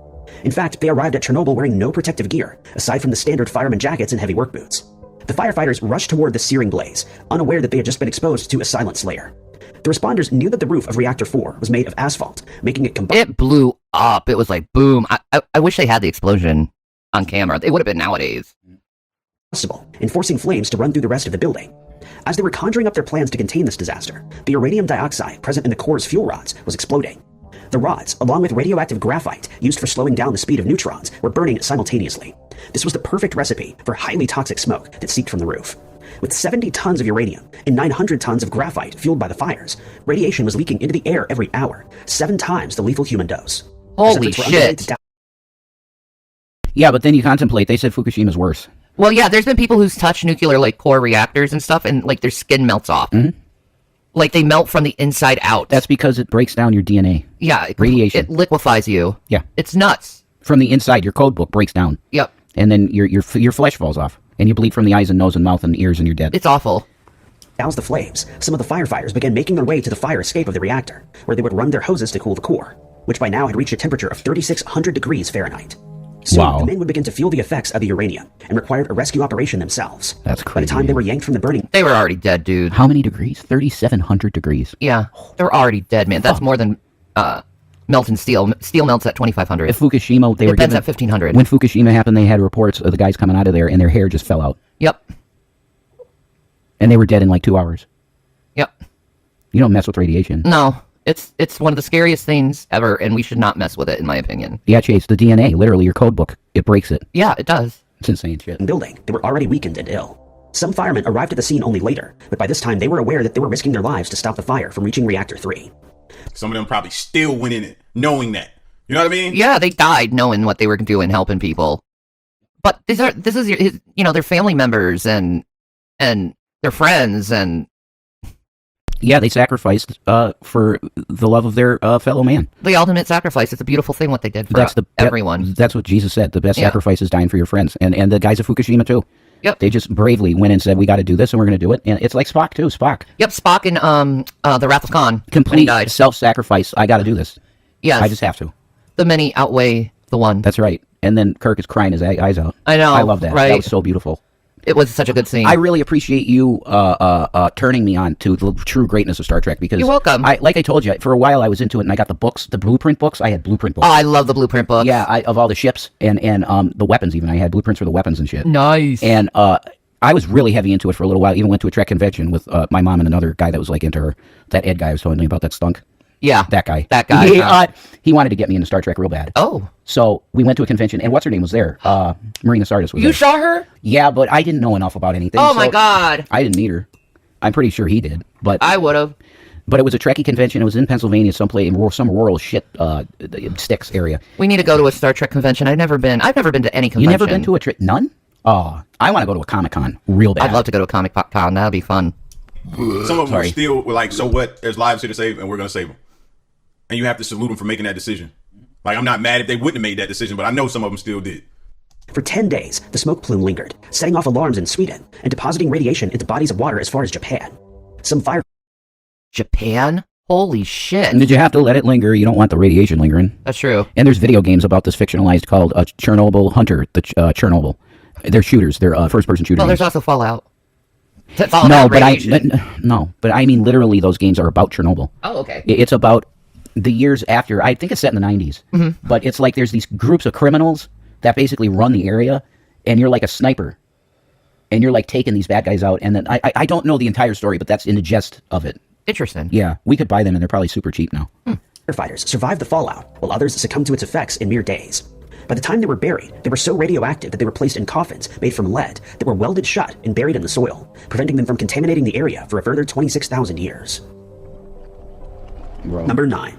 In fact, they arrived at Chernobyl wearing no protective gear, aside from the standard fireman jackets and heavy work boots. The firefighters rushed toward the searing blaze, unaware that they had just been exposed to a silent slayer. The responders knew that the roof of Reactor 4 was made of asphalt, making it It blew up. It was like, boom. I wish they had the explosion on camera. It would have been nowadays. combustible and forcing flames to run through the rest of the building. As they were conjuring up their plans to contain this disaster, the uranium dioxide present in the core's fuel rods was exploding. The rods, along with radioactive graphite used for slowing down the speed of neutrons, were burning simultaneously. This was the perfect recipe for highly toxic smoke that seeped from the roof. With 70 tons of uranium and 900 tons of graphite fueled by the fires, radiation was leaking into the air every hour, 7 times the lethal human dose. Holy shit. Yeah, but then you contemplate, they said Fukushima's worse. Well, yeah, there's been people who's touched nuclear, like, core reactors and stuff, and, like, their skin melts off. Mm-hmm. Like, they melt from the inside out. That's because it breaks down your DNA. Yeah. Radiation. It liquefies you. Yeah. It's nuts. From the inside, your code book breaks down. Yep. And then your flesh falls off. And you bleed from the eyes and nose and mouth and ears and you're dead. It's awful. Douse the flames, some of the firefighters began making their way to the fire escape of the reactor, where they would run their hoses to cool the core, which by now had reached a temperature of 3,600 degrees Fahrenheit. Soon, Wow. the men would begin to feel the effects of the uranium and required a rescue operation themselves. That's By crazy. the time they were yanked from the burning... They were already dead, dude. How many degrees? 3,700 degrees. Yeah. They're already dead, man. That's more than melting steel. Steel melts at 2,500. At Fukushima, they It were bends given, at 1,500. When Fukushima happened, they had reports of the guys coming out of there and their hair just fell out. Yep. And they were dead in like 2 hours. Yep. You don't mess with radiation. No. It's one of the scariest things ever, and we should not mess with it, in my opinion. Yeah, Chase, the DNA, literally your code book, it breaks it. Yeah, it does. It's insane shit. building, they were already weakened and ill. Some firemen arrived at the scene only later, but by this time they were aware that they were risking their lives to stop the fire from reaching Reactor 3. Some of them probably still went in it, knowing that. You know what I mean? Yeah, they died knowing what they were doing, helping people. But this is their family members and their friends and Yeah, they sacrificed for the love of their fellow man. the ultimate sacrifice. It's a beautiful thing what they did for everyone. That's what Jesus said. The best Yeah. sacrifice is dying for your friends. And the guys at Fukushima, too. Yep. They just bravely went and said, we got to do this and we're going to do it. And it's like Spock, too. Spock. Yep, Spock and the Wrath of Khan. when he Complete died. self-sacrifice. I got to do this. Yes. I just have to. The many outweigh the one. That's right. And then Kirk is crying his eyes out. I know. I love that. Right? That was so beautiful. It was such a good scene. I really appreciate you turning me on to the true greatness of Star Trek because You're welcome. Like I told you, for a while I was into it and I got the books, the blueprint books. I had blueprint books. Oh, I love the blueprint books. Yeah, of all the ships and the weapons even. I had blueprints for the weapons and shit. Nice. And I was really heavy into it for a little while. Even went to a Trek convention with my mom and another guy that was like into her. That Ed guy I was telling you about that stunk. Yeah. That guy. That guy. He wanted to get me into Star Trek real bad. Oh. So we went to a convention, and what's her name was there? Marina Sardis was You there. saw her? Yeah, but I didn't know enough about anything. Oh my so God. I didn't meet her. I'm pretty sure he did, but I would have. But it was a Trekkie convention. It was in Pennsylvania, someplace in some rural shit sticks area. We need to go to a Star Trek convention. I've never been to any convention. You never been to a Trek? None? Oh, I want to go to a Comic-Con real bad. I'd love to go to a Comic Con. That'd be fun. Some of them are still like, so what? There's lives here to save, and we're gonna save them. And you have to salute them for making that decision. Like, I'm not mad if they wouldn't have made that decision, but I know some of them still did. For 10 days, the smoke plume lingered, setting off alarms in Sweden and depositing radiation into bodies of water as far as Japan. Some fire... Japan? Holy shit. And did you have to let it linger? You don't want the radiation lingering. That's true. And there's video games about this fictionalized called Chernobyl Hunter, the Chernobyl. They're shooters. They're first-person shooter Well, games. there's also Fallout. No, but I mean literally those games are about Chernobyl. Oh, okay. It's about the years after. I think it's set in the 90s. Mm-hmm. But it's like there's these groups of criminals that basically run the area, and you're like a sniper. And you're like taking these bad guys out. And then I don't know the entire story, but that's in the gist of it. Interesting. Yeah, we could buy them, and they're probably super cheap now. Firefighters survived the fallout, while others succumbed to its effects in mere days. By the time they were buried, they were so radioactive that they were placed in coffins made from lead that were welded shut and buried in the soil, preventing them from contaminating the area for a further 26,000 years. Bro. Number 9.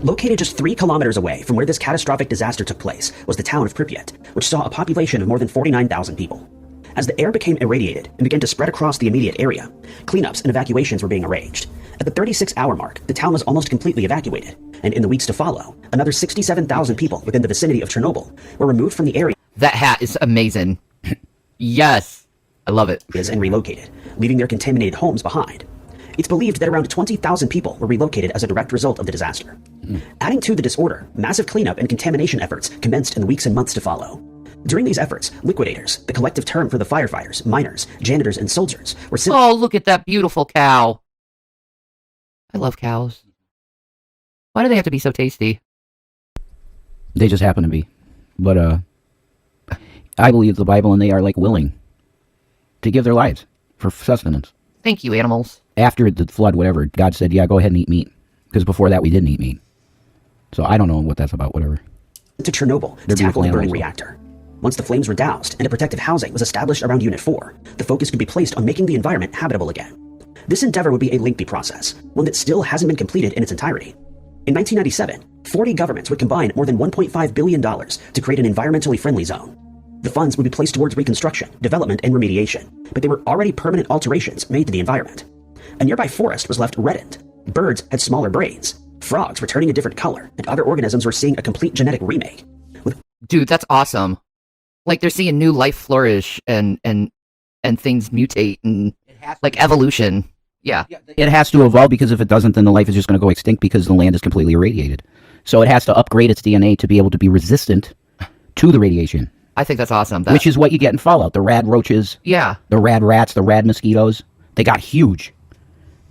Located just 3 kilometers away from where this catastrophic disaster took place was the town of Pripyat, which saw a population of more than 49,000 people. As the air became irradiated and began to spread across the immediate area, cleanups and evacuations were being arranged. At the 36-hour mark, the town was almost completely evacuated, and in the weeks to follow, another 67,000 people within the vicinity of Chernobyl were removed from the area. That hat is amazing. Yes. I love it. And relocated, leaving their contaminated homes behind. It's believed that around 20,000 people were relocated as a direct result of the disaster. Adding to the disorder, massive cleanup and contamination efforts commenced in the weeks and months to follow. During these efforts, liquidators, the collective term for the firefighters, miners, janitors, and soldiers, were simply... Oh, look at that beautiful cow. I love cows. Why do they have to be so tasty? They just happen to be. But I believe the Bible, and they are like willing to give their lives for sustenance. Thank you, animals. After the flood, whatever, God said, yeah, go ahead and eat meat. Because before that, we didn't eat meat. So I don't know what that's about, whatever. To Chernobyl to tackle the burning reactor. Once the flames were doused and a protective housing was established around Unit 4, the focus could be placed on making the environment habitable again. This endeavor would be a lengthy process, one that still hasn't been completed in its entirety. In 1997, 40 governments would combine more than $1.5 billion to create an environmentally friendly zone. The funds would be placed towards reconstruction, development, and remediation, but they were already permanent alterations made to the environment. A nearby forest was left reddened. Birds had smaller brains. Frogs were turning a different color, and other organisms were seeing a complete genetic remake. Dude, that's awesome. Like they're seeing new life flourish and things mutate and like evolution. Yeah. It has to evolve, because if it doesn't, then the life is just going to go extinct because the land is completely irradiated. So it has to upgrade its DNA to be able to be resistant to the radiation. I think that's awesome. Which is what you get in Fallout. The rad roaches. Yeah. The rad rats, the rad mosquitoes. They got huge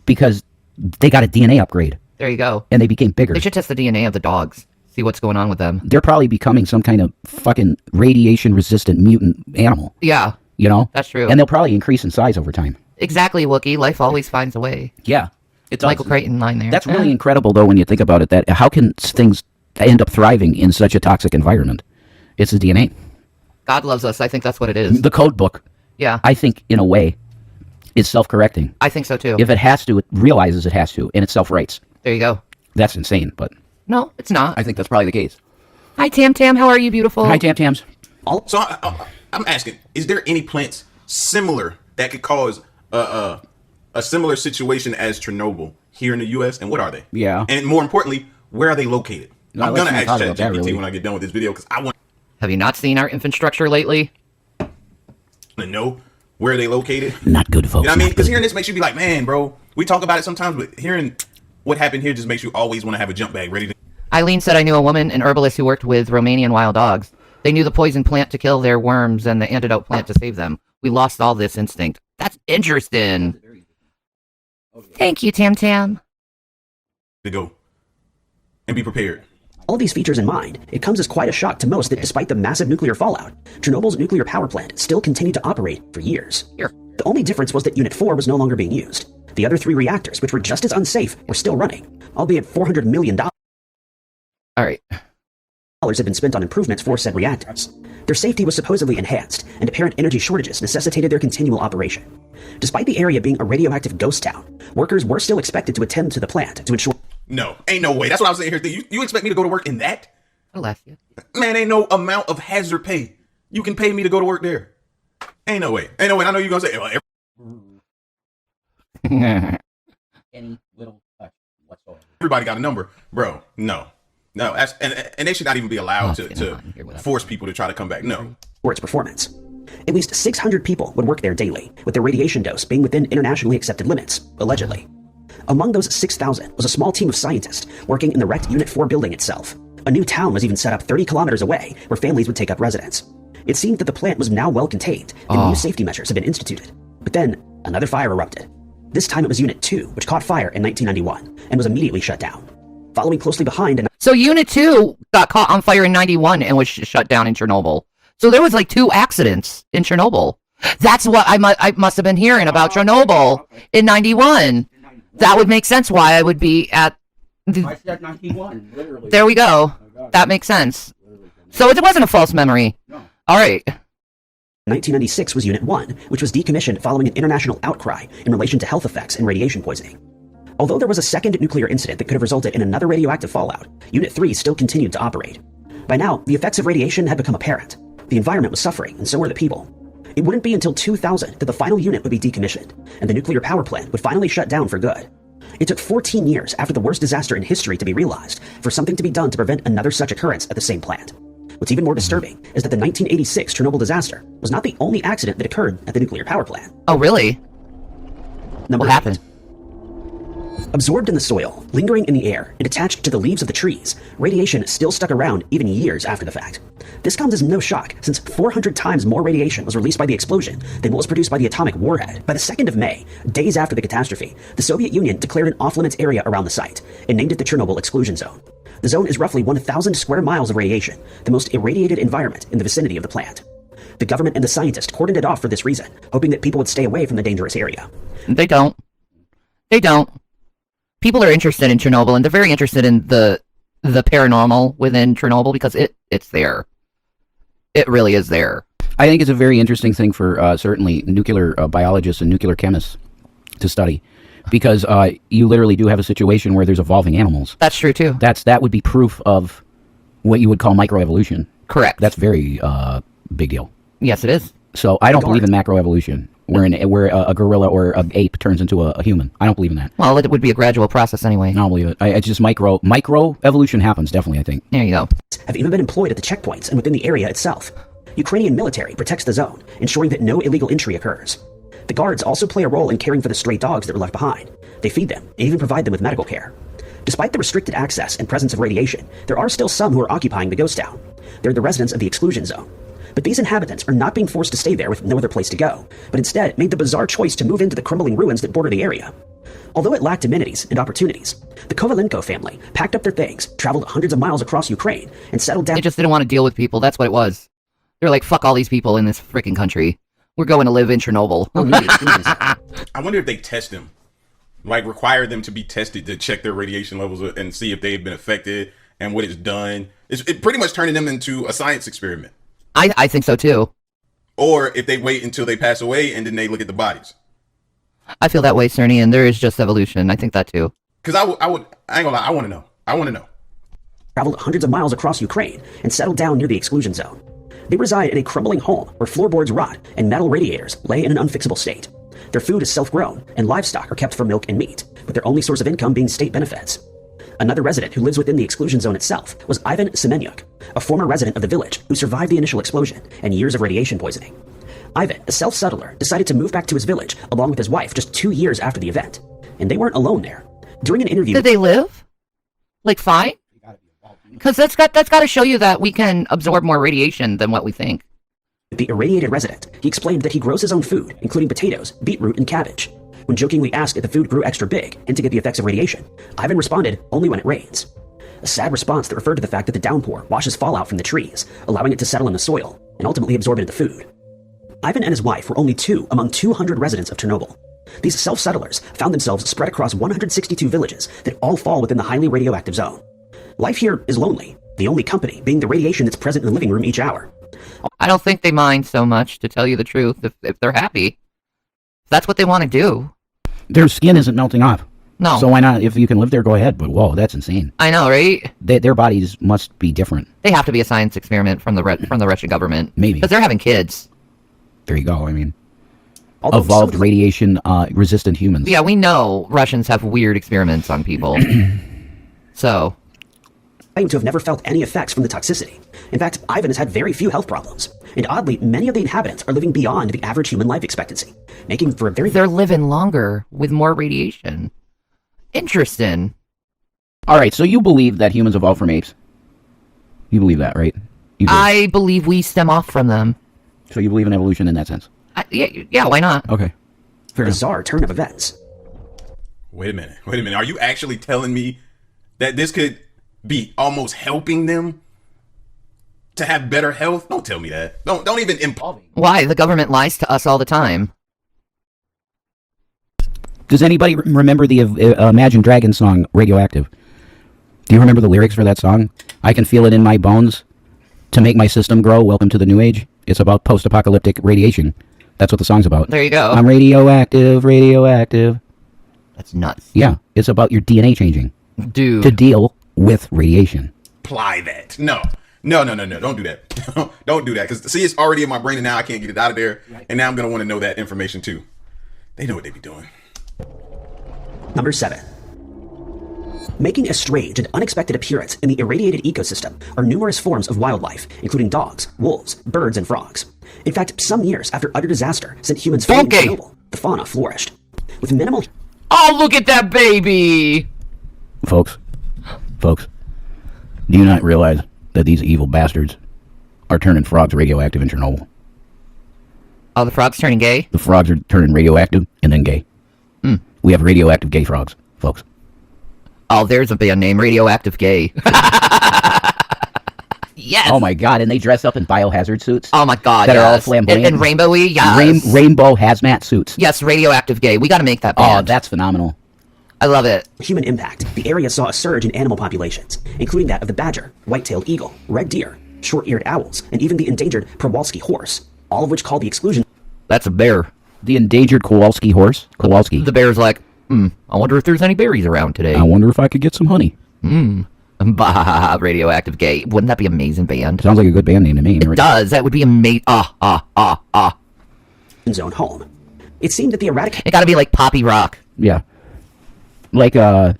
because they got a DNA upgrade. There you go. And they became bigger. They should test the DNA of the dogs. See what's going on with them. They're probably becoming some kind of fucking radiation-resistant mutant animal. Yeah. You know? That's true. And they'll probably increase in size over time. Exactly, Wookie. Life always finds a way. Yeah. It's Michael Crichton line there. That's really incredible, though, when you think about it. That how can things end up thriving in such a toxic environment? It's the DNA. God loves us. I think that's what it is. The code book. Yeah. I think, in a way, is self-correcting. I think so, too. If it has to, it realizes it has to, and it self-writes. There you go. That's insane, but... No, it's not. I think that's probably the case. Hi, Tam Tam. How are you, beautiful? Hi, Tam Tams. So I'm asking, is there any plants similar that could cause a similar situation as Chernobyl here in the U.S., and what are they? Yeah. And more importantly, where are they located? No, I'm going to let's ask not talk about that, ChatGPT really. when I get done with this video, because I want Have you not seen our infrastructure lately? to know where they located. Not good, folks. You know what I mean? Because hearing this makes you be like, man, bro, we talk about it sometimes, but hearing what happened here just makes you always want to have a jump bag ready to... Eileen said, I knew a woman, an herbalist who worked with Romanian wild dogs. They knew the poison plant to kill their worms and the antidote plant to save them. We lost all this instinct. That's interesting. Thank you, Tam Tam. to go and be prepared. All these features in mind, it comes as quite a shock to most that despite the massive nuclear fallout, Chernobyl's nuclear power plant still continued to operate for years. The only difference was that Unit 4 was no longer being used. The other 3 reactors, which were just as unsafe, were still running, albeit $400 million had been spent on improvements for said reactors. Their safety was supposedly enhanced, and apparent energy shortages necessitated their continual operation. Despite the area being a radioactive ghost town, workers were still expected to attend to the plant to ensure... No, ain't no way. That's what I was saying here. You expect me to go to work in that? Alaska. Man, ain't no amount of hazard pay you can pay me to go to work there. Ain't no way. Ain't no way. I know you're going to say, Any little touch whatsoever. Everybody got a number. Bro, no. No, that's, and they should not even be allowed to force people to try to come back. No. For its performance. At least 600 people would work there daily, with their radiation dose being within internationally accepted limits, allegedly. Among those 6,000 was a small team of scientists working in the wrecked Unit 4 building itself. A new town was even set up 30 kilometers away, where families would take up residence. It seemed that the plant was now well contained, and new safety measures had been instituted. But then, another fire erupted. This time it was Unit 2, which caught fire in 1991, and was immediately shut down. Following closely behind... So Unit 2 got caught on fire in 91 and was shut down in Chernobyl. So there was like 2 accidents in Chernobyl. That's what I must have been hearing about Chernobyl in 91. That would make sense why I would be at... I said 91, literally. There we go. That makes sense. So it wasn't a false memory. No. All right. 1996 was Unit 1, which was decommissioned following an international outcry in relation to health effects and radiation poisoning. Although there was a second nuclear incident that could have resulted in another radioactive fallout, Unit 3 still continued to operate. By now, the effects of radiation had become apparent. The environment was suffering, and so were the people. It wouldn't be until 2000 that the final unit would be decommissioned, and the nuclear power plant would finally shut down for good. It took 14 years after the worst disaster in history to be realized for something to be done to prevent another such occurrence at the same plant. What's even more disturbing is that the 1986 Chernobyl disaster was not the only accident that occurred at the nuclear power plant. Oh, really? Number What 8. happened? Absorbed in the soil, lingering in the air, and attached to the leaves of the trees, radiation still stuck around even years after the fact. This comes as no shock, since 400 times more radiation was released by the explosion than what was produced by the atomic warhead. By the 2nd of May, days after the catastrophe, the Soviet Union declared an off-limits area around the site and named it the Chernobyl exclusion zone. The zone is roughly 1,000 square miles of radiation, the most irradiated environment in the vicinity of the plant. The government and the scientists cordoned it off for this reason, hoping that people would stay away from the dangerous area. They don't. They don't. People are interested in Chernobyl, and they're very interested in the paranormal within Chernobyl because it's there. It really is there. I think it's a very interesting thing for certainly nuclear biologists and nuclear chemists to study, because you literally do have a situation where there's evolving animals. That's true too. That would be proof of what you would call microevolution. Correct. That's very big deal. Yes, it is. So I don't believe in macroevolution, where a gorilla or an ape turns into a human. I don't believe in that. Well, it would be a gradual process anyway. I don't believe it. It's just microevolution happens, definitely, I think. There you go. Have even been employed at the checkpoints and within the area itself. Ukrainian military protects the zone, ensuring that no illegal entry occurs. The guards also play a role in caring for the stray dogs that were left behind. They feed them and even provide them with medical care. Despite the restricted access and presence of radiation, there are still some who are occupying the ghost town. They're the residents of the exclusion zone. But these inhabitants are not being forced to stay there with no other place to go, but instead made the bizarre choice to move into the crumbling ruins that border the area. Although it lacked amenities and opportunities, the Kovalenko family packed up their things, traveled hundreds of miles across Ukraine, and settled down. They just didn't want to deal with people. That's what it was. They're like, fuck all these people in this freaking country. We're going to live in Chernobyl. I wonder if they test them, like require them to be tested to check their radiation levels and see if they've been affected and what it's done. It's pretty much turning them into a science experiment. I think so too. Or if they wait until they pass away and then they look at the bodies. I feel that way, Cerny, and there is just evolution. I think that too. Because I ain't gonna lie, I want to know. Traveled hundreds of miles across Ukraine and settled down near the exclusion zone. They reside in a crumbling home where floorboards rot and metal radiators lay in an unfixable state. Their food is self-grown and livestock are kept for milk and meat, with their only source of income being state benefits. Another resident who lives within the exclusion zone itself was Ivan Semenyuk, a former resident of the village who survived the initial explosion and years of radiation poisoning. Ivan, a self-settler, decided to move back to his village along with his wife just 2 years after the event. And they weren't alone there. During an interview... Did they live? Like fine? Because that's got to show you that we can absorb more radiation than what we think. The irradiated resident, he explained that he grows his own food, including potatoes, beetroot, and cabbage. When jokingly asked if the food grew extra big and to get the effects of radiation, Ivan responded, only when it rains. A sad response that referred to the fact that the downpour washes fallout from the trees, allowing it to settle in the soil, and ultimately absorb into the food. Ivan and his wife were only 2 among 200 residents of Chernobyl. These self-settlers found themselves spread across 162 villages that all fall within the highly radioactive zone. Life here is lonely, the only company being the radiation that's present in the living room each hour. I don't think they mind so much, to tell you the truth, if they're happy. If that's what they want to do. Their skin isn't melting off. No. So why not? If you can live there, go ahead. But whoa, that's insane. I know, right? Their bodies must be different. They have to be a science experiment from the Russian government. Maybe. Because they're having kids. There you go. I mean, evolved radiation resistant humans. Yeah, we know Russians have weird experiments on people. So... claim to have never felt any effects from the toxicity. In fact, Ivan has had very few health problems. And oddly, many of the inhabitants are living beyond the average human life expectancy, making for a very... They're living longer with more radiation. Interesting. All right, so you believe that humans evolved from apes? You believe that, right? You do. I believe we stem off from them. So you believe in evolution in that sense? Yeah, why not? Okay. Fair enough. Bizarre turn of events. Wait a minute. Are you actually telling me that this could be almost helping them to have better health? Don't tell me that. Don't even imply. Why? The government lies to us all the time. Does anybody remember the Imagine Dragons song, Radioactive? Do you remember the lyrics for that song? I can feel it in my bones. To make my system grow, welcome to the new age. It's about post-apocalyptic radiation. That's what the song's about. There you go. I'm radioactive, radioactive. That's nuts. Yeah, it's about your DNA changing. Dude. To deal with radiation. Apply that. No. Don't do that. Don't do that. Because, see, it's already in my brain and now I can't get it out of there. And now I'm going to want to know that information too. They know what they be doing. Number 7. Making a strange and unexpected appearance in the irradiated ecosystem are numerous forms of wildlife, including dogs, wolves, birds, and frogs. In fact, some years after utter disaster sent humans fleeing Chernobyl, the fauna flourished. With minimal... Oh, look at that baby! Folks, do you not realize that these evil bastards are turning frogs radioactive in Chernobyl. Oh, the frog's turning gay? The frogs are turning radioactive and then gay. We have radioactive gay frogs, folks. Oh, there's a band name, Radioactive Gay. Yes. Oh my god, and they dress up in biohazard suits. Oh my god, that yes. are all flamboyant and rainbowy. Yes. Rainbow hazmat suits. Yes, Radioactive Gay. We got to make that band. Oh, that's phenomenal. I love it. Human impact. The area saw a surge in animal populations, including that of the badger, white-tailed eagle, red deer, short-eared owls, and even the endangered Przewalski horse, all of which called the exclusion. That's a bear. The endangered Kowalski horse. Kowalski. The bear's like, I wonder if there's any berries around today. I wonder if I could get some honey. Bah, Radioactive Gay. Wouldn't that be an amazing band? Sounds like a good band name to me. It does. That would be amazing. Zone home. It seemed that the erratic. It got to be like poppy rock. Yeah. Like, no,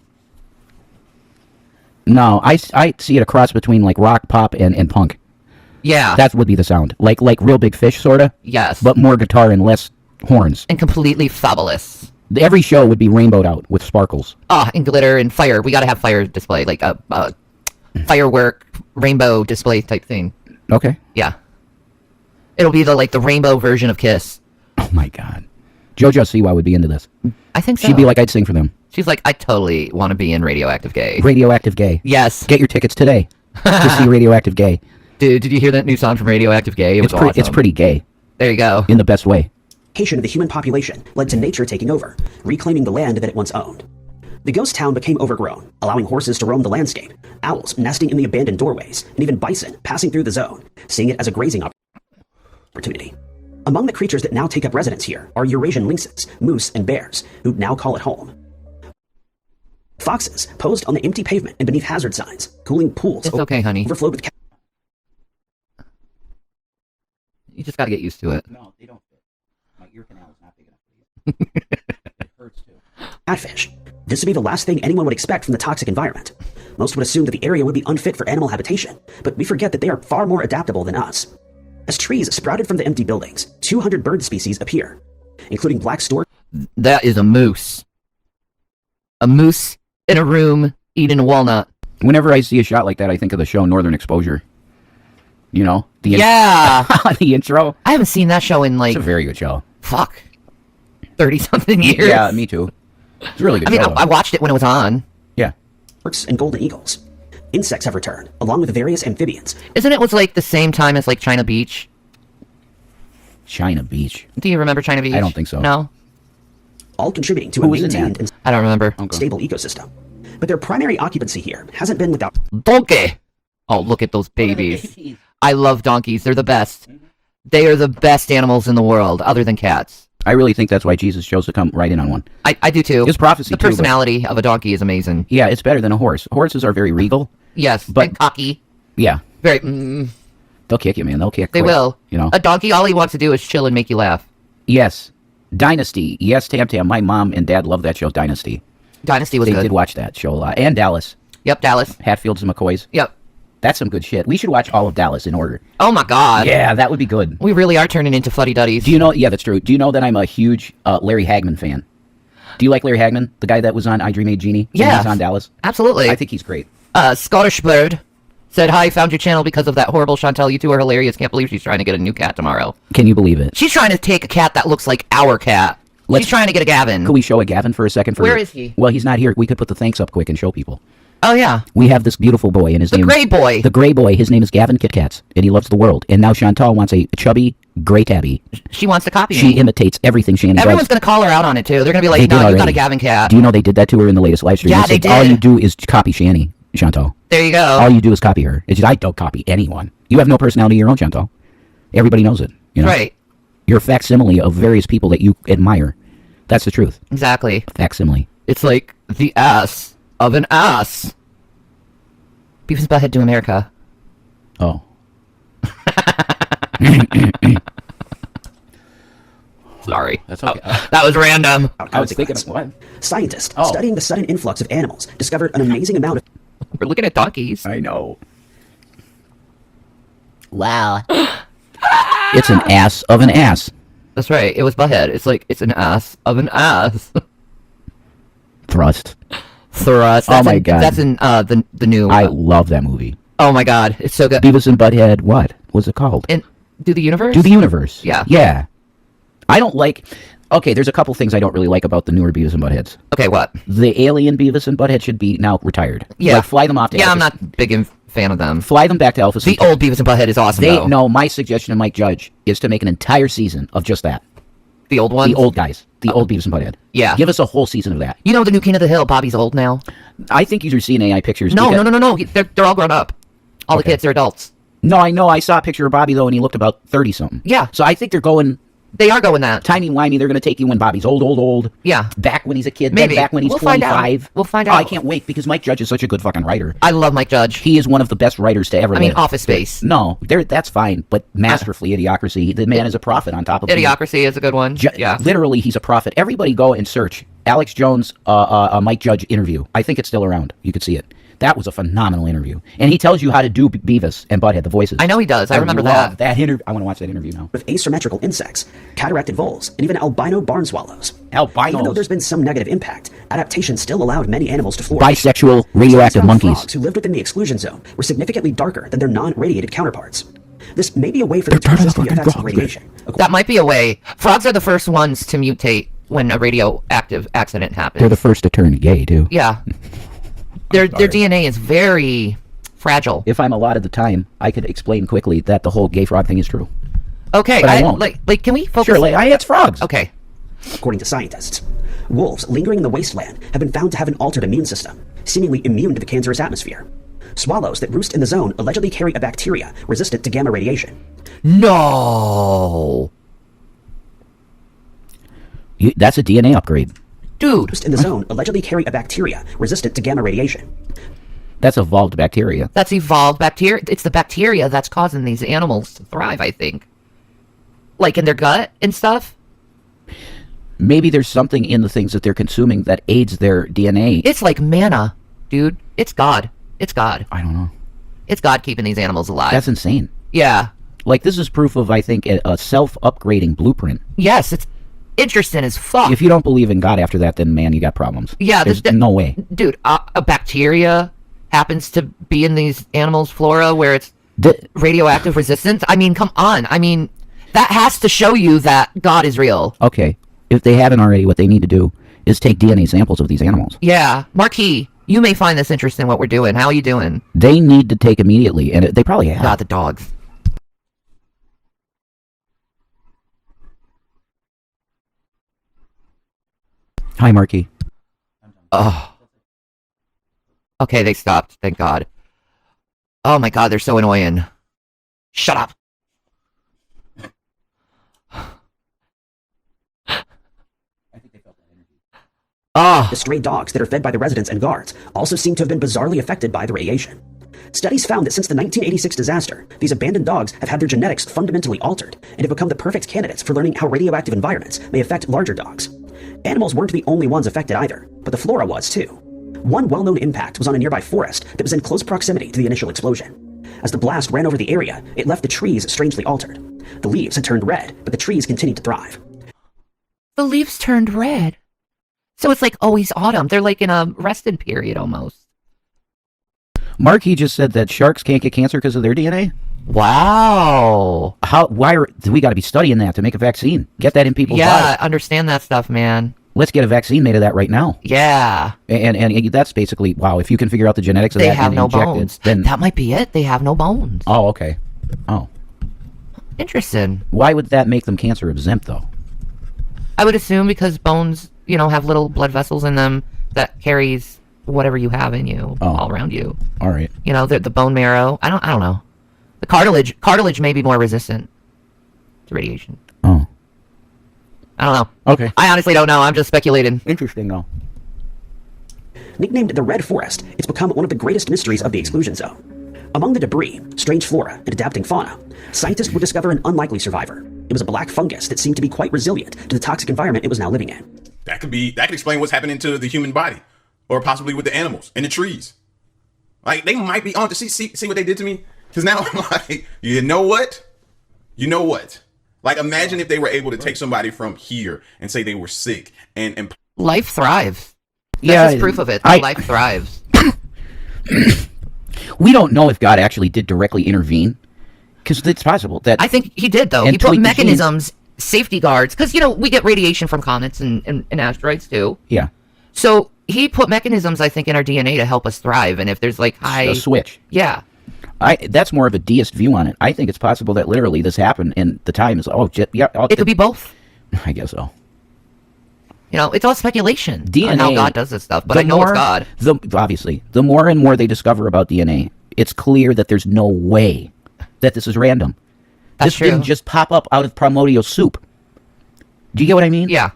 I see it a cross between, like, rock, pop, and punk. Yeah. That would be the sound. Like Real Big Fish, sorta. Yes. But more guitar and less horns. And completely fabulous. Every show would be rainbowed out with sparkles. And glitter and fire. We got to have fire display, like a firework rainbow display type thing. Okay. Yeah. It'll be the rainbow version of Kiss. Oh my god. JoJo Siwa would be into this. I think so. She'd be like, I'd sing for them. She's like, I totally want to be in Radioactive Gay. Radioactive Gay. Yes. Get your tickets today to see Radioactive Gay. Dude, did you hear that new song from Radioactive Gay? It was awesome. It's pretty gay. There you go. In the best way. Of the human population led to nature taking over, reclaiming the land that it once owned. The ghost town became overgrown, allowing horses to roam the landscape, owls nesting in the abandoned doorways, and even bison passing through the zone, seeing it as a grazing opportunity. Among the creatures that now take up residence here are Eurasian lynxes, moose, and bears, who now call it home. Foxes posed on the empty pavement and beneath hazard signs, cooling pools. It's okay, honey. Overflowed with You just got to get used to it. No, they don't fit. My ear canal is not big enough. It hurts too. Catfish. This would be the last thing anyone would expect from the toxic environment. Most would assume that the area would be unfit for animal habitation, but we forget that they are far more adaptable than us. As trees sprouted from the empty buildings, 200 bird species appear, including black stork. That is a moose. A moose in a room eating a walnut. Whenever I see a shot like that, I think of the show Northern Exposure. You know? The intro. I haven't seen that show in It's a very good show. 30-something years. Yeah, me too. It's a really good show. I watched it when it was on. Yeah. Storks and golden eagles. Insects have returned, along with various amphibians. Isn't it was the same time as China Beach? China Beach. Do you remember China Beach? I don't think so. No? All contributing to Who a was in maintained that? and I don't remember. stable ecosystem. But their primary occupancy here hasn't been without Donkey! Oh, look at those babies. I love donkeys. They're the best. They are the best animals in the world, other than cats. I really think that's why Jesus chose to come right in on one. I do too. His prophecy The too, but- personality of a donkey is amazing. Yeah, it's better than a horse. Horses are very regal. Yes, But- and cocky. Yeah. Very. They'll kick you, man. They'll kick. They quick, will. You know? A donkey, all he wants to do is chill and make you laugh. Yes. Dynasty. Yes, Tam Tam. My mom and dad loved that show, Dynasty. Dynasty was They good. did watch that show a lot. And Dallas. Yep, Dallas. Hatfields and McCoys. Yep. That's some good shit. We should watch all of Dallas in order. Oh my god. Yeah, that would be good. We really are turning into fuddy-duddies. Do you know? Yeah, that's true. Do you know that I'm a huge Larry Hagman fan? Do you like Larry Hagman? The guy that was on I Dream Made Genie? Yeah. He's on Dallas? Absolutely. I think he's great. Scottish Bird said, "Hi, found your channel because of that horrible Chantel. You two are hilarious. Can't believe she's trying to get a new cat tomorrow." Can you believe it? She's trying to take a cat that looks like our cat. She's trying to get a Gavin. Could we show a Gavin for a second? Where is he? Well, he's not here. We could put the thanks up quick and show people. Oh, yeah. We have this beautiful boy, and his The name gray boy. The gray boy. His name is Gavin Kitkats, and he loves the world. And now Chantal wants a chubby gray tabby. She wants to copy She me. imitates everything Shanny Everyone's does. going to call her out on it, too. They're going to be They like, did no, you got already. a Gavin cat. Do you know they did that to her in the latest live stream? Yeah, said, they all did. you do is copy Shanny, Chantal. There you go. All you do is copy her. It's just, I don't copy anyone. You have no personality of your own, Chantal. Everybody knows it. You know? Right. You're a facsimile of various people that you admire. That's the truth. Exactly. Facsimile. It's like the ass of an ass. Beavis and Butthead to America. Oh. Sorry. That's okay. That was random. I was thinking of what? Scientists Oh. studying the sudden influx of animals discovered an amazing amount of We're looking at donkeys. I know. Wow. It's an ass of an ass. That's right. It was Butthead. It's like, it's an ass of an ass. Thrust. Thrust. Oh That's my in, God. That's in the new. I love that movie. Oh my god. It's so good. Beavis and Butthead, what? What's it called? And Do the Universe? Do the Universe. Yeah. Yeah. I don't like... Okay, there's a couple things I don't really like about the newer Beavis and Buttheads. Okay, what? The alien Beavis and Butthead should be now retired. Yeah. Like, fly them off to Yeah, Alpha. I'm not big fan of them. Fly them back to Alpha. The old Beavis and Butthead is awesome, though. No, my suggestion to Mike Judge is to make an entire season of just that. The old ones? The old guys. The old Beavis and Butthead. Yeah. Give us a whole season of that. You know the new King of the Hill, Bobby's old now? I think you're seeing AI pictures. No. They're all grown up. All the kids are adults. No, I know. I saw a picture of Bobby, though, and he looked about 30-something. Yeah. So I think they're going... They are going that. Timey-wimey, they're going to take you when Bobby's old. Yeah. Back when he's a kid, Maybe. then back when he's We'll 25. We'll find Oh, out. I can't wait, because Mike Judge is such a good fucking writer. I love Mike Judge. He is one of the best writers to ever I mean, live. Office Space. No, that's fine, but masterfully, Idiocracy. The man is a prophet on top of Idiocracy is a good one. Yeah. Literally, he's a prophet. Everybody go and search Alex Jones, Mike Judge interview. I think it's still around. You could see it. That was a phenomenal interview. And he tells you how to do Beavis and Butthead, the voices. I know he does. I remember love that. I want to watch that interview now. With asymmetrical insects, cataracted voles, and even albino barn swallows. Albinos. Even though there's been some negative impact, adaptation still allowed many animals to flourish. Bisexual, radioactive Some monkeys. frogs who lived within the exclusion zone were significantly darker than their non-radiated counterparts. This may be a way for them to resist the effects of radiation. That might be a way. Frogs are the first ones to mutate when a radioactive accident happens. They're the first to turn gay, too. Yeah. Their DNA is very fragile. If I'm allotted the time, I could explain quickly that the whole gay frog thing is true. Okay, But I won't. Like, can we focus? Sure, it's frogs. Okay. According to scientists, wolves lingering in the wasteland have been found to have an altered immune system, seemingly immune to the cancerous atmosphere. Swallows that roost in the zone allegedly carry a bacteria resistant to gamma radiation. No. That's a DNA upgrade. Dude. Roost in the zone allegedly carry a bacteria resistant to gamma radiation. That's evolved bacteria. That's evolved bacteria. It's the bacteria that's causing these animals to thrive, I think. Like in their gut and stuff. Maybe there's something in the things that they're consuming that aids their DNA. It's like manna, dude. It's God. It's God. I don't know. It's God keeping these animals alive. That's insane. Yeah. Like, this is proof of, I think, a self-upgrading blueprint. Yes, it's interesting as fuck. If you don't believe in God after that, then, man, you got problems. Yeah. There's no way. Dude, a bacteria happens to be in these animals' flora where it's radioactive resistance. I mean, come on. I mean, that has to show you that God is real. Okay. If they haven't already, what they need to do is take DNA samples of these animals. Yeah. Marquis, you may find this interesting, what we're doing. How are you doing? They need to take immediately, and they probably have. God, the dogs. Hi, Marky. Oh. Okay, they stopped. Thank God. Oh my God, they're so annoying. Shut up. The stray dogs that are fed by the residents and guards also seem to have been bizarrely affected by the radiation. Studies found that since the 1986 disaster, these abandoned dogs have had their genetics fundamentally altered and have become the perfect candidates for learning how radioactive environments may affect larger dogs. Animals weren't the only ones affected either, but the flora was too. One well-known impact was on a nearby forest that was in close proximity to the initial explosion. As the blast ran over the area, it left the trees strangely altered. The leaves had turned red, but the trees continued to thrive. The leaves turned red. So it's like always autumn. They're like in a resting period almost. Marky just said that sharks can't get cancer because of their DNA. Wow. We got to be studying that to make a vaccine. Get that in people's Yeah, bodies. understand that stuff, man. Let's get a vaccine made of that right now. Yeah. And that's basically, wow, if you can figure out the genetics of They that have and no inject bones. it, then... That might be it. They have no bones. Oh, okay. Oh. Interesting. Why would that make them cancer exempt, though? I would assume because bones, you know, have little blood vessels in them that carries whatever you have in you all around you. All right. You know, the bone marrow. I don't know. The cartilage may be more resistant to radiation. Oh. I don't know. Okay. I honestly don't know. I'm just speculating. Interesting, though. Nicknamed the Red Forest, it's become one of the greatest mysteries of the exclusion zone. Among the debris, strange flora, and adapting fauna, scientists would discover an unlikely survivor. It was a black fungus that seemed to be quite resilient to the toxic environment it was now living in. That could explain what's happening to the human body, or possibly with the animals and the trees. Like, they might be on to see what they did to me. Because now I'm like, you know what? Like, imagine if they were able to take somebody from here and say they were sick and Life thrives. That's Yeah, just proof of it. Life thrives. We don't know if God actually did directly intervene Because it's possible that I think he did, though. And He put tweak the genes. mechanisms, safety guards, because, we get radiation from comets and asteroids, too. Yeah. So he put mechanisms, I think, in our DNA to help us thrive. And if there's, like, high... A switch. Yeah. That's more of a deist view on it. I think it's possible that literally this happened and the time is, It could be both. I guess so. It's all speculation DNA, on how God does this stuff, but I know it's God. Obviously, the more and more they discover about DNA, it's clear that there's no way that this is random. This didn't just pop up out of primordial soup. Do you get what I mean? Yeah.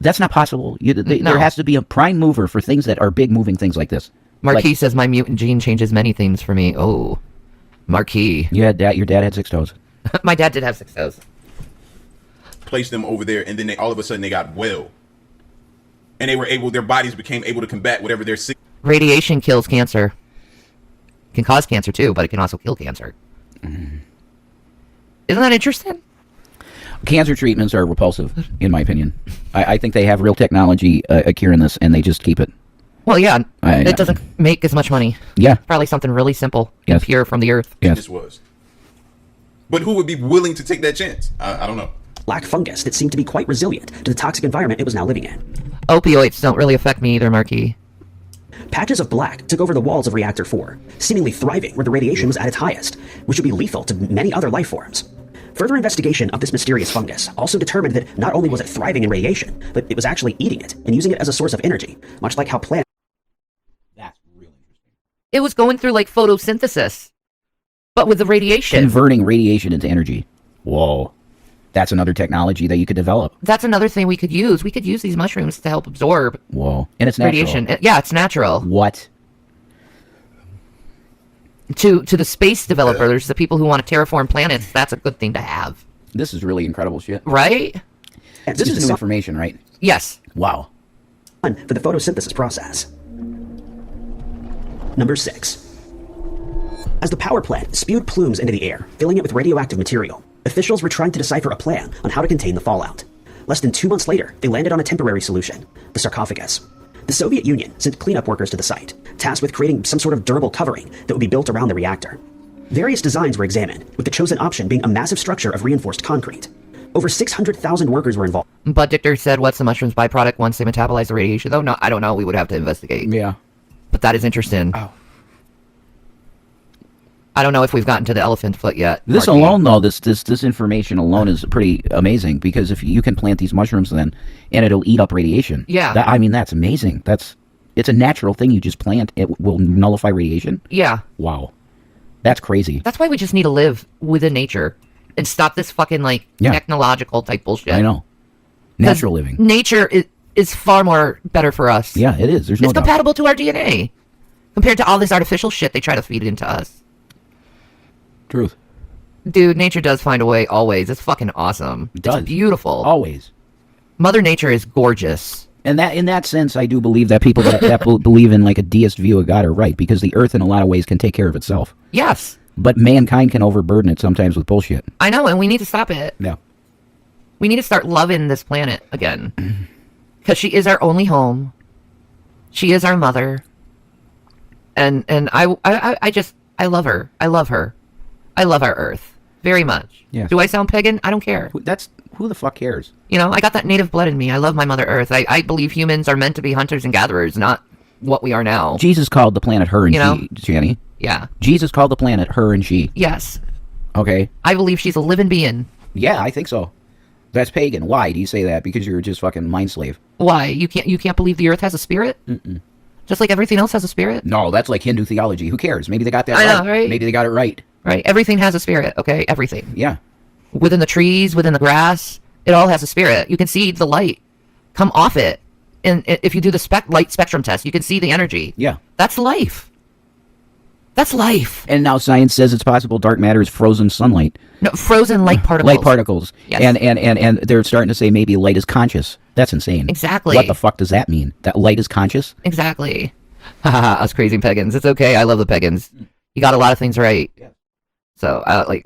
That's not possible. No. There has to be a prime mover for things that are big moving things like this. Marquis says my mutant gene changes many things for me. Oh, Marquis. Your dad had 6 toes. My dad did have 6 toes. Place them over there, and then all of a sudden they got well, and their bodies became able to combat whatever they're sick. Radiation kills cancer. It can cause cancer too, but it can also kill cancer. Isn't that interesting? Cancer treatments are repulsive, in my opinion. I think they have real technology curing this, and they just keep it. Well, yeah, it doesn't make as much money. Yeah. Probably something really simple and pure from the earth. Yes. This was. But who would be willing to take that chance? I don't know. Black fungus that seemed to be quite resilient to the toxic environment it was now living in. Opioids don't really affect me either, Marquis. Patches of black took over the walls of Reactor 4, seemingly thriving where the radiation was at its highest, which would be lethal to many other life forms. Further investigation of this mysterious fungus also determined that not only was it thriving in radiation, but it was actually eating it and using it as a source of energy, much like how plants... That's really interesting. It was going through like photosynthesis, but with the radiation. Converting radiation into energy. Whoa. That's another technology that you could develop. That's another thing we could use. We could use these mushrooms to help absorb. Whoa. And it's natural. Radiation. Yeah, it's natural. What? To the space developers, the people who want to terraform planets, that's a good thing to have. This is really incredible shit. Right? This is new information, right? Yes. Wow. For the photosynthesis process. Number 6. As the power plant spewed plumes into the air, filling it with radioactive material, officials were trying to decipher a plan on how to contain the fallout. Less than 2 months later, they landed on a temporary solution, the sarcophagus. The Soviet Union sent cleanup workers to the site, tasked with creating some sort of durable covering that would be built around the reactor. Various designs were examined, with the chosen option being a massive structure of reinforced concrete. Over 600,000 workers were involved. Bud Dictor said, what's the mushroom's byproduct once they metabolize the radiation? Though, no, I don't know. We would have to investigate. Yeah. But that is interesting. Oh. I don't know if we've gotten to the elephant foot yet. This Marquis. alone, though, this information alone is pretty amazing, because if you can plant these mushrooms then, and it'll eat up radiation. Yeah. That's amazing. It's a natural thing you just plant. It will nullify radiation. Yeah. Wow. That's crazy. That's why we just need to live within nature and stop this fucking, technological type bullshit. I know. Natural living. Nature is far more better for us. Yeah, it is. There's no It's doubt. compatible to our DNA compared to all this artificial shit they try to feed into us. Truth. Dude, nature does find a way always. It's fucking awesome. It does. It's beautiful. Always. Mother Nature is gorgeous. And that, in that sense, I do believe that people that believe in like a deist view of God are right, because the earth in a lot of ways can take care of itself. Yes. But mankind can overburden it sometimes with bullshit. I know, and we need to stop it. Yeah. We need to start loving this planet again. Because she is our only home. She is our mother. And I love her. I love her. I love our earth very much. Yeah. Do I sound pagan? I don't care. Who the fuck cares? I got that native blood in me. I love my Mother Earth. I believe humans are meant to be hunters and gatherers, not what we are now. Jesus called the planet her and she, Shanny. Yeah. Jesus called the planet her and she. Yes. Okay. I believe she's a living being. Yeah, I think so. That's pagan. Why do you say that? Because you're just fucking mind slave. Why? You can't believe the Earth has a spirit? Mm-mm. Just like everything else has a spirit? No, that's like Hindu theology. Who cares? Maybe they got that I right. know, right? Maybe they got it right. Right. Everything has a spirit, okay? Everything. Yeah. Within the trees, within the grass, it all has a spirit. You can see the light come off it. And if you do the light spectrum test, you can see the energy. Yeah. That's life. That's life. And now science says it's possible dark matter is frozen sunlight. No, frozen light particles. Light particles. Yes. And they're starting to say maybe light is conscious. That's insane. Exactly. What the fuck does that mean? That light is conscious? Exactly. Haha, us crazy pagans. It's okay. I love the pagans. You got a lot of things right. Yeah. So, and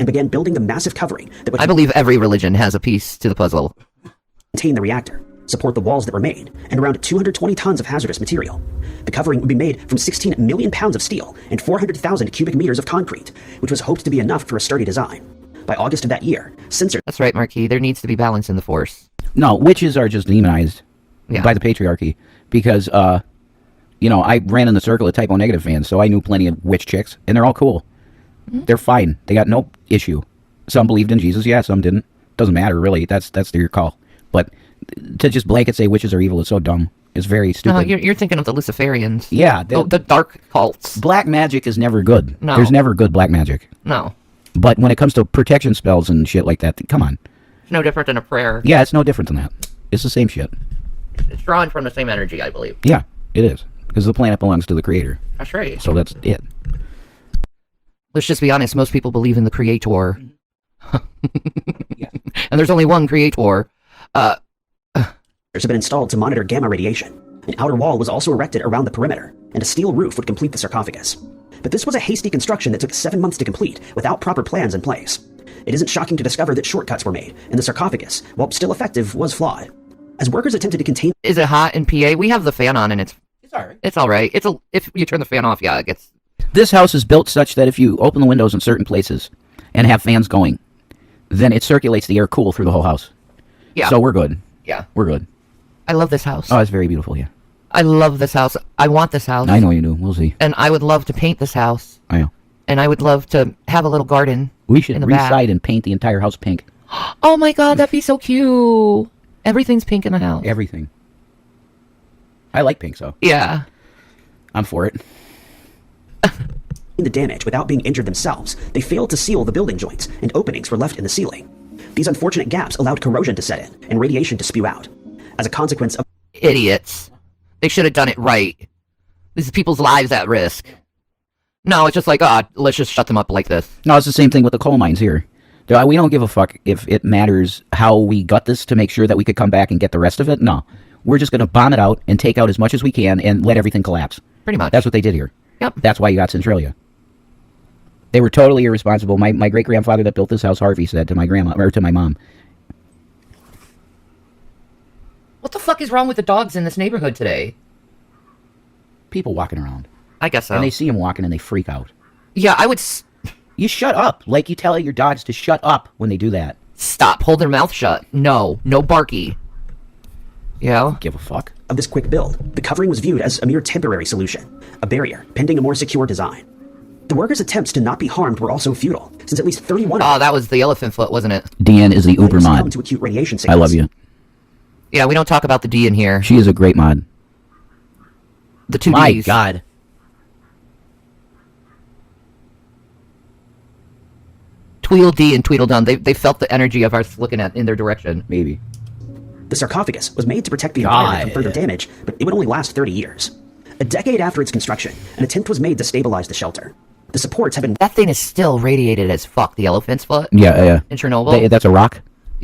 began building the massive covering that would I believe every religion has a piece to the puzzle. contain the reactor. support the walls that remain, and around 220 tons of hazardous material. The covering would be made from 16 million pounds of steel and 400,000 cubic meters of concrete, which was hoped to be enough for a sturdy design. By August of that year, censors... That's right, Marquis. There needs to be balance in the Force. No, witches are just demonized by the patriarchy because, you know, I ran in the circle of Type O Negative fans, so I knew plenty of witch chicks, and they're all cool. They're fine. They got no issue. Some believed in Jesus, yeah, some didn't. Doesn't matter, really. That's your call. But to just blanket say witches are evil is so dumb. It's very stupid. You're thinking of the Luciferians. Yeah. The dark cults. Black magic is never good. No. There's never good black magic. No. But when it comes to protection spells and shit like that, come on. It's no different than a prayer. Yeah, it's no different than that. It's the same shit. It's drawn from the same energy, I believe. Yeah, it is. Because the planet belongs to the creator. That's right. So that's it. Let's just be honest, most people believe in the creator. And there's only one creator. have been installed to monitor gamma radiation. An outer wall was also erected around the perimeter, and a steel roof would complete the sarcophagus. But this was a hasty construction that took 7 months to complete, without proper plans in place. It isn't shocking to discover that shortcuts were made, and the sarcophagus, while still effective, was flawed. As workers attempted to contain... Is it hot in PA? We have the fan on, and it's alright. It's alright. If you turn the fan off, yeah, it gets... This house is built such that if you open the windows in certain places and have fans going, then it circulates the air cool through the whole house. Yeah. So we're good. Yeah. We're good. I love this house. Oh, it's very beautiful, yeah. I love this house. I want this house. I know you do. We'll see. And I would love to paint this house. I know. And I would love to have a little garden. We should in the recite back. and paint the entire house pink. Oh my god, that'd be so cute. Everything's pink in the house. Everything. I like pink, so. Yeah. I'm for it. the damage without being injured themselves, they failed to seal the building joints, and openings were left in the ceiling. These unfortunate gaps allowed corrosion to set in, and radiation to spew out. As a consequence of... Idiots. They should have done it right. This is people's lives at risk. No, it's just like, let's just shut them up like this. No, it's the same thing with the coal mines here. We don't give a fuck if it matters how we got this to make sure that we could come back and get the rest of it. No. We're just going to bomb it out and take out as much as we can and let everything collapse. Pretty much. That's what they did here. Yep. That's why you got Centralia. They were totally irresponsible. My great-grandfather that built this house, Harvey, said to my grandma, or to my mom. What the fuck is wrong with the dogs in this neighborhood today? People walking around. I guess so. And they see them walking and they freak out. Yeah, I would... You shut up. Like you tell your dogs to shut up when they do that. Stop. Hold their mouth shut. No. No barky. Yeah? Give a fuck. Of this quick build, the covering was viewed as a mere temporary solution, a barrier pending a more secure design. The workers' attempts to not be harmed were also futile, since at least 31 Oh, that was the elephant foot, wasn't it? Deanne is the uber mod. To acute radiation I love you. Yeah, we don't talk about the D in here. She is a great mod. The two My Ds. God. Tweedledee and Tweedledum, they felt the energy of us looking at in their direction. Maybe. The sarcophagus was made to protect the environment from further damage, but it would only last 30 years. A decade after its construction, an attempt was made to stabilize the shelter. The supports have been... That thing is still radiated as fuck, the elephant's foot. Yeah, yeah. In Chernobyl. That's a rock?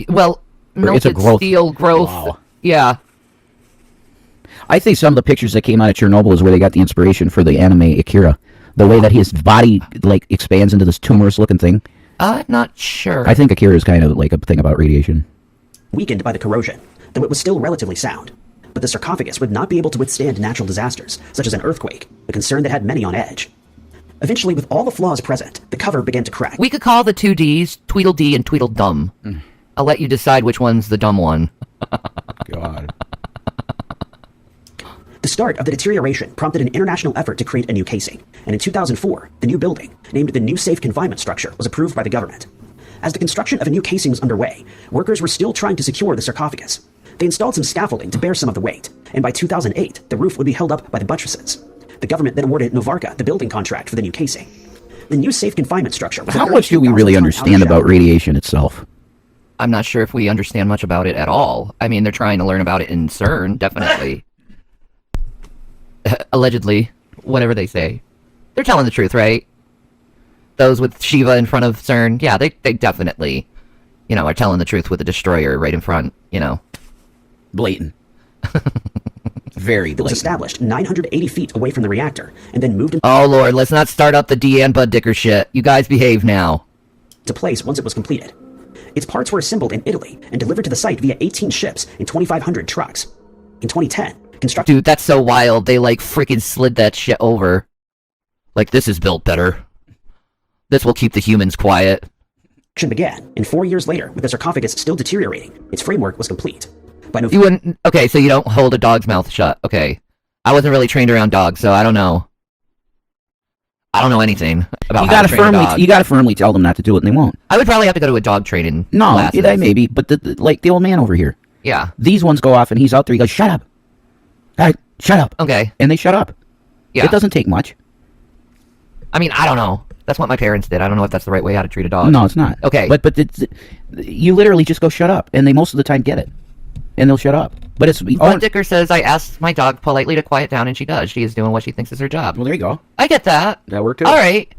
Well, melted it's a growth. steel growth. Wow. Yeah. I think some of the pictures that came out of Chernobyl is where they got the inspiration for the anime Akira. The way that his body, like, expands into this tumorous-looking thing. Not sure. I think Akira is kind of like a thing about radiation. Weakened by the corrosion, though it was still relatively sound. But the sarcophagus would not be able to withstand natural disasters, such as an earthquake, a concern that had many on edge. Eventually, with all the flaws present, the cover began to crack. We could call the two Ds Tweedledee and Tweedledum. I'll let you decide which one's the dumb one. God. The start of the deterioration prompted an international effort to create a new casing, and in 2004, the new building, named the New Safe Confinement Structure, was approved by the government. As the construction of a new casing was underway, workers were still trying to secure the sarcophagus. They installed some scaffolding to bear some of the weight, and by 2008, the roof would be held up by the buttresses. The government then awarded Novarka the building contract for the new casing. The New Safe Confinement Structure was... How much do we really understand about radiation itself? I'm not sure if we understand much about it at all. I mean, they're trying to learn about it in CERN, definitely. Allegedly, whatever they say. They're telling the truth, right? Those with Shiva in front of CERN, yeah, they definitely, are telling the truth with the destroyer right in front, Blatant. Very blatant. It was established 980 feet away from the reactor, and then moved Oh lord, let's not start up the Deanne Bud Dicker shit. You guys behave now. to place once it was completed. Its parts were assembled in Italy and delivered to the site via 18 ships and 2,500 trucks. In 2010, construction Dude, that's so wild. They like freaking slid that shit over. Like, this is built better. This will keep the humans quiet. began, and 4 years later, with the sarcophagus still deteriorating, its framework was complete. By You wouldn't... Okay, so you don't hold a dog's mouth shut. Okay. I wasn't really trained around dogs, so I don't know. I don't know anything about how to train a dog. You gotta firmly tell them not to do it, and they won't. I would probably have to go to a dog training No, classes. that maybe, but like the old man over here. Yeah. These ones go off, and he's out there. He goes, "Shut up! All right, shut up!" Okay. And they shut up. Yeah. It doesn't take much. I mean, I don't know. That's what my parents did. I don't know if that's the right way how to treat a dog. No, it's not. Okay. But you literally just go, "Shut up," and they most of the time get it, and they'll shut up. But it's But Dicker says, I asked my dog politely to quiet down, and she does. She is doing what she thinks is her job. Well, there you go. I get that. That worked too. All right.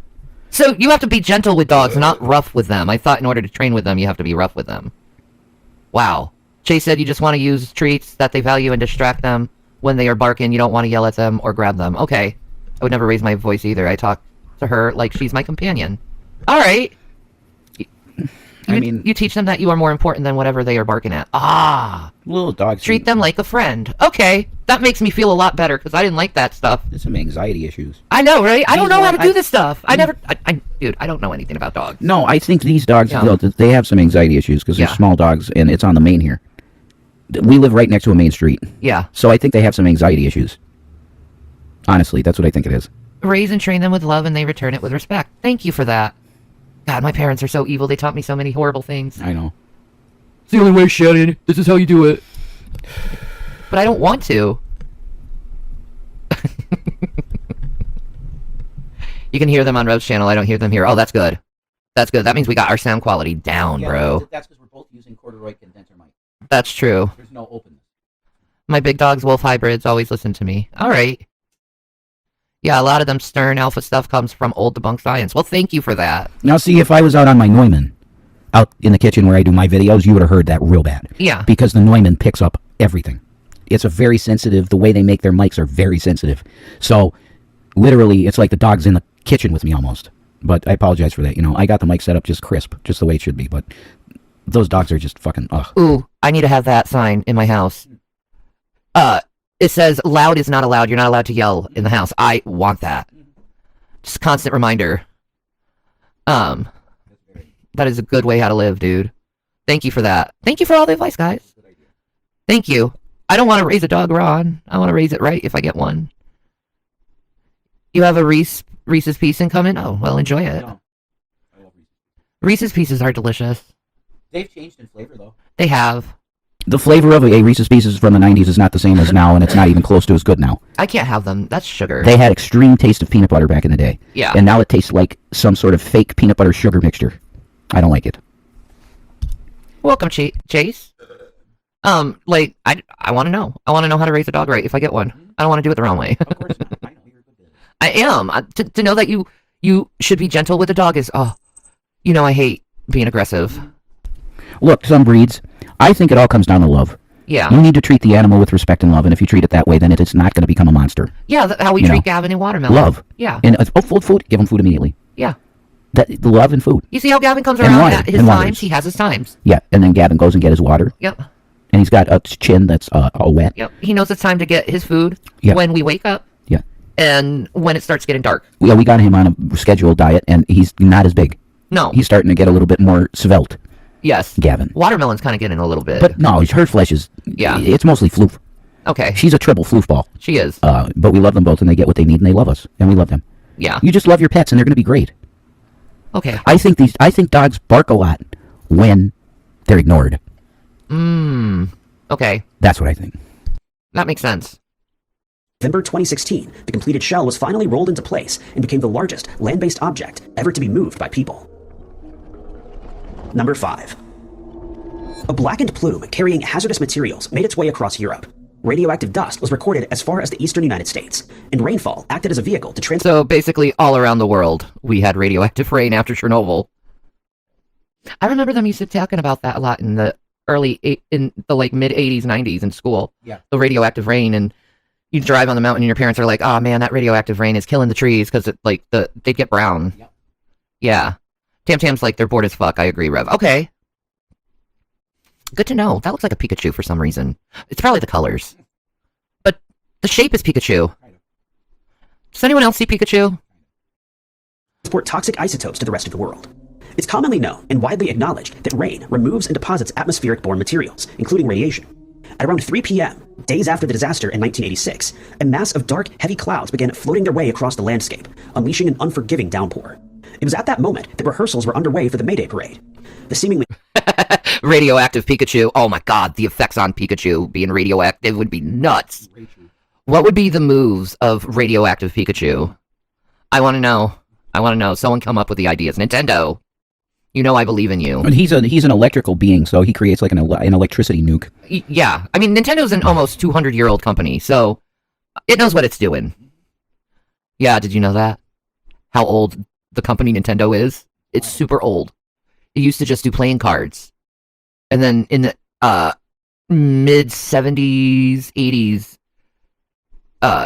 So you have to be gentle with dogs, not rough with them. I thought in order to train with them, you have to be rough with them. Wow. Chase said you just want to use treats that they value and distract them. When they are barking, you don't want to yell at them or grab them. Okay. I would never raise my voice either. I talk to her like she's my companion. All right. You teach them that you are more important than whatever they are barking at. Ah. Little dogs. Treat them like a friend. Okay. That makes me feel a lot better because I didn't like that stuff. There's some anxiety issues. I know, right? I don't know how to do this stuff. Dude, I don't know anything about dogs. No, I think these dogs, they have some anxiety issues because they're small dogs, and it's on the main here. We live right next to a main street. Yeah. So I think they have some anxiety issues. Honestly, that's what I think it is. Raise and train them with love, and they return it with respect. Thank you for that. God, my parents are so evil. They taught me so many horrible things. I know. It's the only way, Shannon. This is how you do it. But I don't want to. You can hear them on Rev's channel. I don't hear them here. Oh, that's good. That's good. That means we got our sound quality down, bro. That's because we're both using corduroy condenser mic. That's true. There's no openness. My big dogs, wolf hybrids, always listen to me. All right. Yeah, a lot of them stern alpha stuff comes from old debunked science. Well, thank you for that. Now, see, if I was out on my Neumann, out in the kitchen where I do my videos, you would have heard that real bad. Yeah. Because the Neumann picks up everything. It's a very sensitive, the way they make their mics are very sensitive. So, literally, it's like the dog's in the kitchen with me almost. But I apologize for that. You know, I got the mic set up just crisp, just the way it should be. But those dogs are just fucking, ugh. Ooh, I need to have that sign in my house. It says, loud is not allowed. You're not allowed to yell in the house. I want that. Just a constant reminder. That is a good way how to live, dude. Thank you for that. Thank you for all the advice, guys. Thank you. I don't want to raise a dog wrong. I want to raise it right if I get one. You have a Reese's Pieces coming? Oh, well, enjoy it. Reese's Pieces are delicious. They've changed in flavor, though. They have. The flavor of a Reese's Pieces from the 90s is not the same as now, and it's not even close to as good now. I can't have them. That's sugar. They had extreme taste of peanut butter back in the day. Yeah. And now it tastes like some sort of fake peanut butter sugar mixture. I don't like it. Welcome, Chase. Like, I want to know. I want to know how to raise a dog right if I get one. I don't want to do it the wrong way. Of course not. I know you're good. I am. To know that you should be gentle with a dog is, I hate being aggressive. Look, some breeds, I think it all comes down to love. Yeah. You need to treat the animal with respect and love, and if you treat it that way, then it's not going to become a monster. Yeah, how we treat Gavin and Watermelon. Love. Yeah. And food, give him food immediately. Yeah. The love and food. You see how Gavin comes And around water, at his and times? waters. He has his times. Yeah, and then Gavin goes and get his water. Yep. And he's got a chin that's all wet. Yep. He knows it's time to get his food when we wake up. Yeah. And when it starts getting dark. Yeah, we got him on a scheduled diet, and he's not as big. No. He's starting to get a little bit more svelte. Yes. Gavin. Watermelon's kind of getting a little bit. But no, her flesh is... Yeah. It's mostly floof. Okay. She's a triple floof ball. She is. But we love them both, and they get what they need, and they love us, and we love them. Yeah. You just love your pets, and they're going to be great. Okay. I think dogs bark a lot when they're ignored. Okay. That's what I think. That makes sense. November 2016, the completed shell was finally rolled into place and became the largest land-based object ever to be moved by people. Number 5. A blackened plume carrying hazardous materials made its way across Europe. Radioactive dust was recorded as far as the eastern United States, and rainfall acted as a vehicle to transport... So basically all around the world, we had radioactive rain after Chernobyl. I remember them used to talking about that a lot in the mid-80s, 90s in school. Yeah. The radioactive rain, and you drive on the mountain and your parents are like, oh man, that radioactive rain is killing the trees because they'd get brown. Yep. Yeah. Tam Tam's like, they're bored as fuck. I agree, Rev. Okay. Good to know. That looks like a Pikachu for some reason. It's probably the colors. But the shape is Pikachu. Does anyone else see Pikachu? Transport toxic isotopes to the rest of the world. It's commonly known and widely acknowledged that rain removes and deposits atmospheric-borne materials, including radiation. At around 3 p.m., days after the disaster in 1986, a mass of dark, heavy clouds began floating their way across the landscape, unleashing an unforgiving downpour. It was at that moment that rehearsals were underway for the Mayday Parade. The seemingly Radioactive Pikachu. Oh my god, the effects on Pikachu being radioactive would be nuts. What would be the moves of radioactive Pikachu? I want to know. I want to know. Someone come up with the ideas. Nintendo. You know I believe in you. And he's an electrical being, so he creates like an electricity nuke. Yeah. I mean, Nintendo's an almost 200-year-old company, so it knows what it's doing. Yeah, did you know that? How old the company Nintendo is? It's super old. It used to just do playing cards. And then in the mid-70s, 80s,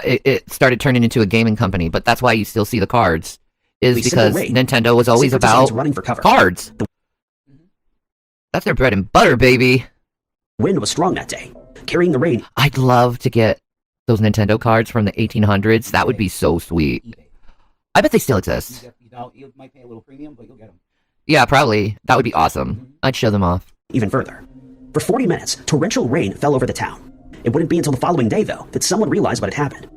it started turning into a gaming company, but that's why you still see the cards. Is because Nintendo was always about cards. That's their bread and butter, baby. Wind was strong that day, carrying the rain. I'd love to get those Nintendo cards from the 1800s. That would be so sweet. I bet they still exist. You might pay a little premium, but you'll get them. Yeah, probably. That would be awesome. I'd show them off. Even further. For 40 minutes, torrential rain fell over the town. It wouldn't be until the following day, though, that someone realized what had happened.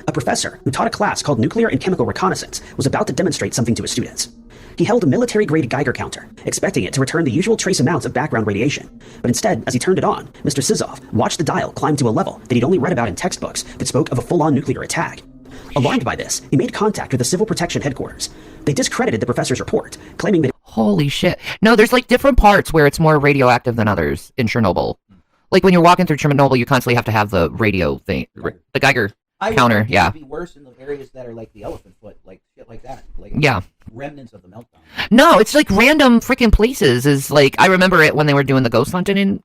A professor who taught a class called Nuclear and Chemical Reconnaissance was about to demonstrate something to his students. He held a military-grade Geiger counter, expecting it to return the usual trace amounts of background radiation. But instead, as he turned it on, Mr. Sizov watched the dial climb to a level that he'd only read about in textbooks that spoke of a full-on nuclear attack. Alarmed by this, he made contact with the Civil Protection Headquarters. They discredited the professor's report, claiming that— Holy shit. No, there's like different parts where it's more radioactive than others in Chernobyl. Like when you're walking through Chernobyl, you constantly have to have the radio thing, the Geiger counter, yeah. It would be worse in the areas that are like the elephant foot, like shit like that. Like yeah. Remnants of the meltdown. No, it's like random freaking places. Is like, I remember it when they were doing the ghost hunting in,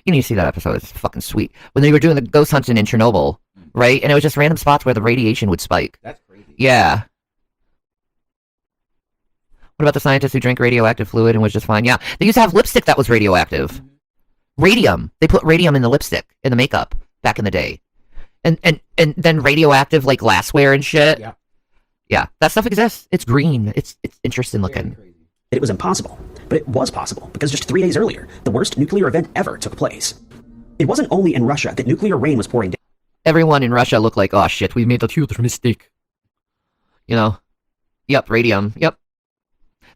you need to see that episode, it's fucking sweet. When they were doing the ghost hunting in Chernobyl, right? And it was just random spots where the radiation would spike. That's crazy. Yeah. What about the scientists who drank radioactive fluid and was just fine? Yeah, they used to have lipstick that was radioactive. Radium. They put radium in the lipstick, in the makeup, back in the day. And then radioactive, like, glassware and shit. Yeah. Yeah, that stuff exists. It's green. It's interesting looking. it was impossible. But it was possible, because just 3 days earlier, the worst nuclear event ever took place. It wasn't only in Russia that nuclear rain was pouring down. Everyone in Russia looked like, oh shit, we made a huge mistake. You know? Yep, radium. Yep.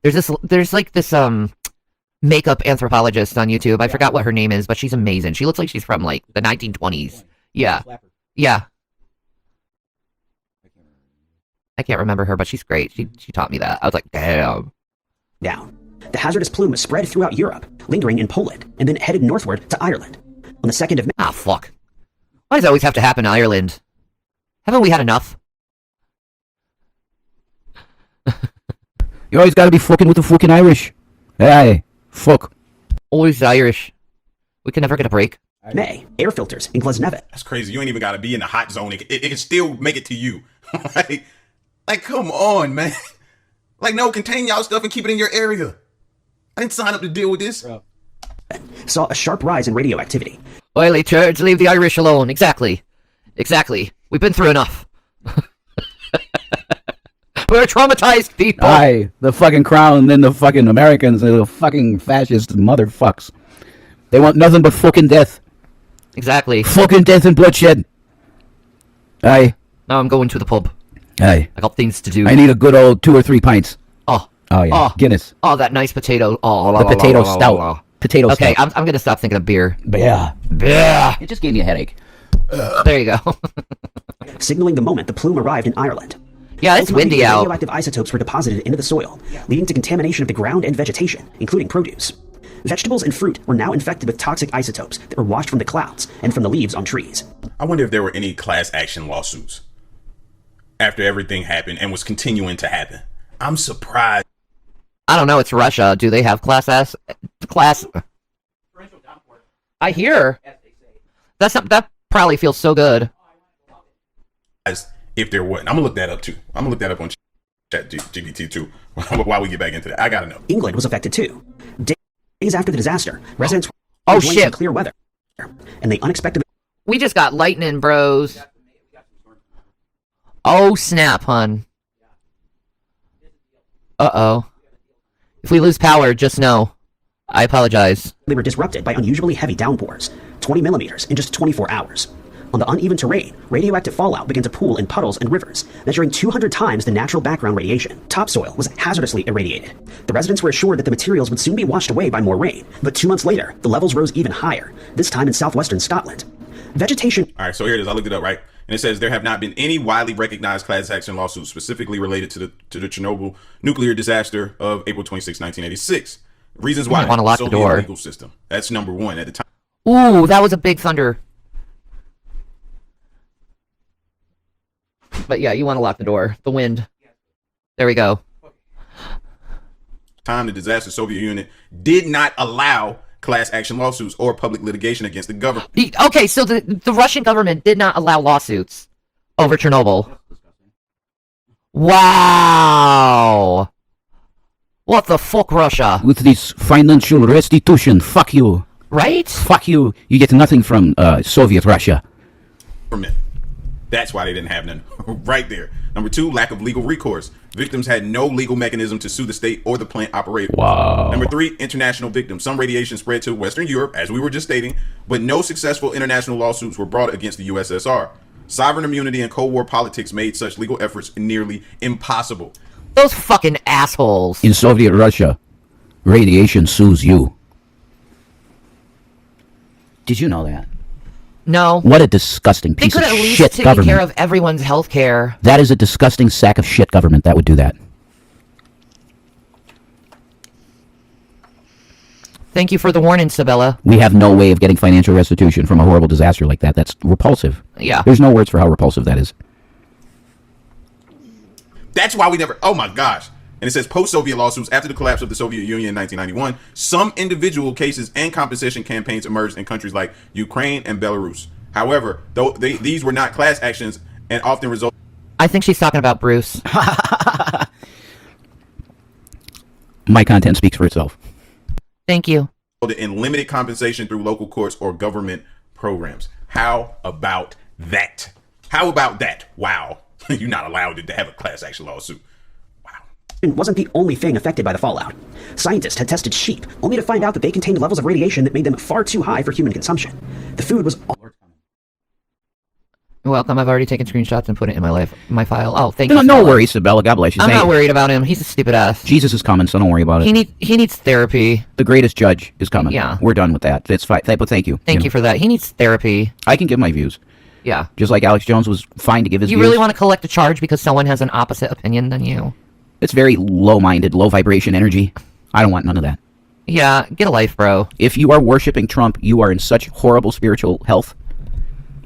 There's like this, makeup anthropologist on YouTube. I forgot what her name is, but she's amazing. She looks like she's from, like, the 1920s. Yeah. Yeah. I can't remember her, but she's great. She taught me that. I was like, damn. Down. The hazardous plume spread throughout Europe, lingering in Poland, and then headed northward to Ireland. On the 2nd of May... Ah, fuck. Why does it always have to happen in Ireland? Haven't we had enough? You always gotta be fucking with the fucking Irish. Hey, fuck. Always the Irish. We can never get a break. May, air filters in Glasnevit. That's crazy. You ain't even gotta be in the hot zone. It can still make it to you. like, come on, man. Like, no, contain y'all stuff and keep it in your area. I didn't sign up to deal with this. Bro. Saw a sharp rise in radioactivity. Oily turds, leave the Irish alone. Exactly. Exactly. We've been through enough. We're traumatized people. Aye, the fucking crown and the fucking Americans, the fucking fascist motherfucks. They want nothing but fucking death. Exactly. Fucking death and bloodshed. Aye. Now I'm going to the pub. Aye. I got things to do. I need a good old 2 or 3 pints. Oh. Oh, yeah. Oh. Guinness. Oh, that nice potato. Oh, the potato stout. Potato stout. Okay, I'm going to stop thinking of beer. Yeah. Yeah. It just gave me a headache. There you go. Signaling the moment the plume arrived in Ireland. Yeah, it's Ultimately, windy out. Radioactive isotopes were deposited into the soil, leading to contamination of the ground and vegetation, including produce. Vegetables and fruit were now infected with toxic isotopes that were washed from the clouds and from the leaves on trees. I wonder if there were any class action lawsuits after everything happened and was continuing to happen. I'm surprised. I don't know, it's Russia. Do they have class? I hear. That probably feels so good. If there wasn't. I'm gonna look that up too. I'm gonna look that up on ChatGPT too. While we get back into that, I gotta know. England was affected too. Days after the disaster, residents. were Oh, enjoying some shit. clear weather, and they unexpectedly We just got lightning, bros. Oh, snap, hun. Uh-oh. If we lose power, just know. I apologize. were disrupted by unusually heavy downpours, 20 millimeters in just 24 hours. On the uneven terrain, radioactive fallout began to pool in puddles and rivers, measuring 200 times the natural background radiation. Topsoil was hazardously irradiated. The residents were assured that the materials would soon be washed away by more rain, but 2 months later, the levels rose even higher, this time in southwestern Scotland. Vegetation... All right, so here it is. I looked it up, right? And it says there have not been any widely recognized class action lawsuits specifically related to the Chernobyl nuclear disaster of April 26, 1986. Reasons why. You want to lock the Soviet door. legal system. That's number one at the time. Ooh, that was a big thunder. But yeah, you want to lock the door. The wind. There we go. Time the disaster Soviet Union did not allow class action lawsuits or public litigation against the government. Okay, so the Russian government did not allow lawsuits over Chernobyl. Wow. What the fuck, Russia? With this financial restitution, fuck you. Right? Fuck you. You get nothing from Soviet Russia. That's why they didn't have none. Right there. Number two, lack of legal recourse. Victims had no legal mechanism to sue the state or the plant operator. Wow. Number three, international victims. Some radiation spread to Western Europe, as we were just stating, but no successful international lawsuits were brought against the USSR. Sovereign immunity and Cold War politics made such legal efforts nearly impossible. Those fucking assholes. In Soviet Russia, radiation sues you. Did you know that? No. What a disgusting They piece could of at least shit take government. care of everyone's health care. That is a disgusting sack of shit government that would do that. Thank you for the warning, Sabella. We have no way of getting financial restitution from a horrible disaster like that. That's repulsive. Yeah. There's no words for how repulsive that is. That's why we never, oh my gosh. And it says post-Soviet lawsuits after the collapse of the Soviet Union in 1991, some individual cases and compensation campaigns emerged in countries like Ukraine and Belarus. However, though these were not class actions and often resulted. I think she's talking about Bruce. My content speaks for itself. Thank you. In limited compensation through local courts or government programs. How about that? How about that? Wow. You're not allowed to have a class action lawsuit. wasn't the only thing affected by the fallout. Scientists had tested sheep, only to find out that they contained levels of radiation that made them far too high for human consumption. The food was all... You're welcome. I've already taken screenshots and put it in my file. Oh, thank you. No Sabella. worries, Sabella. God bless you. I'm Hey, not worried about him. He's a stupid ass. Jesus is coming, so don't worry about it. He needs therapy. The greatest judge is coming. Yeah. We're done with that. It's fine. But thank you. Thank you for that. He needs therapy. I can give my views. Yeah. Just like Alex Jones was fine to give his You views. really want to collect a charge because someone has an opposite opinion than you? It's very low-minded, low-vibration energy. I don't want none of that. Yeah, get a life, bro. If you are worshiping Trump, you are in such horrible spiritual health.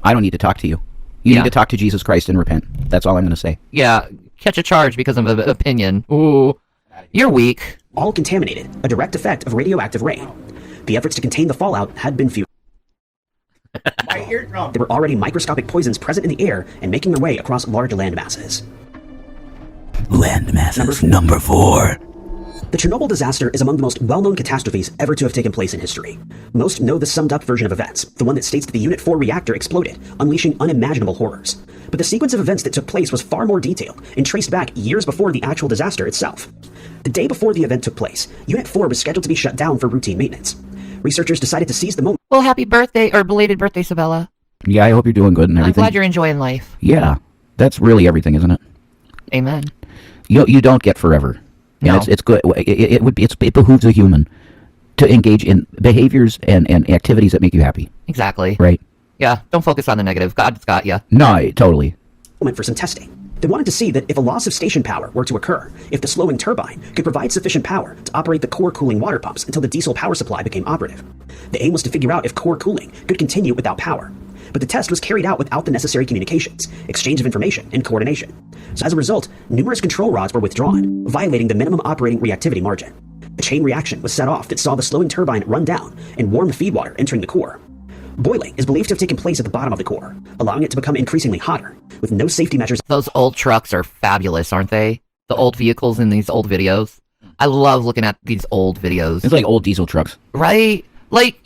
I don't need to talk to you. You need to talk to Jesus Christ and repent. That's all I'm going to say. Yeah, catch a charge because of an opinion. Ooh, you're weak. all contaminated, a direct effect of radioactive rain. The efforts to contain the fallout had been futile. There were already microscopic poisons present in the air and making their way across large land masses. Land masses number 4. The Chernobyl disaster is among the most well-known catastrophes ever to have taken place in history. Most know the summed-up version of events, the one that states that the Unit 4 reactor exploded, unleashing unimaginable horrors. But the sequence of events that took place was far more detailed and traced back years before the actual disaster itself. The day before the event took place, Unit 4 was scheduled to be shut down for routine maintenance. Researchers decided to seize the moment. Well, happy birthday, or belated birthday, Sabella. Yeah, I hope you're doing good and I'm everything. glad you're enjoying life. Yeah, that's really everything, isn't it? Amen. You don't get forever. No. And it's good. It behooves a human to engage in behaviors and activities that make you happy. Exactly. Right. Yeah, don't focus on the negative. God's got you. No, totally. For some testing. They wanted to see that if a loss of station power were to occur, if the slowing turbine could provide sufficient power to operate the core cooling water pumps until the diesel power supply became operative. The aim was to figure out if core cooling could continue without power. But the test was carried out without the necessary communications, exchange of information, and coordination. So as a result, numerous control rods were withdrawn, violating the minimum operating reactivity margin. A chain reaction was set off that saw the slowing turbine run down and warm the feed water entering the core. Boiling is believed to have taken place at the bottom of the core, allowing it to become increasingly hotter, with no safety measures. Those old trucks are fabulous, aren't they? The old vehicles in these old videos. I love looking at these old videos. It's like old diesel trucks. Right? Like,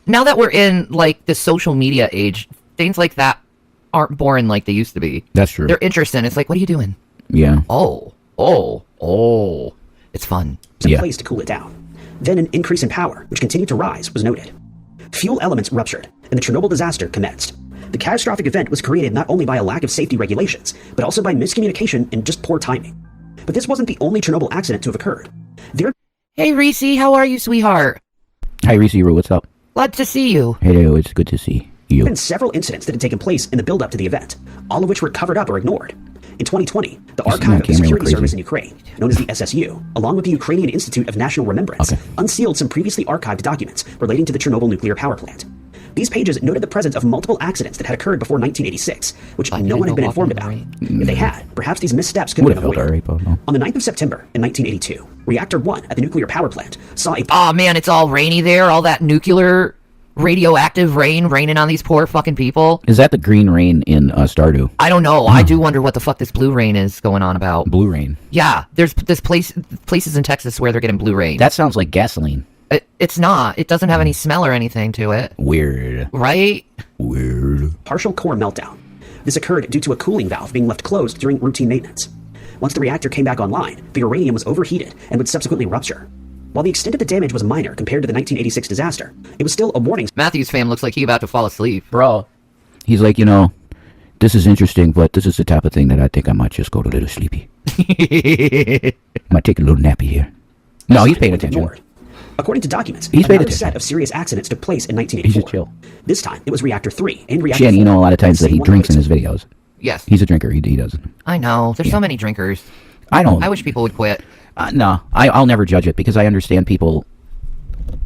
now that we're in like the social media age, things like that aren't boring like they used to be. That's true. They're interesting. It's like, what are you doing? Yeah. Oh, it's fun. In place to cool it down. Then an increase in power, which continued to rise, was noted. Fuel elements ruptured, and the Chernobyl disaster commenced. The catastrophic event was created not only by a lack of safety regulations, but also by miscommunication and just poor timing. But this wasn't the only Chernobyl accident to have occurred. Hey, Reese, how are you, sweetheart? Hi, Reese, what's up? Glad to see you. Hey, it's good to see you. There have been several incidents that had taken place in the build-up to the event, all of which were covered up or ignored. In 2020, the Archive of the Security Service in Ukraine, known as the SSU, along with the Ukrainian Institute of National Remembrance, unsealed some previously archived documents relating to the Chernobyl nuclear power plant. These pages noted the presence of multiple accidents that had occurred before 1986, which no one had been informed about. If they had, perhaps these missteps could have been avoided. On the 9th of September in 1982, Reactor 1 at the nuclear power plant saw a... Oh man, it's all rainy there, all that nuclear radioactive rain raining on these poor fucking people. Is that the green rain in Stardew? I don't know. I do wonder what the fuck this blue rain is going on about. Blue rain? Yeah, there's this places in Texas where they're getting blue rain. That sounds like gasoline. It's not. It doesn't have any smell or anything to it. Weird. Right? Weird. Partial core meltdown. This occurred due to a cooling valve being left closed during routine maintenance. Once the reactor came back online, the uranium was overheated and would subsequently rupture. While the extent of the damage was minor compared to the 1986 disaster, it was still a warning. Matthew's fam looks like he about to fall asleep. Bro. He's like, this is interesting, but this is the type of thing that I think I might just go to a little sleepy. Might take a little nappy here. No, he's paying attention. According to documents, another set of serious accidents took place in 1984. He's just chill. This time, it was Reactor 3 and Reactor Shanny, 4. a lot of times that he drinks in his videos. Yes. He's a drinker. He doesn't. I know. There's so many drinkers. I don't. I wish people would quit. No, I'll never judge it because I understand people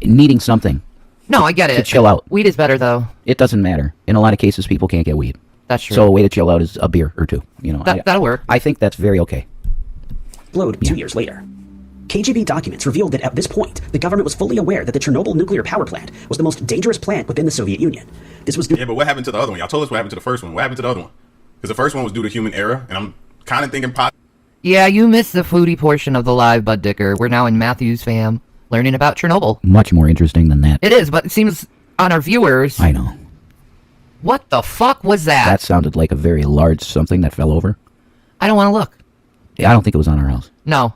needing something. No, I get it. To chill out. Weed is better, though. It doesn't matter. In a lot of cases, people can't get weed. That's true. So a way to chill out is a beer or two. That'll work. I think that's very okay. Explode 2 years later. KGB documents revealed that at this point, the government was fully aware that the Chernobyl nuclear power plant was the most dangerous plant within the Soviet Union. This was Yeah, but what happened to the other one? Y'all told us what happened to the first one. What happened to the other one? Because the first one was due to human error, and I'm kind of thinking Yeah, you missed the foodie portion of the live, Bud Dicker. We're now in Matthew's fam, learning about Chernobyl. Much more interesting than that. It is, but it seems on our viewers... I know. What the fuck was that? That sounded like a very large something that fell over. I don't want to look. I don't think it was on our house. No.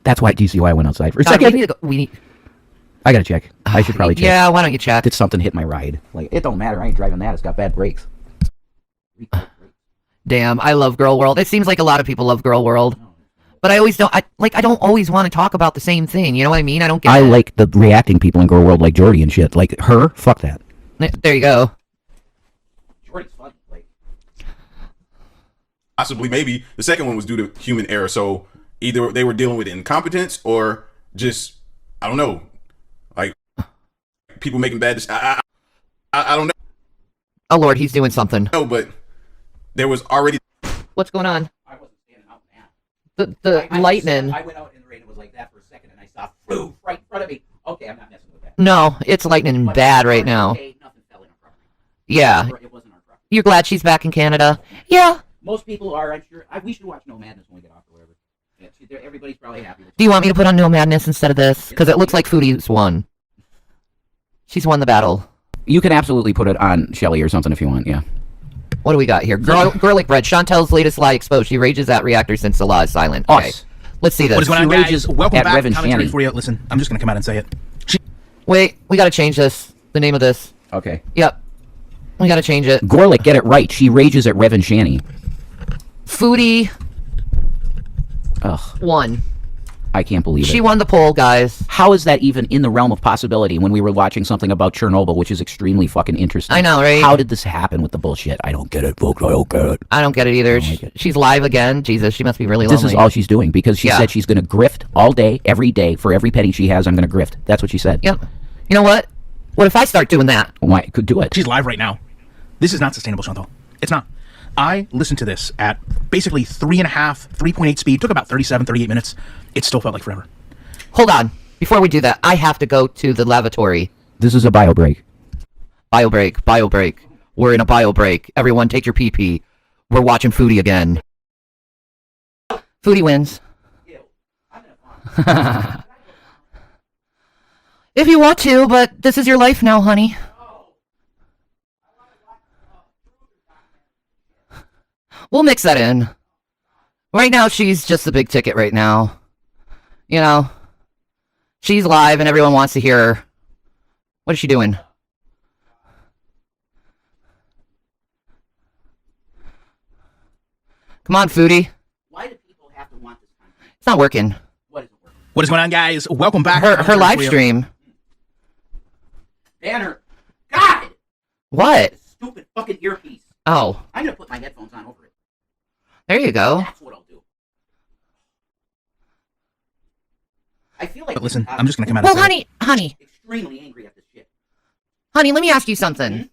That's why I went outside for a second. I gotta check. I should probably check. Yeah, why don't you check? Did something hit my ride? Like, it don't matter. I ain't driving that. It's got bad brakes. Damn, I love Girl World. It seems like a lot of people love Girl World. But I always don't, I don't always want to talk about the same thing. You know what I mean? I don't get it. Like the reacting people in Girl World like Jordy and shit. Like her, fuck that. There you go. Jordy's funny. possibly maybe the second one was due to human error. So either they were dealing with incompetence or just, I don't know, like people making bad decisions. I don't know. Oh Lord, he's doing something. No, but there was already. What's going on? I wasn't standing out in that. The lightning. I went out in the rain. It was like that for a second, and I saw poof right in front of me. Okay, I'm not messing with that. No, it's lightning bad right now. Okay, nothing fell in our property. Yeah. It wasn't our property. You're glad she's back in Canada? Yeah. Most people are, I'm sure. We should watch No Madness when we get off or whatever. Yeah, everybody's probably happy with Do you want me to put on No Madness instead of this? Because it looks like Foodie's won. She's won the battle. You can absolutely put it on Shelly or something if you want, yeah. What do we got here? Garlic bread. Chantel's latest lie exposed. She rages at reactor since the law is silent. Okay. Us. Let's see this. What is going on, She guys? rages Welcome at back. Rev and Commentary Shanny. for you. Listen, I'm just going to come out and say it. Wait, we gotta change this. The name of this. Okay. Yep. We gotta change it. Gorlick, get it right. She rages at Rev and Shanny. Foodie Ugh, won. I can't believe She it. won the poll, guys. How is that even in the realm of possibility when we were watching something about Chernobyl, which is extremely fucking interesting? I know, right? How did this happen with the bullshit? I don't get it, folks. I don't get it. I don't get it either. don't like it. She's live again. Jesus, she must be really lonely. This is all she's doing because she Yeah. said she's going to grift all day, every day. For every penny she has, I'm going to grift. That's what she said. Yep. You know what? What if I start doing that? Why? Could do it. She's live right now. This is not sustainable, Chantal. It's not. I listened to this at basically 3.5, 3.8 speed. Took about 37, 38 minutes. It still felt like forever. Hold on. Before we do that, I have to go to the lavatory. This is a bio break. Bio break. Bio break. We're in a bio break. Everyone take your pee-pee. We're watching Foodie again. Foodie wins. If you want to, but this is your life now, honey. We'll mix that in. Right now, she's just the big ticket right now. You know? She's live and everyone wants to hear her. What is she doing? Come on, Foodie. Why do people have to want this content? It's not working. What is going on, guys? Welcome back. Her live stream. Banner. God! What? Stupid fucking earpiece. Oh. I'm gonna put my headphones on over it. There you go. That's what I'll do. I feel like... But listen, I'm just gonna come out Well, and say honey. Extremely angry at this shit. Honey, let me ask you something.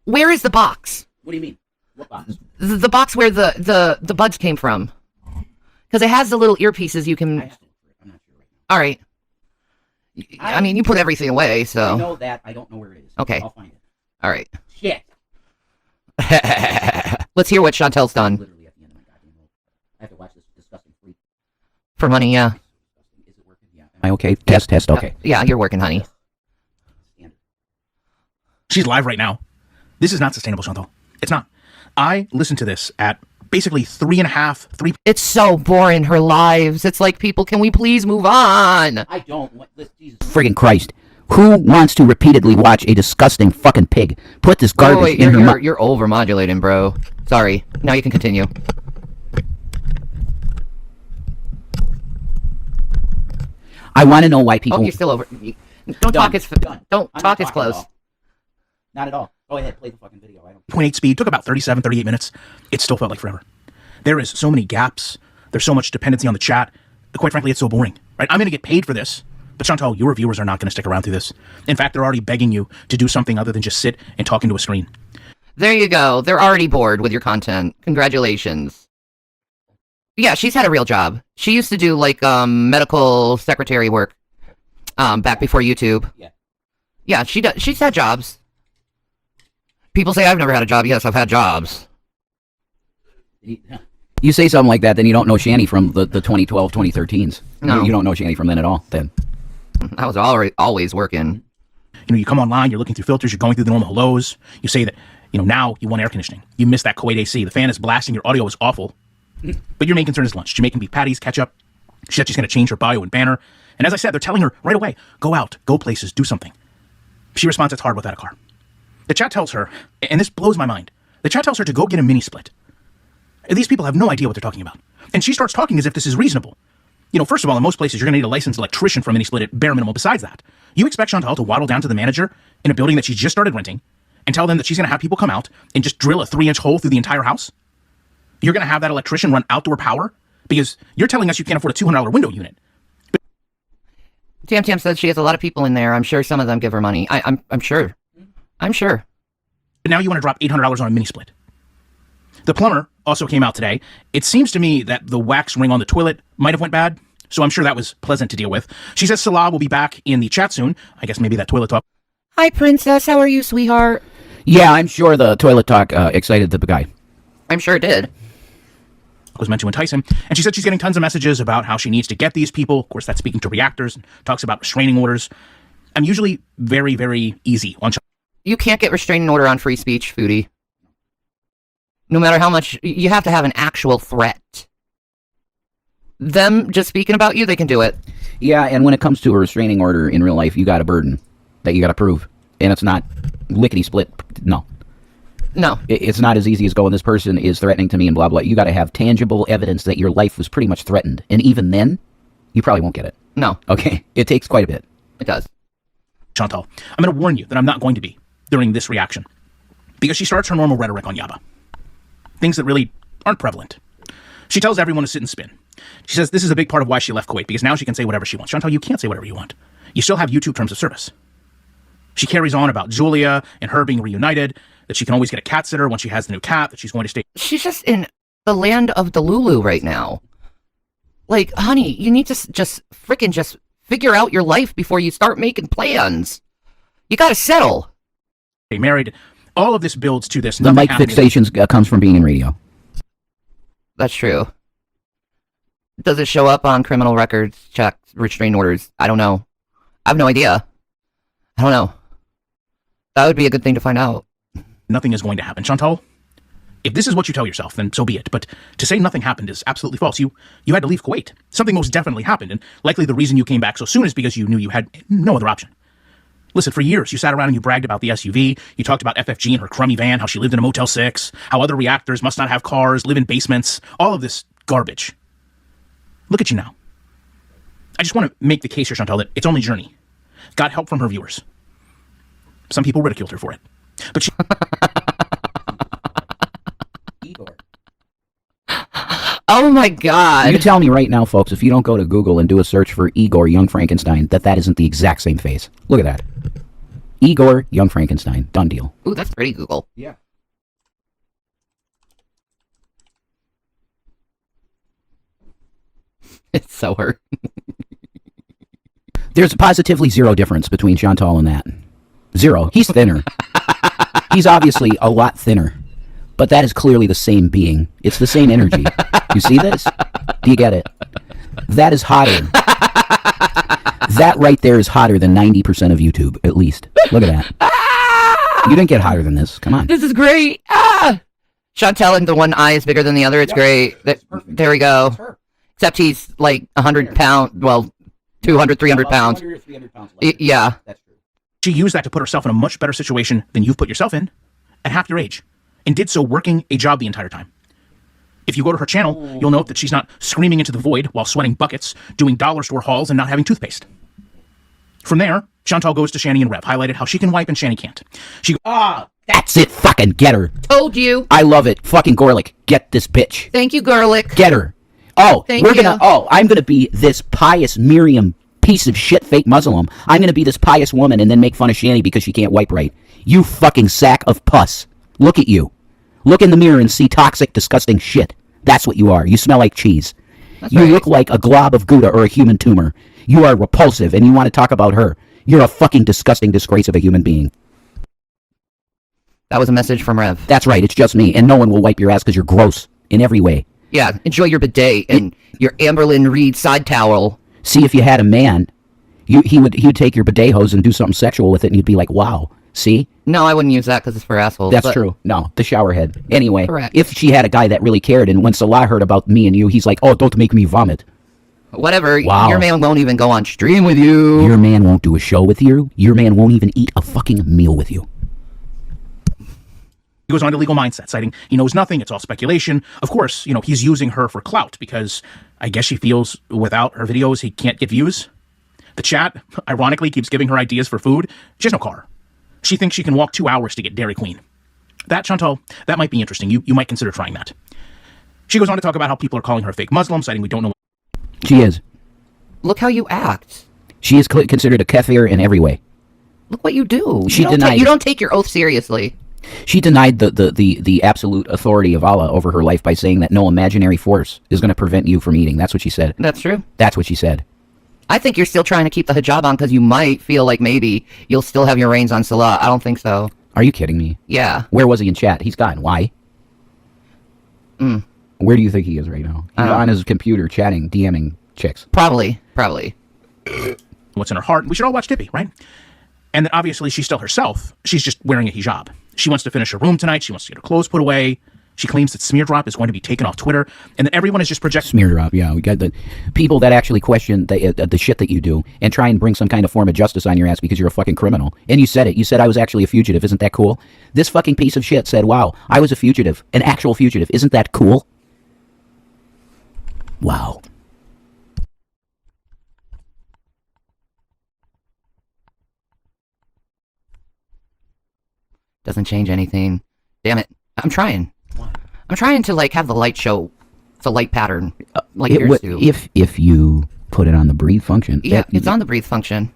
Where is the box? What do you mean? What box? The box where the buds came from. Because it has the little earpieces you can... I'm not sure right now. All right. I mean, you put everything away, so... I know that. I don't know where it is. Okay. I'll find it. All right. Shit. Let's hear what Chantel's done. Literally at the end of my goddamn rope. I have to watch this disgusting freak. For money, yeah. Is it working? Yeah. Am I Okay, test, okay. Yeah, you're working, honey. she's live right now. This is not sustainable, Chantal. It's not. I listened to this at basically 3.5. It's so boring, her lives. It's like, people, can we please move on? I don't want this. Jesus. Friggin' Christ. Who wants to repeatedly watch a disgusting fucking pig put this garbage wait, in her mouth? You're over-modulating, bro. Sorry. Now you can continue. I want to know why people... Oh, you're still over... Don't talk as... Don't talk as close. Not at all. Go ahead, play the fucking video. I don't... 0.8 speed, took about 38 minutes. It still felt like forever. There is so many gaps. There's so much dependency on the chat. Quite frankly, it's so boring. Right? I'm going to get paid for this. But Chantal, your viewers are not going to stick around through this. In fact, they're already begging you to do something other than just sit and talk into a screen. There you go. They're already bored with your content. Congratulations. Yeah, she's had a real job. She used to do, like, medical secretary work, back before YouTube. Yeah. Yeah, she's had jobs. People say I've never had a job. Yes, I've had jobs. You say something like that, then you don't know Shanny from the 2012, 2013s. No. You don't know Shanny from then at all, then. I was always working. You know, you come online, you're looking through filters, you're going through the normal hellos. You say that, you know, now you want air conditioning. You miss that Kuwait AC. The fan is blasting, your audio is awful. But your main concern is lunch. Jamaican beef patties, ketchup. She said she's going to change her bio and banner. And as I said, they're telling her right away, go out, go places, do something. She responds, it's hard without a car. The chat tells her, and this blows my mind, the chat tells her to go get a mini split. These people have no idea what they're talking about. And she starts talking as if this is reasonable. You know, first of all, in most places, you're going to need a licensed electrician for a mini split at bare minimum. Besides that, you expect Chantal to waddle down to the manager in a building that she just started renting and tell them that she's going to have people come out and just drill a 3-inch hole through the entire house? You're going to have that electrician run outdoor power? Because you're telling us you can't afford a $200 window unit. Tam Tam says she has a lot of people in there. I'm sure some of them give her money. I'm sure. I'm sure. But now you want to drop $800 on a mini split. The plumber also came out today. It seems to me that the wax ring on the toilet might have went bad, so I'm sure that was pleasant to deal with. She says Salah will be back in the chat soon. I guess maybe that toilet talk. Hi, Princess. How are you, sweetheart? Yeah, I'm sure the toilet talk excited the guy. I'm sure it did. Was meant to entice him. And she said she's getting tons of messages about how she needs to get these people. Of course, that's speaking to reactors and talks about restraining orders. I'm usually very, very easy on... You can't get restraining order on free speech, Foodie. No matter how much, you have to have an actual threat. Them just speaking about you, they can do it. Yeah, and when it comes to a restraining order in real life, you got a burden that you got to prove. And it's not lickety-split. No. No. It's not as easy as going, this person is threatening to me and blah, blah. You got to have tangible evidence that your life was pretty much threatened. And even then, you probably won't get it. No. Okay. It takes quite a bit. It does. Chantal, I'm going to warn you that I'm not going to be during this reaction. Because she starts her normal rhetoric on Yaba. Things that really aren't prevalent. She tells everyone to sit and spin. She says this is a big part of why she left Kuwait, because now she can say whatever she wants. Chantal, you can't say whatever you want. You still have YouTube terms of service. She carries on about Julia and her being reunited, that she can always get a cat sitter when she has the new cat, that she's going to stay... She's just in the land of the Lulu right now. Like, honey, you need to just figure out your life before you start making plans. You gotta settle. They married. All of this builds to this. The mic fixations comes from being in radio. That's true. Does it show up on criminal records, check, restraining orders? I don't know. I have no idea. I don't know. That would be a good thing to find out. nothing is going to happen. Chantal, if this is what you tell yourself, then so be it. But to say nothing happened is absolutely false. You had to leave Kuwait. Something most definitely happened, and likely the reason you came back so soon is because you knew you had no other option. Listen, for years, you sat around and you bragged about the SUV. You talked about FFG and her crummy van, how she lived in a Motel 6, how other reactors must not have cars, live in basements, all of this garbage. Look at you now. I just want to make the case here, Chantal, that it's only Journey got help from her viewers. Some people ridiculed her for it. But she... Igor. Oh my god. You tell me right now, folks, if you don't go to Google and do a search for Igor Young Frankenstein, that isn't the exact same face. Look at that. Igor Young Frankenstein. Done deal. Ooh, that's pretty Google. Yeah. It's so her. There's positively zero difference between Chantal and that. Zero. He's thinner. He's obviously a lot thinner. But that is clearly the same being. It's the same energy. You see this? Do you get it? That is hotter. That right there is hotter than 90% of YouTube, at least. Look at that. You didn't get hotter than this. Come on. This is great. Chantal, and the one eye is bigger than the other. It's great. There we go. Except he's like 100 pounds. Well, 200, 300 pounds. 200 or 300 pounds yeah. That's true. She used that to put herself in a much better situation than you've put yourself in at half your age, and did so working a job the entire time. If you go to her channel, you'll note that she's not screaming into the void while sweating buckets, doing dollar store hauls, and not having toothpaste. From there, Chantal goes to Shanny and Rev, highlighted how she can wipe and Shanny can't. She That's it. Fucking get her. Told you. I love it. Fucking Gorlick. Get this bitch. Thank you, Garlic. Get her. Oh, Thank you. I'm gonna be this pious Miriam piece of shit fake Muslim. I'm gonna be this pious woman and then make fun of Shanny because she can't wipe right. You fucking sack of pus. Look at you. Look in the mirror and see toxic, disgusting shit. That's what you are. You smell like cheese. You look like a glob of Gouda or a human tumor. You are repulsive, and you want to talk about her. You're a fucking disgusting disgrace of a human being. That was a message from Rev. That's right. It's just me, and no one will wipe your ass because you're gross in every way. Yeah, enjoy your bidet and your Amberlynn Reed side towel. See, if you had a man, he would take your bidet hose and do something sexual with it, and you'd be like, wow. See? No, I wouldn't use that because it's for assholes. That's true. No, the shower head. Anyway, Correct. If she had a guy that really cared, and when Salah heard about me and you, he's like, oh, don't make me vomit. Whatever. Wow. Your man won't even go on stream with you. Your man won't do a show with you. Your man won't even eat a fucking meal with you. goes on to legal mindset, citing he knows nothing, it's all speculation. Of course, he's using her for clout because I guess she feels without her videos he can't get views. The chat, ironically, keeps giving her ideas for food. She has no car. She thinks she can walk 2 hours to get Dairy Queen. That, Chantal, that might be interesting. You might consider trying that. She goes on to talk about how people are calling her a fake Muslim, citing we don't know. She is. Look how you act. She is considered a kafir in every way. Look what you do. She you don't take your oath seriously. She denied the absolute authority of Allah over her life by saying that no imaginary force is going to prevent you from eating. That's what she said. That's true. That's what she said. I think you're still trying to keep the hijab on because you might feel like maybe you'll still have your reins on Salah. I don't think so. Are you kidding me? Yeah. Where was he in chat? He's gone. Why? Where do you think he is right now? He's on his computer chatting, DMing chicks. Probably. What's in her heart? We should all watch Tippy, right? And then obviously she's still herself. She's just wearing a hijab. She wants to finish her room tonight. She wants to get her clothes put away. She claims that Smear Drop is going to be taken off Twitter, and then everyone is just projecting. Smear Drop, yeah. We got the people that actually question the shit that you do and try and bring some kind of form of justice on your ass because you're a fucking criminal. And you said it. You said I was actually a fugitive. Isn't that cool? This fucking piece of shit said, wow, I was a fugitive, an actual fugitive. Isn't that cool? Wow. Doesn't change anything. Damn it. I'm trying. I'm trying to have the light show, the light pattern, like yours do. If you put it on the breathe function. Yeah, it's on the breathe function.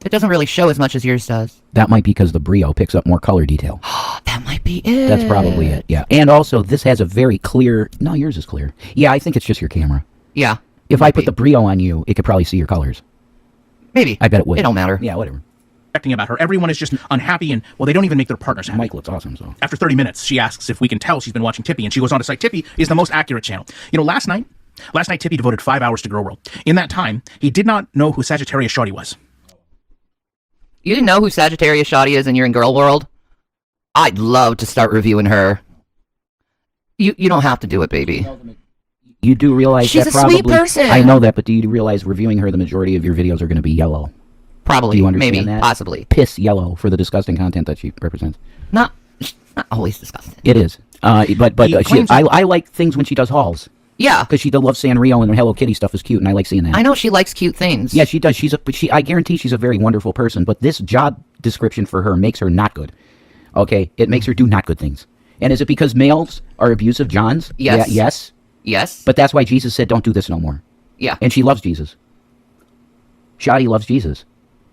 It doesn't really show as much as yours does. That might be because the Brio picks up more color detail. That might be it. That's probably it, yeah. And also, this has a very clear... No, yours is clear. Yeah, I think it's just your camera. Yeah. If I put the Brio on you, it could probably see your colors. Maybe. I bet it would. It don't matter. Yeah, whatever. About her. Everyone is just unhappy, and, well, they don't even make their partners happy. Mike looks awesome, so. After 30 minutes, she asks if we can tell she's been watching Tippy, and she goes on to cite Tippy is the most accurate channel. Last night Tippy devoted 5 hours to Girl World. In that time, he did not know who Sagittarius Shawty was. You didn't know who Sagittarius Shawty is and you're in Girl World? I'd love to start reviewing her. You don't have to do it, baby. You do realize She's that a sweet probably... person. I know that, but do you realize reviewing her, the majority of your videos are going to be yellow? Probably, do you understand maybe, that? possibly. Piss yellow for the disgusting content that she represents. Not always disgusting. It is. But I like things when she does hauls. Yeah. Because she loves Sanrio and her Hello Kitty stuff is cute, and I like seeing that. I know she likes cute things. Yeah, she does. I guarantee she's a very wonderful person, but this job description for her makes her not good. Okay? It makes her do not good things. And is it because males are abusive Johns? Yes. Yeah, yes. Yes. But that's why Jesus said, don't do this no more. Yeah. And she loves Jesus. Shadi loves Jesus.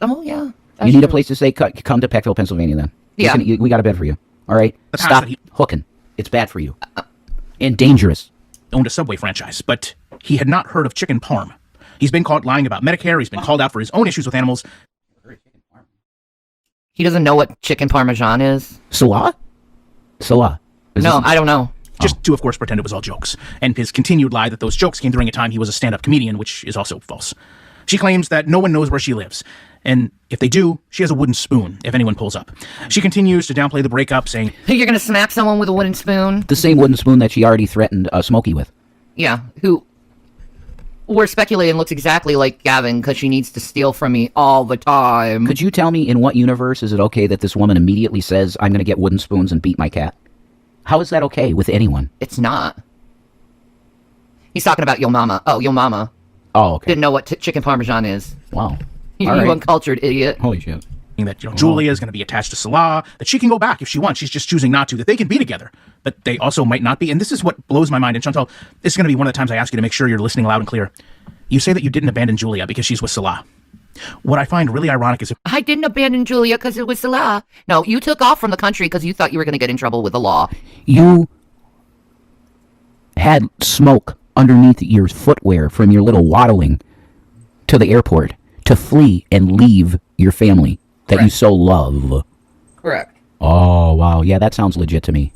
Oh, yeah. You need a place to stay. Come to Peckville, Pennsylvania, then. Yeah. We got a bed for you. All right? The Stop past that hooking. It's bad for you. And dangerous. Owned a Subway franchise, but he had not heard of chicken parm. He's been caught lying about Medicare. He's been called out for his own issues with animals. He doesn't know what chicken parmesan is? Salah? Salah. No, I don't know. Just to, of course, pretend it was all jokes. And his continued lie that those jokes came during a time he was a stand-up comedian, which is also false. She claims that no one knows where she lives. And if they do, she has a wooden spoon if anyone pulls up. She continues to downplay the breakup, saying, You're going to smack someone with a wooden spoon? The same wooden spoon that she already threatened Smokey with. Yeah, who we're speculating looks exactly like Gavin because she needs to steal from me all the time. Could you tell me in what universe is it okay that this woman immediately says, I'm going to get wooden spoons and beat my cat? How is that okay with anyone? It's not. He's talking about Yo Mama. Oh, Yo Mama. Oh, okay. Didn't know what chicken parmesan is. Wow. You uncultured idiot. Holy shit. That Julia is going to be attached to Salah, that she can go back if she wants. She's just choosing not to, that they can be together. But they also might not be. And this is what blows my mind. And Chantal, this is going to be one of the times I ask you to make sure you're listening loud and clear. You say that you didn't abandon Julia because she's with Salah. What I find really ironic is I didn't abandon Julia because it was Salah. No, you took off from the country because you thought you were going to get in trouble with the law. You had smoke underneath your footwear from your little waddling to the airport to flee and leave your family that you so love. Correct. Oh, wow. Yeah, that sounds legit to me.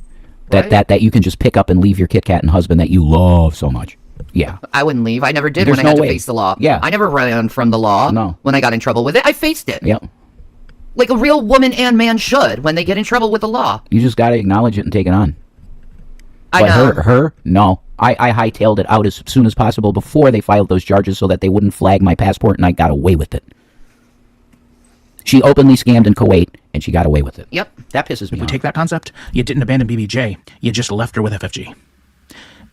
That you can just pick up and leave your Kit Kat and husband that you love so much. Yeah. I wouldn't leave. I never did There's when I had no to way. face the law. Yeah. I never ran from the law. No. When I got in trouble with it, I faced it. Yep. Like a real woman and man should when they get in trouble with the law. You just got to acknowledge it and take it on. I know. Her? No. I hightailed it out as soon as possible before they filed those charges so that they wouldn't flag my passport, and I got away with it. She openly scammed in Kuwait, and she got away with it. Yep. That pisses me if we off. take that concept, you didn't abandon BBJ. You just left her with FFG.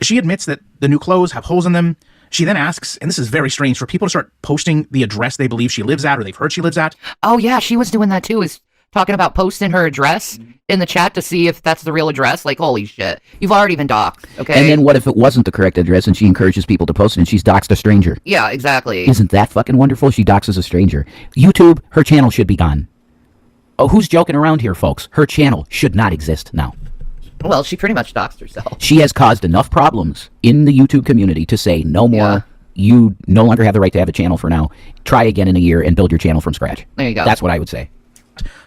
She admits that the new clothes have holes in them. She then asks, and this is very strange, for people to start posting the address they believe she lives at or they've heard she lives at. Oh, yeah, she was doing that too, is talking about posting her address in the chat to see if that's the real address. Like, holy shit. You've already been doxxed, okay? And then what if it wasn't the correct address and she encourages people to post it and she's doxed a stranger? Yeah, exactly. Isn't that fucking wonderful? She doxes a stranger. YouTube, her channel should be gone. Oh, who's joking around here, folks? Her channel should not exist now. Well, she pretty much doxed herself. She has caused enough problems in the YouTube community to say, no more. Yeah. You no longer have the right to have a channel for now. Try again in a year and build your channel from scratch. There you go. That's what I would say.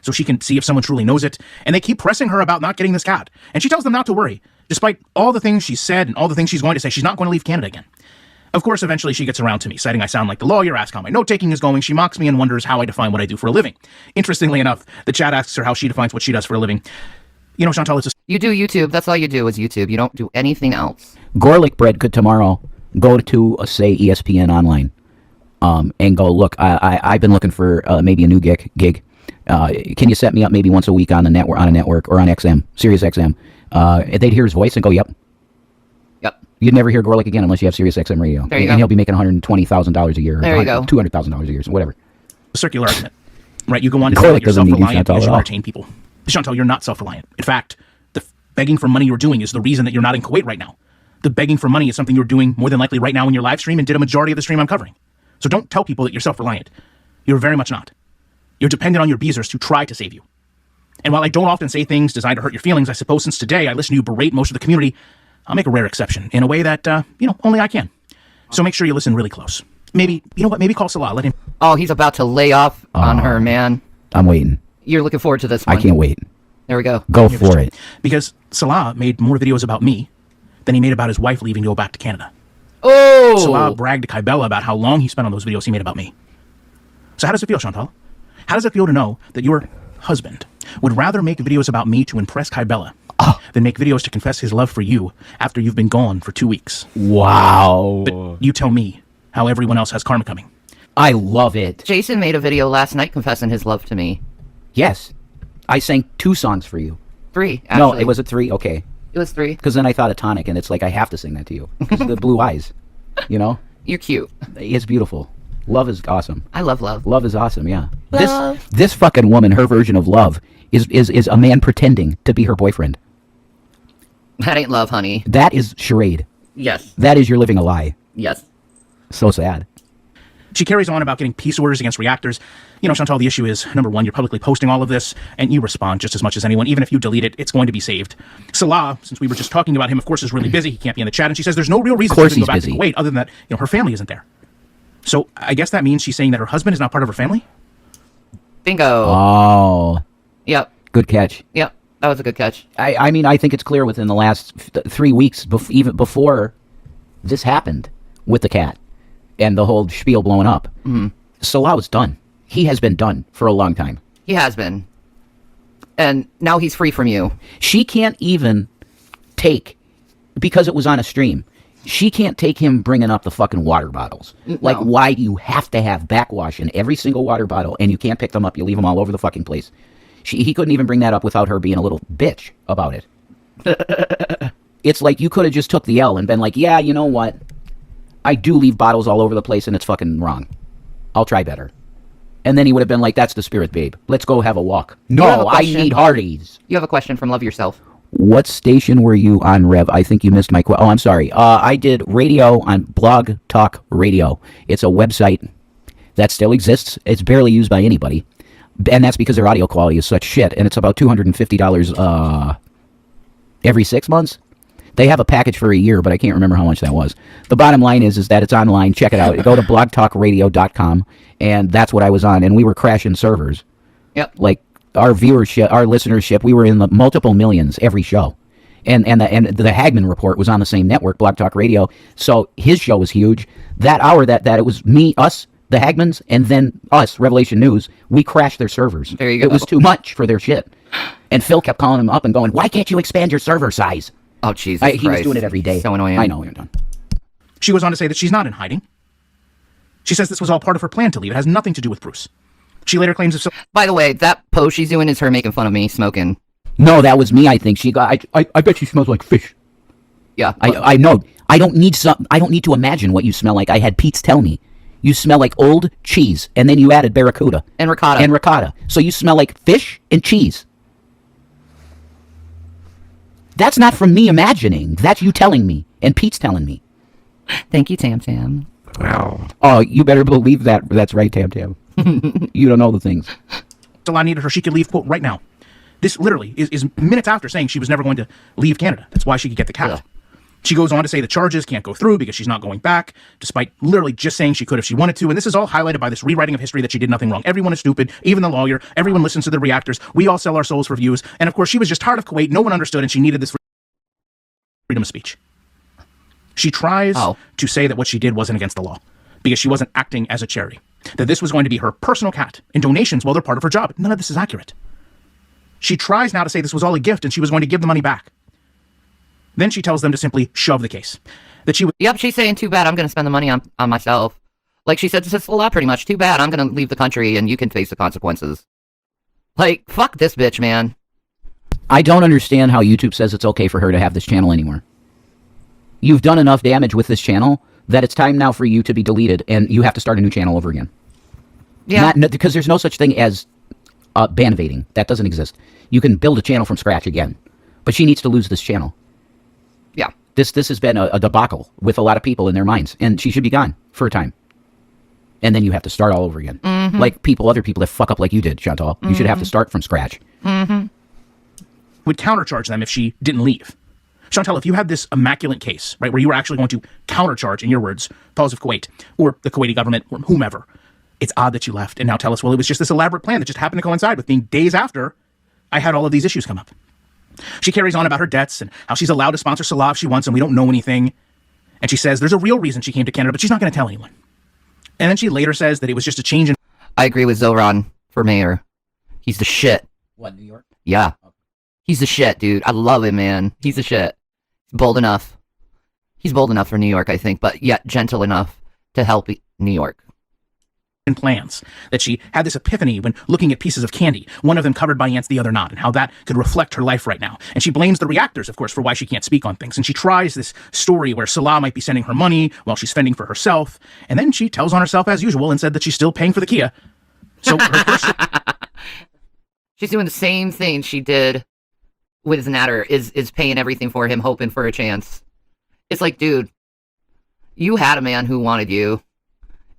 So she can see if someone truly knows it. And they keep pressing her about not getting this cat. And she tells them not to worry. Despite all the things she's said and all the things she's going to say, she's not going to leave Canada again. Of course, eventually she gets around to me, citing I sound like the lawyer, ask how my note-taking is going. She mocks me and wonders how I define what I do for a living. Interestingly enough, the chat asks her how she defines what she does for a living. You know, Chantal, it's just... You do YouTube. That's all you do is YouTube. You don't do anything else. Gorlick Bread could tomorrow go to, say, ESPN Online and go, look, I've been looking for maybe a new gig. Can you set me up maybe once a week on a network or on XM, Sirius XM? They'd hear his voice and go, yep. Yep. You'd never hear Gorlick again unless you have Sirius XM radio. There you and go. he'll be making $120,000 a year. There you go. $200,000 a year, so whatever. a circular argument, right? You go on to Gorlick say that you're doesn't need self-reliant Chantal because at you all. entertain people. Chantal, you're not self-reliant. In fact, the begging for money you're doing is the reason that you're not in Kuwait right now. The begging for money is something you're doing more than likely right now in your live stream and did a majority of the stream I'm covering. So don't tell people that you're self-reliant. You're very much not. You're dependent on your beezers to try to save you. And while I don't often say things designed to hurt your feelings, I suppose since today I listen to you berate most of the community, I'll make a rare exception in a way that, only I can. So make sure you listen really close. Maybe, you know what, maybe call Salah, let him... Oh, he's about to lay off on her, man. I'm waiting. You're looking forward to this one. I can't wait. There we go. Go for it. Because Salah made more videos about me than he made about his wife leaving to go back to Canada. Oh! Salah bragged to Kybella about how long he spent on those videos he made about me. So how does it feel, Chantal? How does it feel to know that your husband would rather make videos about me to impress Kybella than make videos to confess his love for you after you've been gone for 2 weeks. Wow. But you tell me how everyone else has karma coming. I love it. Jason made a video last night confessing his love to me. Yes. I sang 2 songs for you. 3, No, actually. it was a 3? Okay. It was 3. Because then I thought of Tonic, and it's like, I have to sing that to you. Because of the blue eyes, you know? You're cute. It's beautiful. Love is awesome. I love love. Love is awesome, yeah. Love. This fucking woman, her version of love, is a man pretending to be her boyfriend. That ain't love, honey. That is charade. Yes. That is you're living a lie. Yes. So sad. She carries on about getting peace orders against reactors. You know, Chantal, the issue is, number one, you're publicly posting all of this, and you respond just as much as anyone. Even if you delete it, it's going to be saved. Salah, since we were just talking about him, of course, is really busy. He can't be in the chat, and she says there's no real reason for him to go back to Kuwait other than that, you know, her family isn't there. So I guess that means she's saying that her husband is not part of her family? Bingo. Oh. Yep. Good catch. Yep. That was a good catch. I mean, I think it's clear within the last 3 weeks, even before this happened with the cat and the whole spiel blowing up. Mm-hmm. Salah was done. He has been done for a long time. He has been. And now he's free from you. She can't even take, because it was on a stream, she can't take him bringing up the fucking water bottles. No. Like, why do you have to have backwash in every single water bottle and you can't pick them up? You leave them all over the fucking place. He couldn't even bring that up without her being a little bitch about it. It's like you could have just took the L and been like, yeah, you know what? I do leave bottles all over the place and it's fucking wrong. I'll try better. And then he would have been like, that's the spirit, babe. Let's go have a walk. No, I need Hardee's. You have a question from Love Yourself. What station were you on, Rev? I think you missed my question. Oh, I'm sorry. I did radio on Blog Talk Radio. It's a website that still exists. It's barely used by anybody. And that's because their audio quality is such shit. And it's about $250 every 6 months. They have a package for a year, but I can't remember how much that was. The bottom line is that it's online. Check it out. Go to blogtalkradio.com, and that's what I was on. And we were crashing servers. Yep. Like, our viewership, our listenership, we were in the multiple millions every show. And the Hagman Report was on the same network, Blog Talk Radio. So his show was huge. That hour that it was me, us, the Hagmans, and then us, Revelation News, we crashed their servers. There you go. It was too much for their shit. And Phil kept calling him up and going, why can't you expand your server size? Oh, Jesus Christ. He was doing it every day. So annoying. I know, you're done. She goes on to say that she's not in hiding. She says this was all part of her plan to leave. It has nothing to do with Bruce. She later claims if so. By the way, that post she's doing is her making fun of me smoking. No, that was me, I think. She got, I bet she smells like fish. Yeah. I know. I don't need to imagine what you smell like. I had Pete's tell me. You smell like old cheese, and then you added barracuda. And ricotta. And ricotta. So you smell like fish and cheese. That's not from me imagining. That's you telling me. And Pete's telling me. Thank you, Tam Tam. Wow. Oh, you better believe that. That's right, Tam Tam. You don't know the things. Salah needed her, she could leave, quote, right now. This literally is minutes after saying she was never going to leave Canada. That's why she could get the cat. Yeah. She goes on to say the charges can't go through because she's not going back, despite literally just saying she could if she wanted to. And this is all highlighted by this rewriting of history that she did nothing wrong. Everyone is stupid, even the lawyer. Everyone listens to the reactors. We all sell our souls for views. And of course, she was just tired of Kuwait. No one understood, and she needed this freedom of speech. She tries to say that what she did wasn't against the law because she wasn't acting as a charity. That this was going to be her personal cat and donations while they're part of her job. None of this is accurate. She tries now to say this was all a gift and she was going to give the money back. Then she tells them to simply shove the case. That she would. Yep, she's saying, too bad, I'm going to spend the money on myself. Like she said, this is a lot pretty much. Too bad, I'm going to leave the country and you can face the consequences. Like, fuck this bitch, man. I don't understand how YouTube says it's okay for her to have this channel anymore. You've done enough damage with this channel that it's time now for you to be deleted and you have to start a new channel over again. Yeah. Because there's no such thing as ban evading. That doesn't exist. You can build a channel from scratch again. But she needs to lose this channel. Yeah. This has been a debacle with a lot of people in their minds. And she should be gone for a time. And then you have to start all over again. Mm-hmm. Like other people that fuck up like you did, Chantal. You should have to start from scratch. Mm-hmm. Would countercharge them if she didn't leave. Chantal, if you had this immaculate case, right, where you were actually going to countercharge, in your words, Paws of Kuwait, or the Kuwaiti government, or whomever, it's odd that you left and now tell us, well, it was just this elaborate plan that just happened to coincide with being days after I had all of these issues come up. She carries on about her debts and how she's allowed to sponsor Salah if she wants and we don't know anything. And she says there's a real reason she came to Canada, but she's not going to tell anyone. And then she later says that it was just a change in... I agree with Zoran for mayor. He's the shit. What, New York? Yeah. He's the shit, dude. I love him, man. He's the shit. Bold enough. He's bold enough for New York, I think, but yet gentle enough to help New York. Plans that she had this epiphany when looking at pieces of candy, one of them covered by ants, the other not, and how that could reflect her life right now. And she blames the reactors, of course, for why she can't speak on things. And she tries this story where Salah might be sending her money while she's fending for herself. And then she tells on herself as usual and said that she's still paying for the Kia. So her first She's doing the same thing she did with Natter, is paying everything for him, hoping for a chance. It's like, dude, you had a man who wanted you,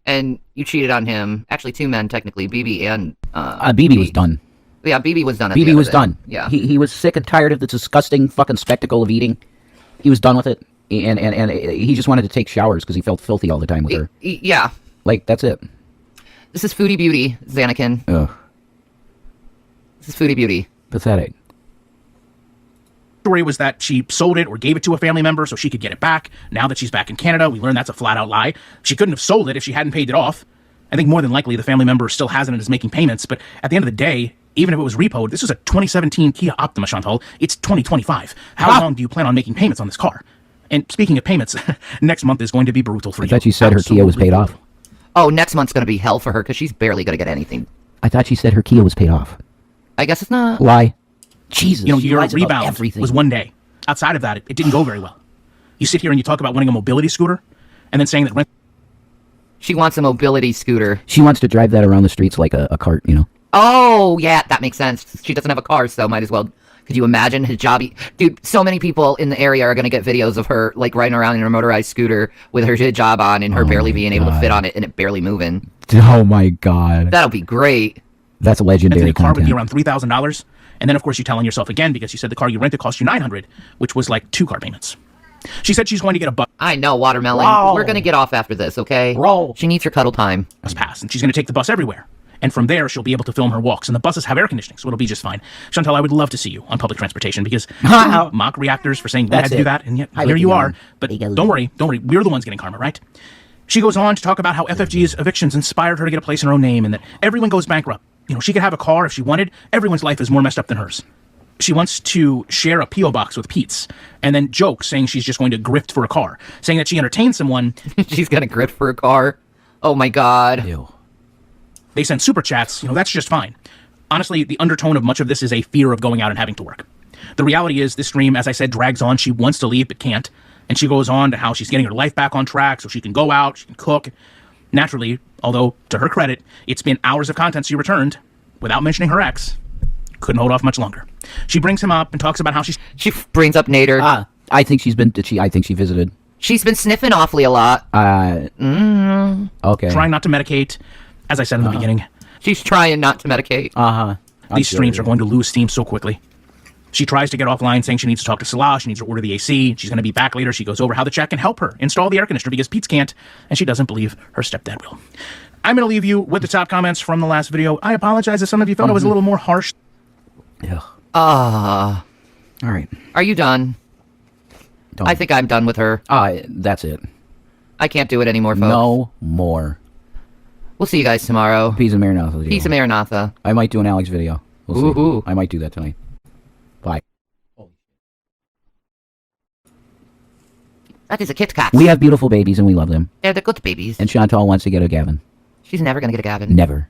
and you cheated on him. Actually, two men, technically, BB and... BB was done. Yeah, BB was done at BB the end was of it. done. Yeah. He was sick and tired of the disgusting fucking spectacle of eating. He was done with it. And he just wanted to take showers because he felt filthy all the time with her. Yeah. Like, that's it. This is Foodie Beauty, Xanakin. Ugh. This is Foodie Beauty. Pathetic. story was that she sold it or gave it to a family member so she could get it back. Now that she's back in Canada, we learned that's a flat-out lie. She couldn't have sold it if she hadn't paid it off. I think more than likely the family member still has it and is making payments, but at the end of the day, even if it was repoed, this was a 2017 Kia Optima, Chantal. It's 2025. How long do you plan on making payments on this car? And speaking of payments, next month is going to be brutal for you. I thought you said her Kia was paid off. Oh, next month's going to be hell for her because she's barely going to get anything. I thought she said her Kia was paid off. I guess it's not. Lie. Jesus. You know, she your lies about rebound everything. was one day. Outside of that, it didn't go very well. You sit here and you talk about wanting a mobility scooter and then saying that rent... She wants a mobility scooter. She wants to drive that around the streets like a cart, you know? Oh, yeah, that makes sense. She doesn't have a car, so might as well. Could you imagine hijabi? Dude, so many people in the area are going to get videos of her, like, riding around in her motorized scooter with her hijab on and her barely being able to fit on it and it barely moving. Oh, my God. That'll be great. That's legendary the car would content. be around $3,000. And then, of course, you're telling yourself again because you said the car you rented cost you $900, which was like 2 car payments. She said she's going to get a bus I know, Watermelon. Wow. We're going to get off after this, okay? Roll. She needs her cuddle time. pass, and she's going to take the bus everywhere. And from there, she'll be able to film her walks. And the buses have air conditioning, so it'll be just fine. Chantal, I would love to see you on public transportation because mock reactors for saying we had to do that, and yet here you are. But don't worry, we're the ones getting karma, right? She goes on to talk about how FFG's evictions inspired her to get a place in her own name and that everyone goes bankrupt. You know, she could have a car if she wanted. Everyone's life is more messed up than hers. She wants to share a P.O. box with Pete's and then jokes saying she's just going to grift for a car, saying that she entertained someone. She's going to grift for a car. Oh, my God. Ew. They send super chats, you know, that's just fine. Honestly, the undertone of much of this is a fear of going out and having to work. The reality is this stream, as I said, drags on. She wants to leave but can't. And she goes on to how she's getting her life back on track so she can go out, she can cook. Naturally, although to her credit, it's been hours of content she returned without mentioning her ex. Couldn't hold off much longer. She brings him up and talks about how she brings up Nader. I think she's been. I think she visited. She's been sniffing awfully a lot. Okay. Trying not to medicate, as I said in the beginning. She's trying not to medicate. These streams are going to lose steam so quickly. She tries to get offline, saying she needs to talk to Salah. She needs to order the AC. She's going to be back later. She goes over how the chat can help her install the air conditioner because Pete's can't, and she doesn't believe her stepdad will. I'm going to leave you with the top comments from the last video. I apologize if some of you felt it was a little more harsh. All right. Are you done? Don't. I think I'm done with her. That's it. I can't do it anymore, folks. No more. We'll see you guys tomorrow. Peace and Maranatha. Peace and Maranatha. I might do an Alex video. We'll see. Ooh. I might do that tonight. Bye. That is a Kit Kat. We have beautiful babies and we love them. They're the good babies. And Chantal wants to get a Gavin. She's never going to get a Gavin. Never.